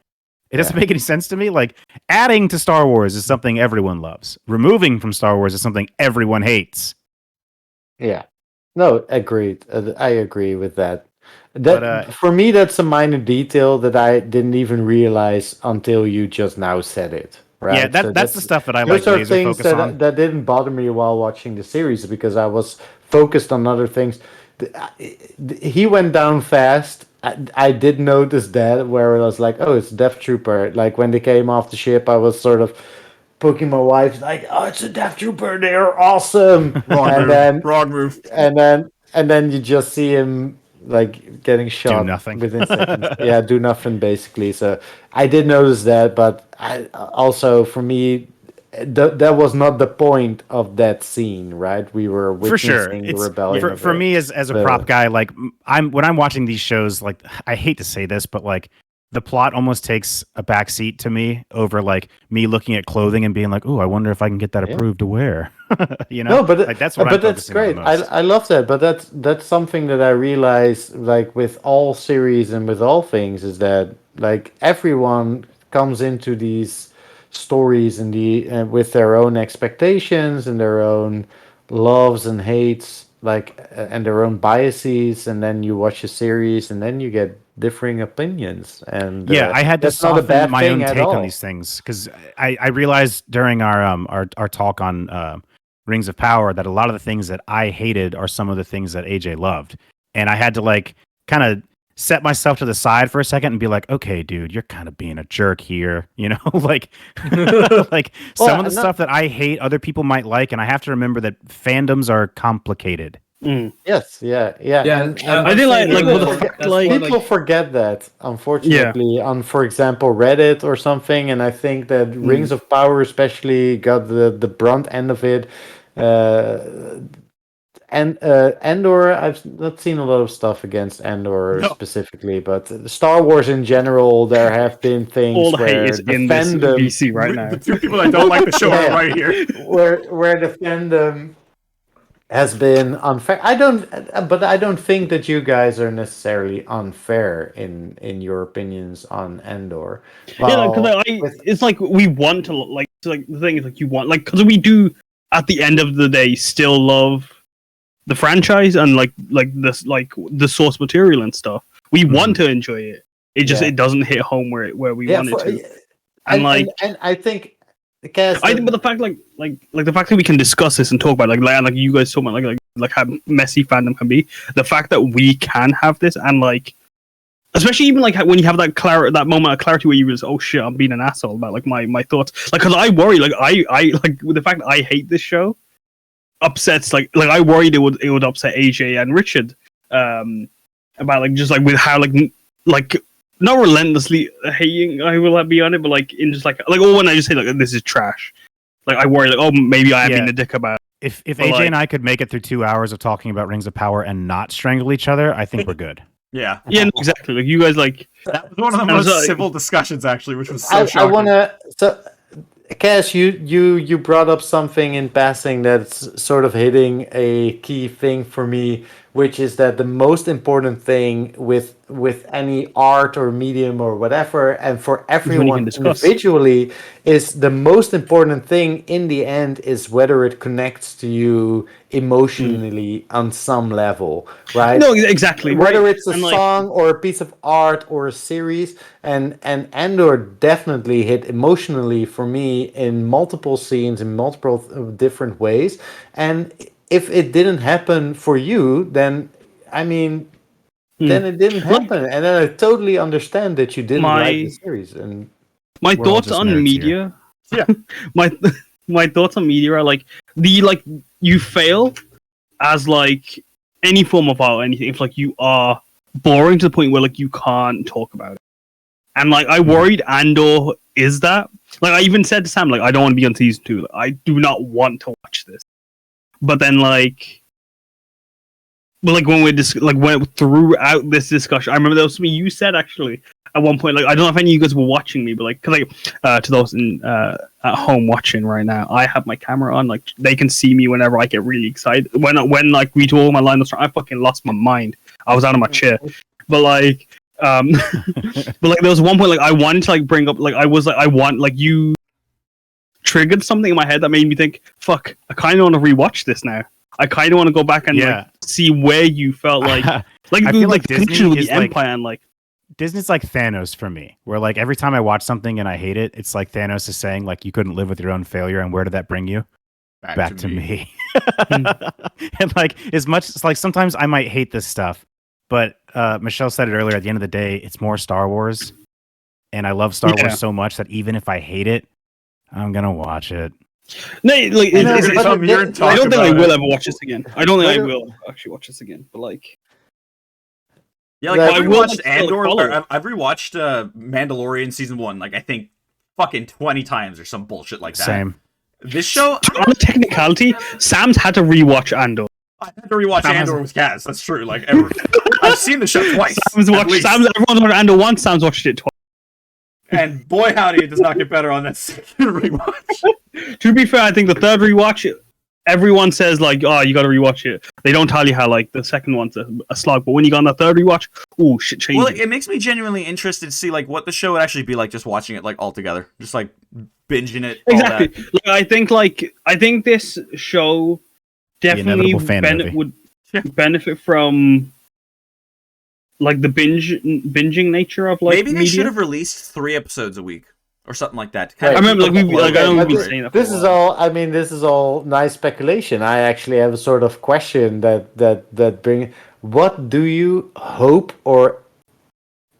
It doesn't Yeah. make any sense to me. Like adding to Star Wars is something everyone loves. Removing from Star Wars is something everyone hates. Yeah. No, agreed. I agree with that. That But, for me, that's a minor detail that I didn't even realize until you just now said it. Right? Yeah, So that's the stuff that I like those are laser things focus on. that didn't bother me while watching the series because I was focused on other things. He went down fast. I did notice that where I was like, oh, it's Death Trooper. Like when they came off the ship, I was sort of poking my wife like, oh, it's a Death Trooper. They're awesome. Wrong move. And then you just see him like getting shot nothing. within seconds. Yeah, do nothing basically. So I did notice that, but I also for me that was not the point of that scene, right? We were For witnessing sure, the it's rebellion. for me as a prop guy. Like when I'm watching these shows, like I hate to say this, but like the plot almost takes a backseat to me over like me looking at clothing and being like, "Oh, I wonder if I can get that approved to wear." You know, No, but like that's what but I'm that's focusing on the great. most. I love that. But that's something that I realize, like with all series and with all things, is that like everyone comes into these stories and with their own expectations and their own loves and hates, like and their own biases, and then you watch a series and then you get differing opinions. And Yeah, I had to that's not a soften bad my thing own at take on all. these things because I realized during our talk on Rings of Power that a lot of the things that I hated are some of the things that AJ loved, and I had to like kind of set myself to the side for a second and be like, okay, dude, you're kind of being a jerk here, you know, like like Well, some of the no- stuff that I hate other people might like, and I have to remember that fandoms are complicated. Yes, yeah. Yeah, And I did like people well, the forget- fact like people forget that, unfortunately, on, for example, Reddit or something. And I think that Rings of Power especially got the brunt end of it. And Andor, I've not seen a lot of stuff against Andor No. specifically, but Star Wars in general, there have been things all the where hate is the in this fandom, VC right now. The two people that don't like the show are Yeah. right here. where the fandom has been unfair. But I don't think that you guys are necessarily unfair in your opinions on Andor. Yeah, because Well, it's like we want to like it's like the thing is like you want like because we do at the end of the day still love the franchise and like this like the source material and stuff. We want to enjoy it. It just Yeah. it doesn't hit home where we want it to. And I think. Because I think, but the fact, like the fact that we can discuss this and talk about, like you guys talk about, like how messy fandom can be. The fact that we can have this, and like, especially even like when you have that moment of clarity where you was, oh shit, I'm being an asshole about like my thoughts. Like, because I worry, like I like with the fact that I hate this show, upsets like I worried it would upset AJ and Richard, about like just like with how like not relentlessly hating I will be on it, but like in just like oh when I just say like this is trash, like I worry like oh maybe I am being a dick about it. If AJ and I could make it through 2 hours of talking about Rings of Power and not strangle each other, I think we're good. Yeah, yeah, no, exactly. Like you guys like that was one of the most civil discussions actually, which was so I shocking. wanna Cass, you brought up something in passing that's sort of hitting a key thing for me, which is that the most important thing with any art or medium or whatever, and for everyone individually, is the most important thing in the end is whether it connects to you emotionally on some level, right? No, exactly. Whether right. it's a song or a piece of art or a series, and Andor definitely hit emotionally for me in multiple scenes in multiple different ways. And if it didn't happen for you, then I mean, then it didn't happen, and then I totally understand that you didn't like the series. And my thoughts on media, my thoughts on media are like you fail as like any form of art or anything if like you are boring to the point where like you can't talk about it. And like I worried Andor is that. Like I even said to Sam, like I don't want to be on season 2. Like, I do not want to watch this. But then when we went throughout this discussion, I remember there was something you said actually at one point. Like I don't know if any of you guys were watching me, but like, cause to those at home watching right now, I have my camera on. Like they can see me whenever I get really excited. When like we do all my line, I fucking lost my mind. I was out of my chair. But like, but like there was one point like I wanted to like bring up like I want like you triggered something in my head that made me think, fuck, I kind of want to rewatch this now. I kind of want to go back and like see where you felt like I feel like Disney with is the Empire and like Disney's like Thanos for me, where like every time I watch something and I hate it, it's like Thanos is saying like you couldn't live with your own failure, and where did that bring you? Back to me. And like as much as like sometimes I might hate this stuff, but Michelle said it earlier. At the end of the day, it's more Star Wars, and I love Star Wars so much that even if I hate it, I'm gonna watch it. No, like I don't think I will ever watch this again. I don't think I will actually watch this again. But like, yeah, like I've rewatched Andor. I've rewatched Mandalorian season 1. Like I think fucking 20 times or some bullshit like that. Same. This show, on a technicality, Sam's had to rewatch Andor. I had to rewatch Andor with Kaz. That's true. Like I've seen the show twice. Everyone's watched Andor once. Sam's watched it twice. And boy, howdy, it does not get better on that second rewatch. To be fair, I think the third rewatch, everyone says like, "Oh, you got to rewatch it." They don't tell you how like the second one's a slog, but when you go on the third rewatch, oh shit, changes. Well, it makes me genuinely interested to see like what the show would actually be like just watching it like all together, just like binging it. Exactly. Like, I think this show definitely would benefit from. Like the binging nature of like maybe they media. should have released 3 episodes a week or something like that. I remember like I don't know saying that. This is all. I mean, this is all nice speculation. I actually have a sort of question that bring. What do you hope or?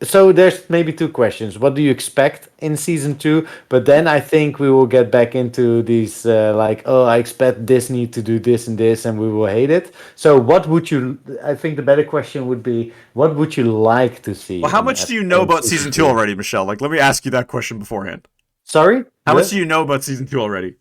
So there's maybe 2 questions. What do you expect in season 2? But then I think we will get back into these I expect Disney to do this and this, and we will hate it. So what would you? I think the better question would be, what would you like to see? Well, how much do you know about season 2 already, Michelle? Like, let me ask you that question beforehand. Sorry, how much do you know about season 2 already?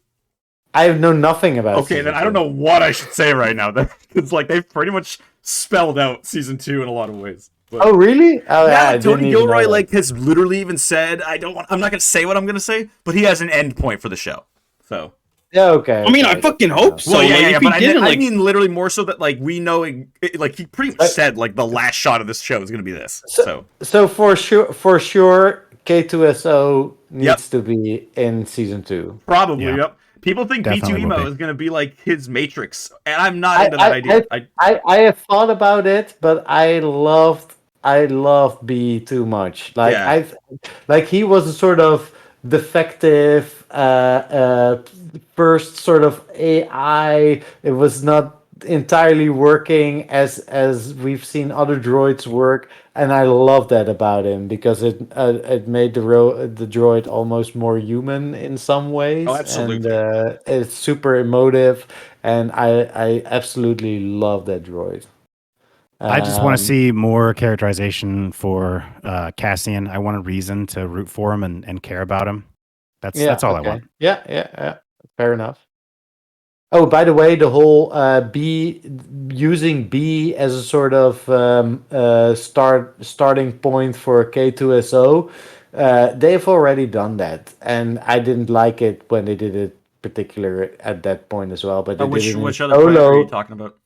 I know nothing about. Okay, then I don't know what I should say right now. It's like they've pretty much spelled out season 2 in a lot of ways. But, oh really? Oh, yeah, Tony Gilroy like has literally even said, I'm not gonna say what I'm gonna say, but he has an end point for the show. So Yeah, okay. I mean, I okay. fucking hope so. Well, yeah, like, yeah, if but he didn't, I like, mean literally more so that like we know like he pretty much said like the last shot of this show is gonna be this. So So for sure, K2SO needs to be in season 2. probably, Yeah. yep. People think Definitely B2 will Emo be. is gonna be like his Matrix, and I'm not into that idea. I have thought about it, but I love B too much. Like Yeah. like he was a sort of defective first sort of AI. It was not entirely working as we've seen other droids work, and I love that about him because it made the droid almost more human in some ways. Oh, absolutely. And it's super emotive, and I absolutely love that droid. I just want to Um, see more characterization for Cassian. I want a reason to root for him and care about him. That's all I okay. want. Yeah. Fair enough. Oh, by the way, the whole B using B as a sort of starting point for K2SO, they've already done that, and I didn't like it when they did it, particular at that point as well. But they did it in Which other project are you Solo, talking about?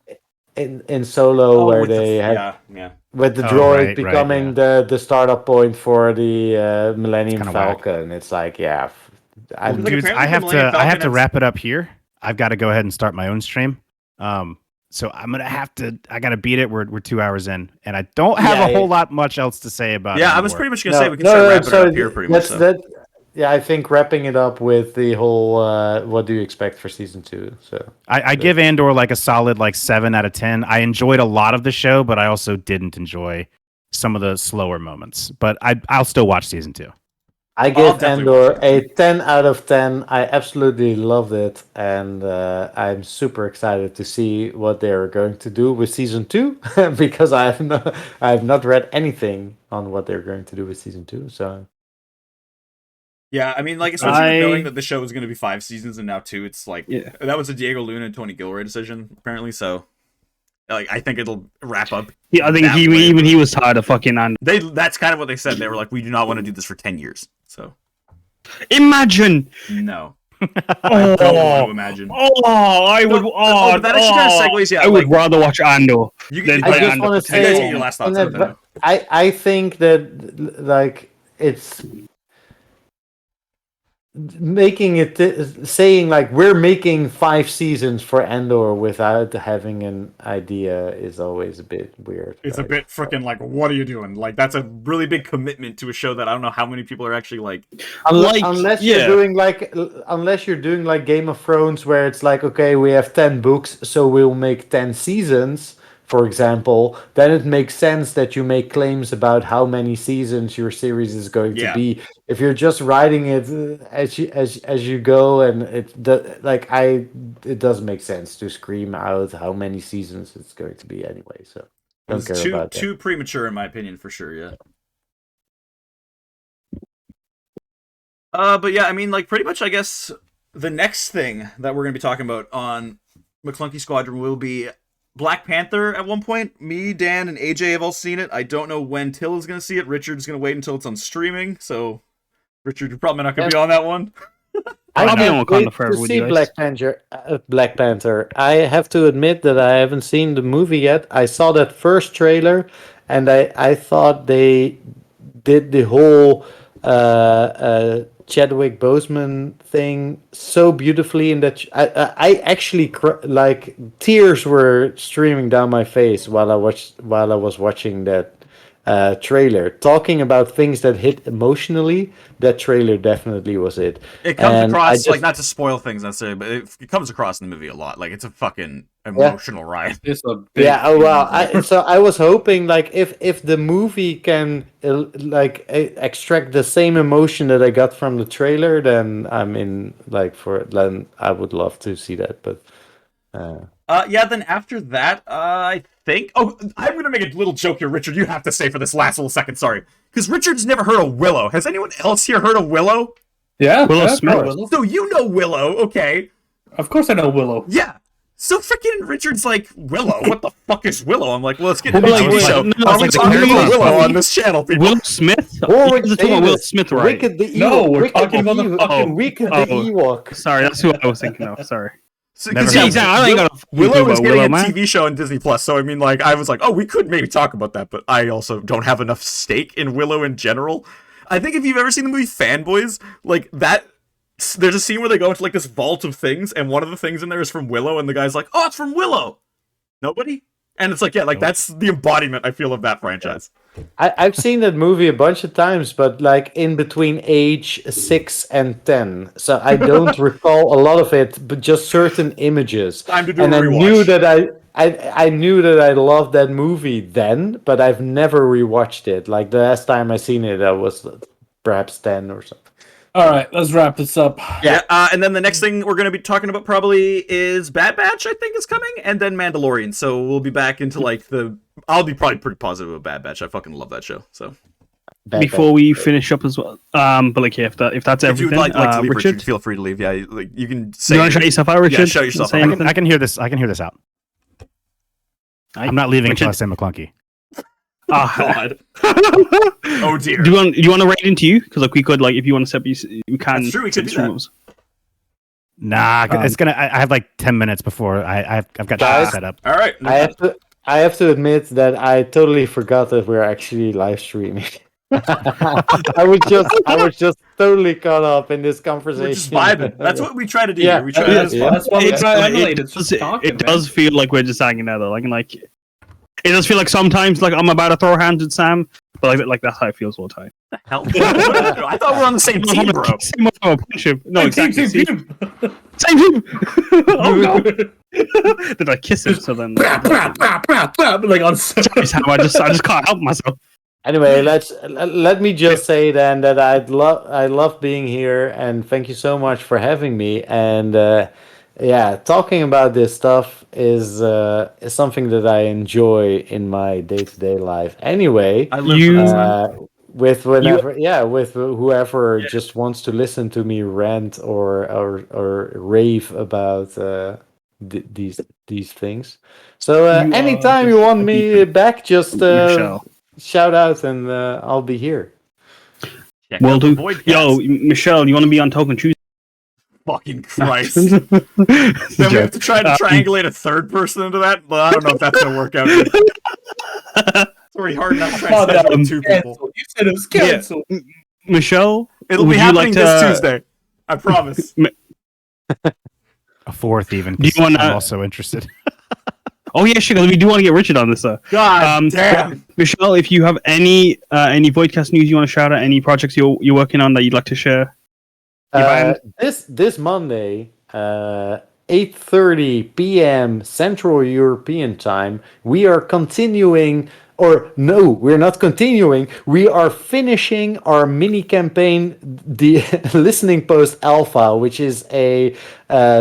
in Solo, where with they had yeah. with the Oh, droid right, becoming yeah. the startup point for the Millennium kinda whack. Falcon. It's like, yeah, I'm Like, Dudes, apparently I the have Millennium to I have Falcon to has- wrap it up here. I've got to go ahead and start my own stream. So I'm gonna have to. I gotta beat it. We're 2 hours in, and I don't have Yeah, a whole yeah. lot much else to say about it. Yeah, I was anymore. pretty much gonna say we can start wrapping it up here pretty much. So. That, yeah, I think wrapping it up with the whole what do you expect for season 2? So I give Andor like a solid like 7 out of 10. I enjoyed a lot of the show, but I also didn't enjoy some of the slower moments. But I'll still watch season 2. I I'll give definitely Andor watch it. a 10 out of 10. I absolutely loved it, and I'm super excited to see what they're going to do with season 2 because I have not read anything on what they're going to do with season 2. So Yeah, I mean, like, especially knowing that the show was going to be 5 seasons and now 2, it's like that was a Diego Luna and Tony Gilroy decision apparently. So, like, I think it'll wrap up. Yeah, I think he was tired of fucking Andor. That's kind of what they said. They were like, we do not want to do this for 10 years. So, imagine. No. I don't want to imagine. I would. But that actually kind of segues. Yeah, I would rather watch Andor. I just want to say, you guys get your last thoughts on that. I think that like it's making it saying like we're making 5 seasons for Andor without having an idea is always a bit weird. It's a bit freaking like, what are you doing? Like, that's a really big commitment to a show that I don't know how many people are actually like. Unless you're doing like Game of Thrones, where it's like, okay, we have 10 books, so we'll make 10 seasons, for example, then it makes sense that you make claims about how many seasons your series is going to be. If you're just writing it as you go, and it doesn't make sense to scream out how many seasons it's going to be anyway. So don't care about that. Too premature, in my opinion, for sure. Yeah. But yeah, I mean, like, pretty much, I guess the next thing that we're gonna be talking about on McClunky Squadron will be Black Panther at one point. Me, Dan, and AJ have all seen it. I don't know when Till is going to see it. Richard's going to wait until it's on streaming. So, Richard, you're probably not going to be on that one. I'll be on Wakanda Forever to with see you guys. Black Panther. I have to admit that I haven't seen the movie yet. I saw that first trailer, and I thought they did the whole Chadwick Boseman thing so beautifully, in that I actually like tears were streaming down my face while I was watching that trailer. Talking about things that hit emotionally, that trailer definitely was it. It comes across, like, not to spoil things necessarily, but it comes across in the movie a lot. Like, it's a fucking emotional ride. It's a big so I was hoping, like, if the movie can extract the same emotion that I got from the trailer, then I'm in. Then I would love to see that. But yeah. Then after that, I think. Oh, I'm gonna make a little joke here, Richard. You have to stay for this last little second. Sorry, because Richard's never heard of Willow. Has anyone else here heard of Willow? Yeah, Willow yeah, Smith. Willow. So you know Willow, okay? Of course I know Willow. Yeah. So freaking Richard's like, Willow? What the fuck is Willow? I'm like, well, let's get Well, into the like, show. no, Are it's we like the talking character about is Willow funny. on this channel, people? Will Smith Warwick You're talking about Will Davis, Smith, right? Wicked the Ewok. No, we're Wicked talking about the Ewok- fucking- Wicked the Oh. Ewok. Sorry, that's who I was thinking of. Sorry. So, Never 'cause, heard See, of exactly. I ain't got a fucking clue Willow is about getting Willow, a man. TV show on Disney Plus, so I mean, like, I was like, oh, we could maybe talk about that, but I also don't have enough stake in Willow in general. I think if you've ever seen the movie Fanboys, like that, there's a scene where they go into like this vault of things, and one of the things in there is from Willow, and the guy's like, oh, it's from Willow. Nobody? And it's like, yeah, like that's the embodiment I feel of that franchise. I've seen that movie a bunch of times, but like in between age 6 and 10. So I don't recall a lot of it, but just certain images. Time to do And a I rewatch. knew that I knew that I loved that movie then, but I've never rewatched it. Like the last time I seen it, I was perhaps 10 or something. All right, let's wrap this up. Yeah, and then the next thing we're going to be talking about probably is Bad Batch, I think is coming, and then Mandalorian. So we'll be back into like I'll be probably pretty positive about Bad Batch. I fucking love that show. So Before we finish up as well, but like, yeah, if that's if you everything, would like to leave, Richard, Richard, feel free to leave. Yeah, like you can do say. you want to shout yourself out, Richard? Yeah, shout yourself Say out. anything? I can hear this. I can hear this out. I'm not leaving until I say McClunky. Ah, God. Oh dear. do you want to write into you? Because like we could, like, if you want to set, we can. That's true, we could do set that. rules. Nah, it's gonna. I have like 10 minutes before I've got Guys, that set up. All right. I have to admit that I totally forgot that we're actually live streaming. I was just totally caught up in this conversation. We're just vibing. That's what we try to do. Yeah. here. We try to have Yeah. fun. That's what we It's- try to it emulate. It's does- just talking, it does feel like we're just hanging out though. Like it does feel like sometimes like I'm about to throw hands with Sam, but like that's how it feels all the time. Hell, I thought we were on the same team, bro. Same with our friendship. No, exactly. Team, team, team. Same team. Oh no! Did I kiss him? So then, Like on. sorry, Sam, I just can't help myself. Anyway, let me just say then that I love being here, and thank you so much for having me. And yeah, talking about this stuff is something that I enjoy in my day-to-day life. Anyway, I live You- for that. with whoever just wants to listen to me rant or rave about these things. So You anytime are you want me back, just Michelle. shout out and I'll be here. Check Well, out the dude. Voidcast. Yo, Michelle, you want to be on Token Tuesday? Fucking Christ. Then we have to try to triangulate a third person into that, but I don't know if that's gonna work out. It's already hard enough trying to schedule with two people. Canceled. You said it was canceled. Michelle, It'll would be you happening like this to- Tuesday. I promise. A fourth even. Do you 'cause wanna- I'm also interested. Oh yeah, sure. 'Cause we do want to get Richard on this. God damn. Michelle, if you have any Voidcast news you want to shout out, any projects you're working on that you'd like to share. Your band? This Monday, 8:30 p.m. Central European Time, we are continuing. Or no, we're not continuing. We are finishing our mini campaign, the Listening Post Alpha, which is a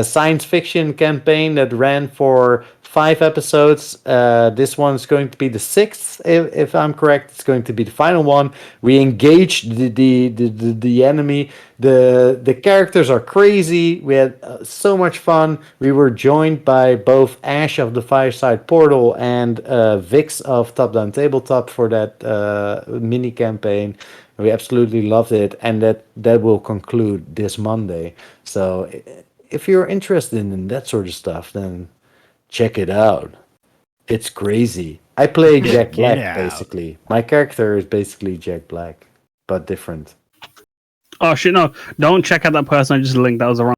science fiction campaign that ran for 5 episodes. This one's going to be the 6th, if I'm correct. It's going to be the final one. We engaged the enemy. The characters are crazy. We had so much fun. We were joined by both Ash of the Fireside Portal and Vix of Top Down Tabletop for that mini campaign. We absolutely loved it, and that will conclude this Monday. So if you're interested in that sort of stuff, then check it out. It's crazy. I play Jack Black, Yeah. basically. My character is basically Jack Black, but different. Oh shit! No, don't check out that person I just linked. That was the wrong.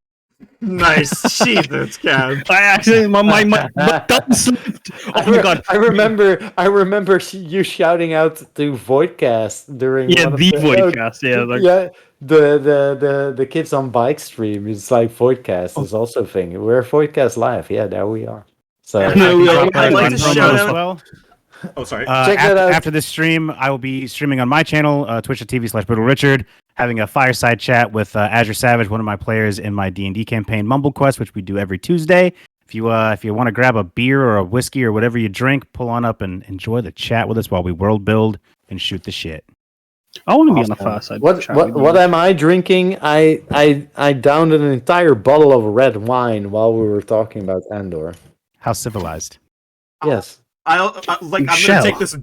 Nice. Jesus, Cam. I actually my thumb slipped. Oh my god! I remember you shouting out to Voidcast during Yeah, one of the Voidcast. Yeah, like, yeah, the Kids on Bike stream. It's like Voidcast is also a thing. We're Voidcast Live. Yeah, there we are. So No, we are- I'd like to Promo shout as out. well. Oh, sorry. Check that out. After this stream, I will be streaming on my channel, twitch.tv/BrittleRichard, having a fireside chat with Azure Savage, one of my players in my D&D campaign, Mumble Quest, which we do every Tuesday. If you want to grab a beer or a whiskey or whatever you drink, pull on up and enjoy the chat with us while we world build and shoot the shit. I want to be on the far side. What am I drinking? I downed an entire bottle of red wine while we were talking about Andor. How civilized. Yes. I'm gonna Michelle. take this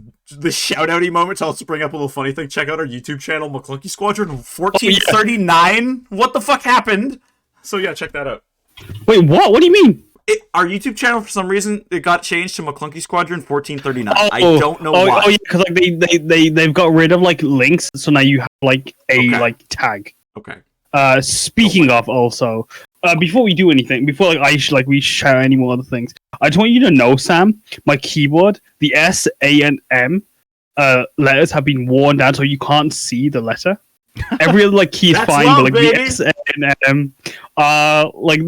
shout outy moment to also bring up a little funny thing. Check out our YouTube channel, McClunky Squadron 1439. What the fuck happened? So yeah, check that out. Wait, what? What do you mean? Our YouTube channel, for some reason, it got changed to McClunky Squadron 1439. I don't know why. Oh yeah, because like they've got rid of like links, so now you have like a Okay. like tag. Okay. Speaking of also, before we do anything, before we share any more other things, I just want you to know, Sam, my keyboard, the S, A, and M letters have been worn down, so you can't see the letter. Every other like key is That's fine, love, but like baby. the S, A, and M, like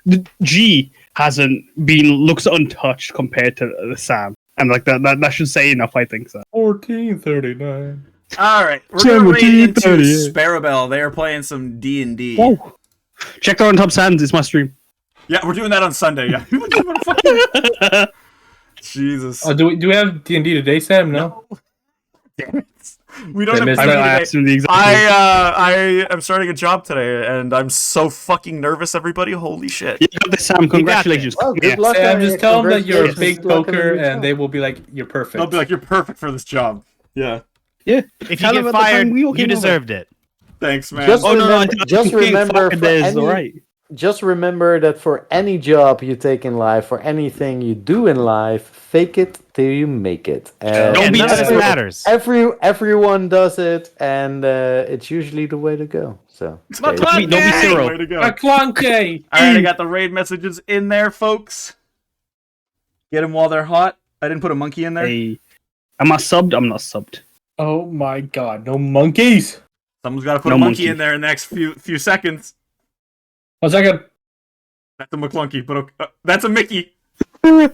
the G looks untouched compared to the Sam, and like that should say enough, I think so. 1439. All right, we're gonna raid into 1738. Sparrowbell. They are playing some D&D. Whoa! Check out on Top Sands. It's my stream. Yeah, we're doing that on Sunday. Yeah. Jesus. Oh, do we have D&D today, Sam? No. Damn it. We don't I have missed I D&D that. today. asked him the exact. I am starting a job today, and I'm so fucking nervous, everybody. Holy shit. You got this, Sam. Congratulations. Well, good Yeah. luck. Sam, just tell them that you're a Congratulations. big Good luck on poker, the new and job. they will be like, "You're perfect." They'll be like, you're perfect for this job. Yeah. Yeah. If Tell you them get at the time fired, we all you came over. deserved it. Thanks, man. Just Oh no, remember, no! just remember for there's any, alright. just remember that for any job you take in life, for anything you do in life, fake it till you make it. Don't And be none of this desperate. matters. Everyone does it, and it's usually the way to go. So stay- Don't be Cyril. Way to go. McClunky! All right, I got the raid messages in there, folks. Get them while they're hot. I didn't put a monkey in there. Hey, am I subbed? I'm not subbed. Oh my God! No monkeys. Someone's got to put No a monkey monkey. in there in the next few seconds. 1 second. That's a McClunky, but that's a Mickey. Hey,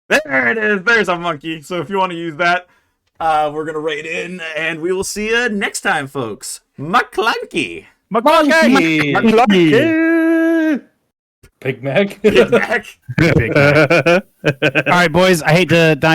There it is. There's a monkey. So if you want to use that, we're gonna raid in, and we will see you next time, folks. McClunky. Monkey! Big Mac. Get back. Big guy. All right, boys. I hate to